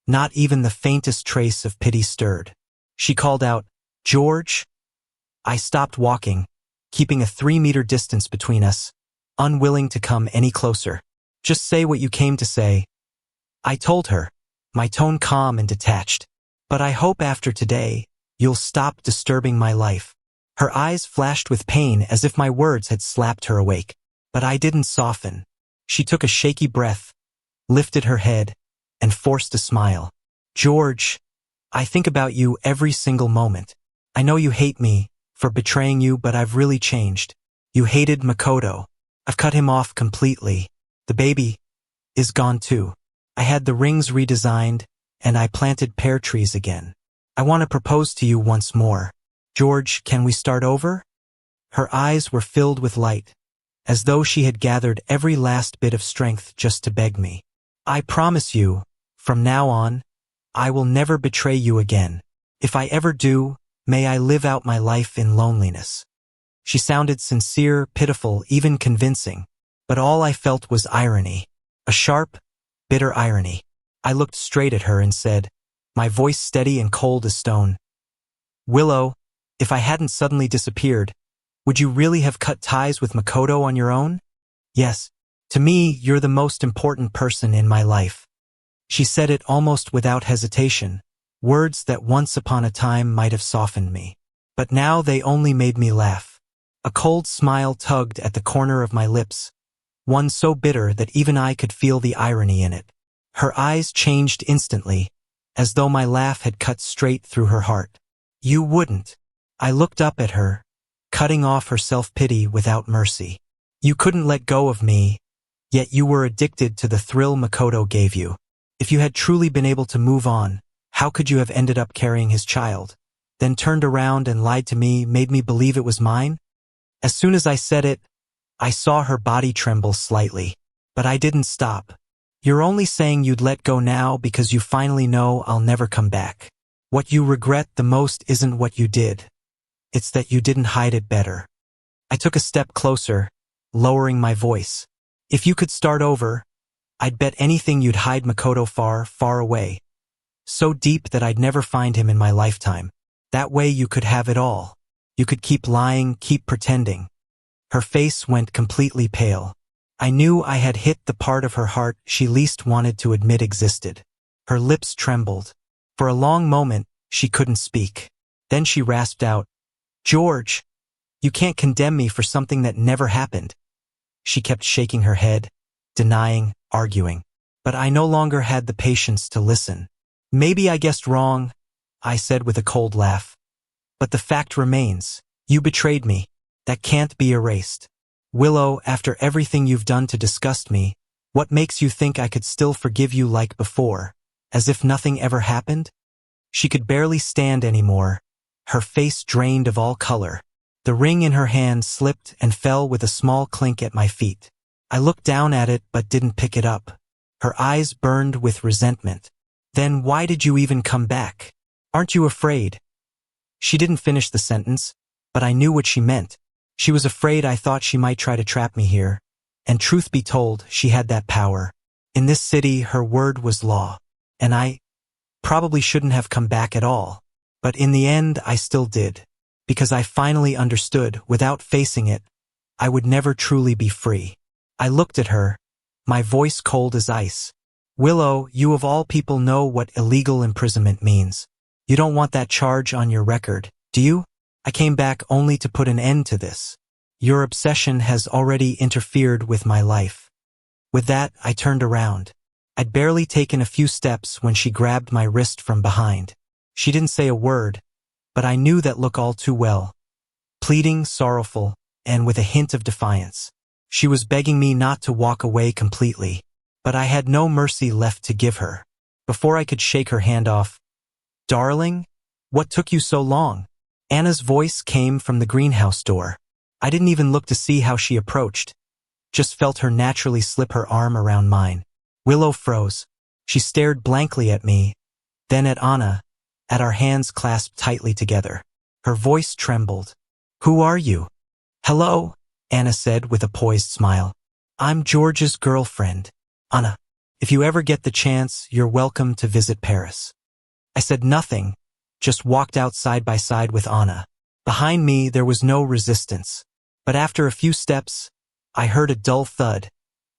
not even the faintest trace of pity stirred. She called out, "George?" I stopped walking, keeping a 3-meter distance between us, unwilling to come any closer. "Just say what you came to say," I told her, my tone calm and detached. "But I hope after today, you'll stop disturbing my life." Her eyes flashed with pain as if my words had slapped her awake. But I didn't soften. She took a shaky breath, lifted her head, and forced a smile. "George, I think about you every single moment. I know you hate me for betraying you, but I've really changed. You hated Makoto. I've cut him off completely. The baby is gone too. I had the rings redesigned, and I planted pear trees again. I want to propose to you once more. George, can we start over?" Her eyes were filled with light, as though she had gathered every last bit of strength just to beg me. "I promise you, from now on, I will never betray you again. If I ever do, may I live out my life in loneliness." She sounded sincere, pitiful, even convincing, but all I felt was irony. A sharp, bitter irony. I looked straight at her and said, my voice steady and cold as stone, "Willow, if I hadn't suddenly disappeared, would you really have cut ties with Makoto on your own? Yes. To me, you're the most important person in my life." She said it almost without hesitation, words that once upon a time might have softened me. But now they only made me laugh. A cold smile tugged at the corner of my lips, one so bitter that even I could feel the irony in it. Her eyes changed instantly, as though my laugh had cut straight through her heart. "You wouldn't." I looked up at her, cutting off her self-pity without mercy. "You couldn't let go of me, yet you were addicted to the thrill Makoto gave you. If you had truly been able to move on, how could you have ended up carrying his child? Then turned around and lied to me, made me believe it was mine?" As soon as I said it, I saw her body tremble slightly. But I didn't stop. "You're only saying you'd let go now because you finally know I'll never come back. What you regret the most isn't what you did. It's that you didn't hide it better." I took a step closer, lowering my voice. "If you could start over, I'd bet anything you'd hide Makoto far, far away. So deep that I'd never find him in my lifetime. That way you could have it all. You could keep lying, keep pretending." Her face went completely pale. I knew I had hit the part of her heart she least wanted to admit existed. Her lips trembled. For a long moment, she couldn't speak. Then she rasped out, "George, You can't condemn me for something that never happened. She kept shaking her head, denying, arguing. But I no longer had the patience to listen. Maybe I guessed wrong, I said with a cold laugh. But the fact remains. You betrayed me. That can't be erased. Willow, after everything you've done to disgust me, what makes you think I could still forgive you like before, as if nothing ever happened? She could barely stand anymore, her face drained of all color. The ring in her hand slipped and fell with a small clink at my feet. I looked down at it but didn't pick it up. Her eyes burned with resentment. Then why did you even come back? Aren't you afraid? She didn't finish the sentence, but I knew what she meant. She was afraid I thought she might try to trap me here, and truth be told, she had that power. In this city, her word was law, and I probably shouldn't have come back at all. But in the end, I still did, because I finally understood, without facing it, I would never truly be free. I looked at her, my voice cold as ice. Willow, you of all people know what illegal imprisonment means. You don't want that charge on your record, do you? I came back only to put an end to this. Your obsession has already interfered with my life. With that, I turned around. I'd barely taken a few steps when she grabbed my wrist from behind. She didn't say a word, but I knew that look all too well. Pleading, sorrowful, and with a hint of defiance. She was begging me not to walk away completely, but I had no mercy left to give her. Before I could shake her hand off, "Darling, what took you so long?" Anna's voice came from the greenhouse door. I didn't even look to see how she approached, just felt her naturally slip her arm around mine. Willow froze. She stared blankly at me, then at Anna, at our hands clasped tightly together. Her voice trembled. "Who are you?" "Hello," Anna said with a poised smile. "I'm George's girlfriend, Anna. If you ever get the chance, you're welcome to visit Paris." I said nothing, just walked out side by side with Anna. Behind me, there was no resistance. But after a few steps, I heard a dull thud,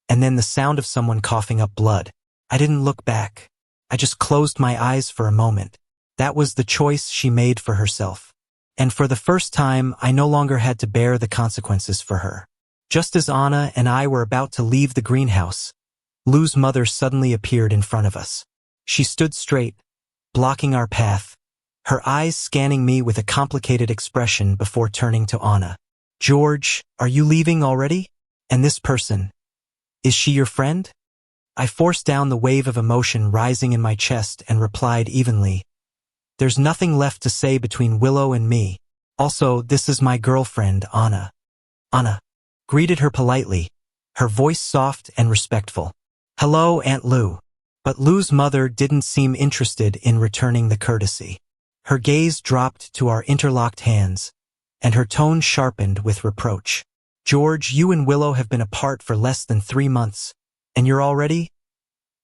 and then the sound of someone coughing up blood. I didn't look back. I just closed my eyes for a moment. That was the choice she made for herself. And for the first time, I no longer had to bear the consequences for her. Just as Anna and I were about to leave the greenhouse, Lou's mother suddenly appeared in front of us. She stood straight, blocking our path, her eyes scanning me with a complicated expression before turning to Anna. "George, are you leaving already? And this person, is she your friend?" I forced down the wave of emotion rising in my chest and replied evenly, "There's nothing left to say between Willow and me. Also, this is my girlfriend, Anna." Anna greeted her politely, her voice soft and respectful. "Hello, Aunt Lou." But Lou's mother didn't seem interested in returning the courtesy. Her gaze dropped to our interlocked hands, and her tone sharpened with reproach. "George, you and Willow have been apart for less than 3 months, and you're already—"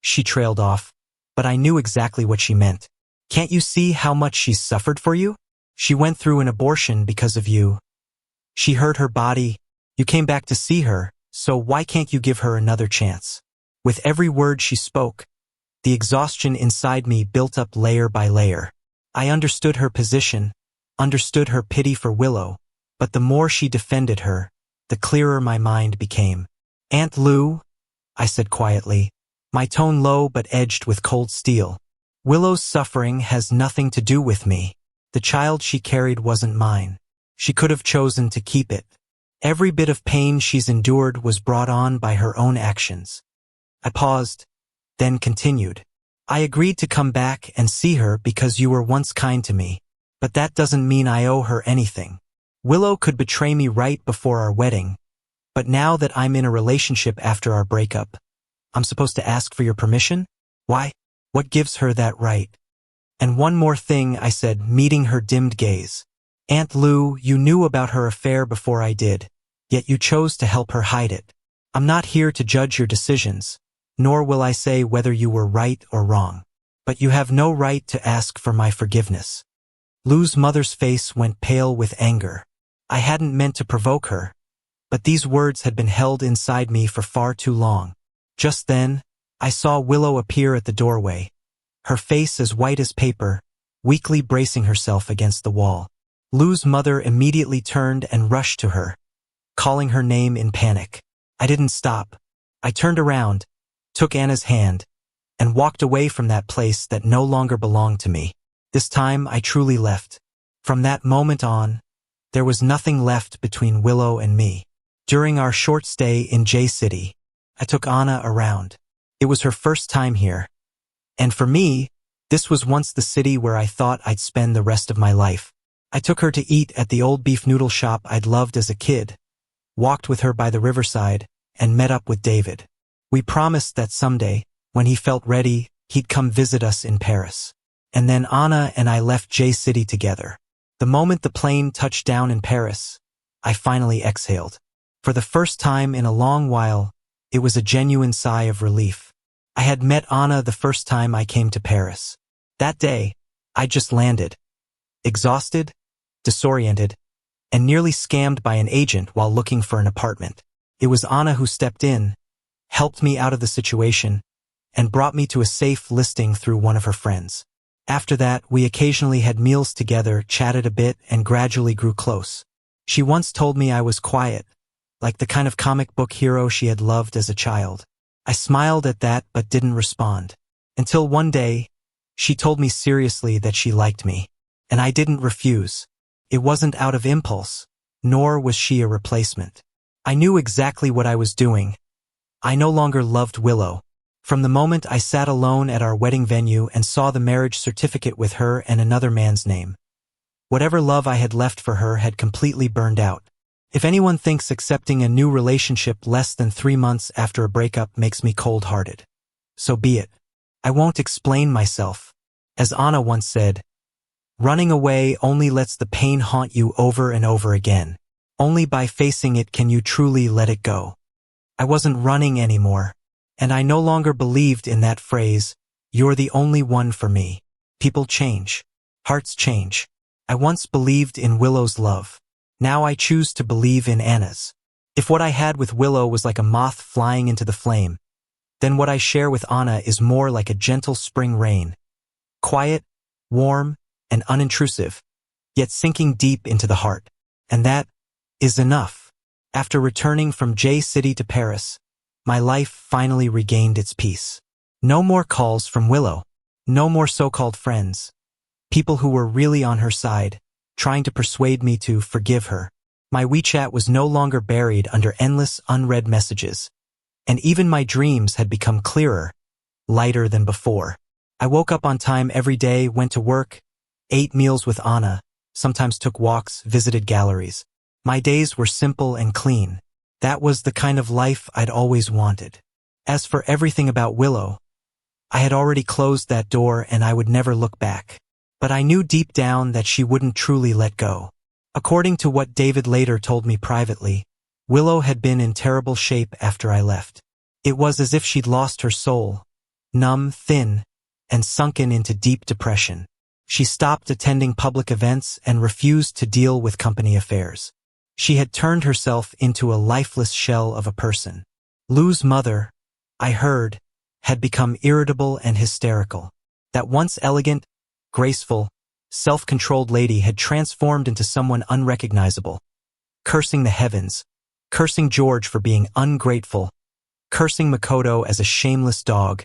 She trailed off, but I knew exactly what she meant. "Can't you see how much she's suffered for you? She went through an abortion because of you. She hurt her body. You came back to see her, so why can't you give her another chance?" With every word she spoke, the exhaustion inside me built up layer by layer. I understood her position, understood her pity for Willow, but the more she defended her, the clearer my mind became. "Aunt Lou," I said quietly, my tone low but edged with cold steel, "Willow's suffering has nothing to do with me. The child she carried wasn't mine. She could have chosen to keep it. Every bit of pain she's endured was brought on by her own actions." I paused, then continued. "I agreed to come back and see her because you were once kind to me, but that doesn't mean I owe her anything. Willow could betray me right before our wedding, but now that I'm in a relationship after our breakup, I'm supposed to ask for your permission? Why? What gives her that right? And one more thing," I said, meeting her dimmed gaze. "Aunt Lou, you knew about her affair before I did, yet you chose to help her hide it. I'm not here to judge your decisions, nor will I say whether you were right or wrong. But you have no right to ask for my forgiveness." Lou's mother's face went pale with anger. I hadn't meant to provoke her, but these words had been held inside me for far too long. Just then, I saw Willow appear at the doorway, her face as white as paper, weakly bracing herself against the wall. Lou's mother immediately turned and rushed to her, calling her name in panic. I didn't stop. I turned around, took Anna's hand, and walked away from that place that no longer belonged to me. This time I truly left. From that moment on, there was nothing left between Willow and me. During our short stay in J City, I took Anna around. It was her first time here. And for me, this was once the city where I thought I'd spend the rest of my life. I took her to eat at the old beef noodle shop I'd loved as a kid, walked with her by the riverside, and met up with David. We promised that someday, when he felt ready, he'd come visit us in Paris. And then Anna and I left J City together. The moment the plane touched down in Paris, I finally exhaled. For the first time in a long while, it was a genuine sigh of relief. I had met Anna the first time I came to Paris. That day, I just landed. Exhausted, disoriented, and nearly scammed by an agent while looking for an apartment. It was Anna who stepped in, helped me out of the situation, and brought me to a safe listing through one of her friends. After that, we occasionally had meals together, chatted a bit, and gradually grew close. She once told me I was quiet, like the kind of comic book hero she had loved as a child. I smiled at that but didn't respond. Until one day, she told me seriously that she liked me. And I didn't refuse. It wasn't out of impulse, nor was she a replacement. I knew exactly what I was doing. I no longer loved Willow. From the moment I sat alone at our wedding venue and saw the marriage certificate with her and another man's name, whatever love I had left for her had completely burned out. If anyone thinks accepting a new relationship less than 3 months after a breakup makes me cold-hearted, so be it. I won't explain myself. As Anna once said, running away only lets the pain haunt you over and over again. Only by facing it can you truly let it go. I wasn't running anymore, and I no longer believed in that phrase, "You're the only one for me." People change. Hearts change. I once believed in Willow's love. Now I choose to believe in Anna's. If what I had with Willow was like a moth flying into the flame, then what I share with Anna is more like a gentle spring rain. Quiet, warm, and unintrusive, yet sinking deep into the heart. And that is enough. After returning from J City to Paris, my life finally regained its peace. No more calls from Willow. No more so-called friends. People who were really on her side, trying to persuade me to forgive her. My WeChat was no longer buried under endless unread messages. And even my dreams had become clearer, lighter than before. I woke up on time every day, went to work, ate meals with Anna, sometimes took walks, visited galleries. My days were simple and clean. That was the kind of life I'd always wanted. As for everything about Willow, I had already closed that door and I would never look back. But I knew deep down that she wouldn't truly let go. According to what David later told me privately, Willow had been in terrible shape after I left. It was as if she'd lost her soul, numb, thin, and sunken into deep depression. She stopped attending public events and refused to deal with company affairs. She had turned herself into a lifeless shell of a person. Lou's mother, I heard, had become irritable and hysterical. That once elegant, graceful, self-controlled lady had transformed into someone unrecognizable, cursing the heavens, cursing George for being ungrateful, cursing Makoto as a shameless dog,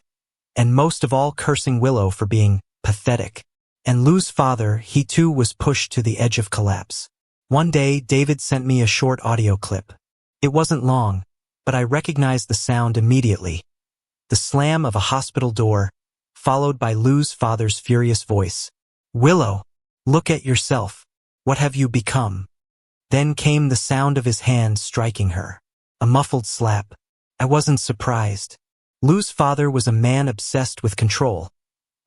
and most of all cursing Willow for being pathetic. And Lou's father, he too was pushed to the edge of collapse. One day, David sent me a short audio clip. It wasn't long, but I recognized the sound immediately. The slam of a hospital door, followed by Lou's father's furious voice. "Willow, look at yourself. What have you become?" Then came the sound of his hand striking her. A muffled slap. I wasn't surprised. Lou's father was a man obsessed with control,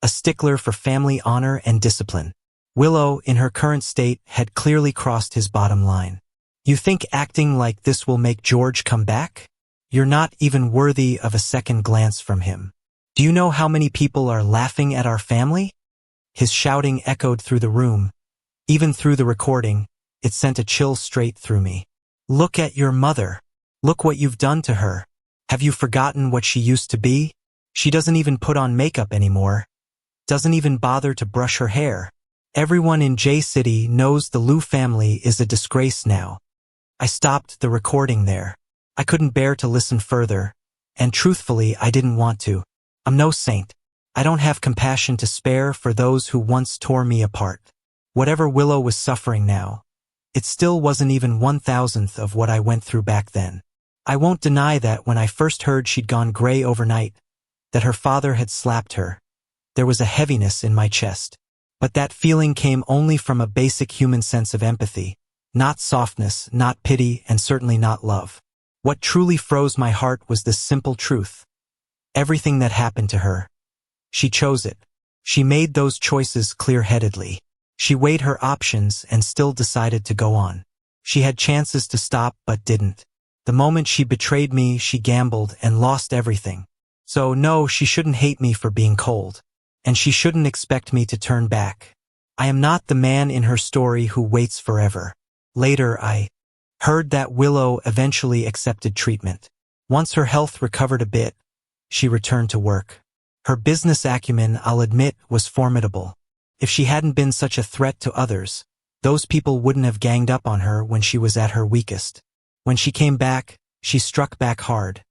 a stickler for family honor and discipline. Willow, in her current state, had clearly crossed his bottom line. You think acting like this will make George come back? You're not even worthy of a second glance from him. Do you know how many people are laughing at our family? His shouting echoed through the room. Even through the recording, it sent a chill straight through me. Look at your mother. Look what you've done to her. Have you forgotten what she used to be? She doesn't even put on makeup anymore. Doesn't even bother to brush her hair. Everyone in J City knows the Liu family is a disgrace now. I stopped the recording there. I couldn't bear to listen further, and truthfully I didn't want to. I'm no saint. I don't have compassion to spare for those who once tore me apart. Whatever Willow was suffering now, it still wasn't even 1,000th of what I went through back then. I won't deny that when I first heard she'd gone gray overnight, that her father had slapped her, there was a heaviness in my chest. But that feeling came only from a basic human sense of empathy, not softness, not pity, and certainly not love. What truly froze my heart was this simple truth. Everything that happened to her, she chose it. She made those choices clear-headedly. She weighed her options and still decided to go on. She had chances to stop but didn't. The moment she betrayed me, she gambled and lost everything. So no, she shouldn't hate me for being cold. And she shouldn't expect me to turn back. I am not the man in her story who waits forever. Later I heard that Willow eventually accepted treatment. Once her health recovered a bit, she returned to work. Her business acumen, I'll admit, was formidable. If she hadn't been such a threat to others, those people wouldn't have ganged up on her when she was at her weakest. When she came back, she struck back hard,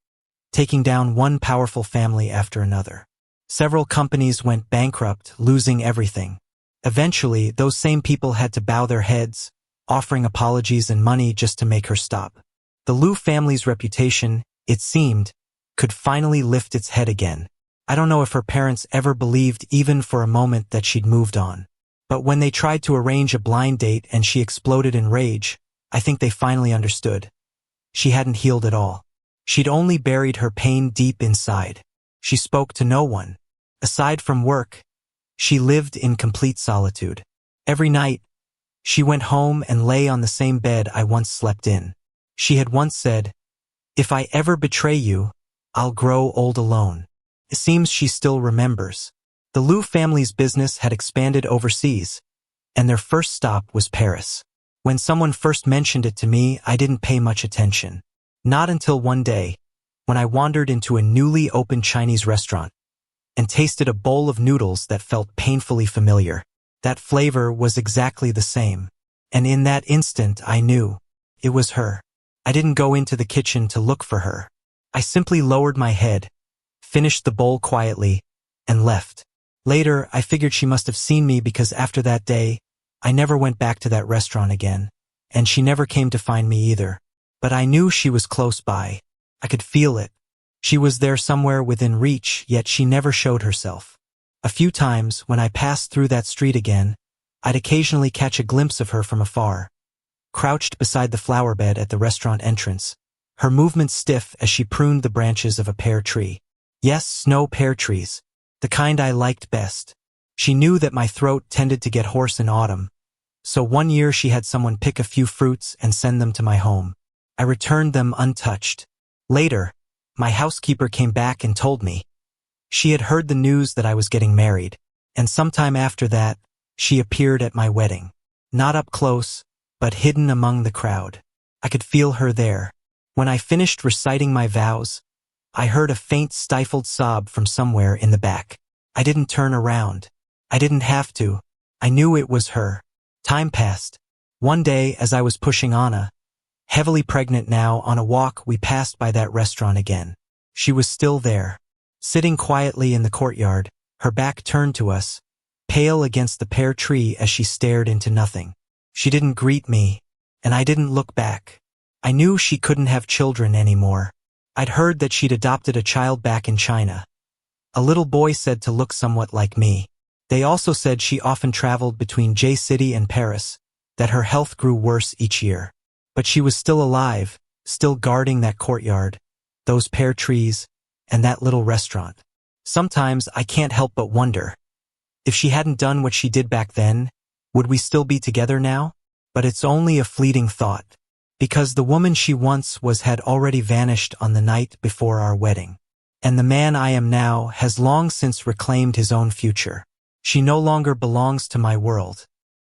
taking down one powerful family after another. Several companies went bankrupt, losing everything. Eventually, those same people had to bow their heads, offering apologies and money just to make her stop. The Liu family's reputation, it seemed, could finally lift its head again. I don't know if her parents ever believed even for a moment that she'd moved on. But when they tried to arrange a blind date and she exploded in rage, I think they finally understood. She hadn't healed at all. She'd only buried her pain deep inside. She spoke to no one. Aside from work, she lived in complete solitude. Every night, she went home and lay on the same bed I once slept in. She had once said, "If I ever betray you, I'll grow old alone." It seems she still remembers. The Liu family's business had expanded overseas, and their first stop was Paris. When someone first mentioned it to me, I didn't pay much attention. Not until one day, when I wandered into a newly opened Chinese restaurant and tasted a bowl of noodles that felt painfully familiar. That flavor was exactly the same, and in that instant I knew it was her. I didn't go into the kitchen to look for her. I simply lowered my head, finished the bowl quietly, and left. Later, I figured she must have seen me because after that day, I never went back to that restaurant again, and she never came to find me either. But I knew she was close by. I could feel it. She was there somewhere within reach, yet she never showed herself. A few times, when I passed through that street again, I'd occasionally catch a glimpse of her from afar, crouched beside the flower bed at the restaurant entrance, her movements stiff as she pruned the branches of a pear tree. Yes, snow pear trees, the kind I liked best. She knew that my throat tended to get hoarse in autumn, so one year she had someone pick a few fruits and send them to my home. I returned them untouched. Later, my housekeeper came back and told me she had heard the news that I was getting married, and sometime after that, she appeared at my wedding. Not up close, but hidden among the crowd. I could feel her there. When I finished reciting my vows, I heard a faint stifled sob from somewhere in the back. I didn't turn around. I didn't have to. I knew it was her. Time passed. One day, as I was pushing Anna, heavily pregnant now, on a walk, we passed by that restaurant again. She was still there, sitting quietly in the courtyard, her back turned to us, pale against the pear tree as she stared into nothing. She didn't greet me, and I didn't look back. I knew she couldn't have children anymore. I'd heard that she'd adopted a child back in China. A little boy said to look somewhat like me. They also said she often traveled between J City and Paris, that her health grew worse each year. But she was still alive, still guarding that courtyard, those pear trees, and that little restaurant. Sometimes I can't help but wonder, if she hadn't done what she did back then, would we still be together now? But it's only a fleeting thought, because the woman she once was had already vanished on the night before our wedding. And the man I am now has long since reclaimed his own future. She no longer belongs to my world.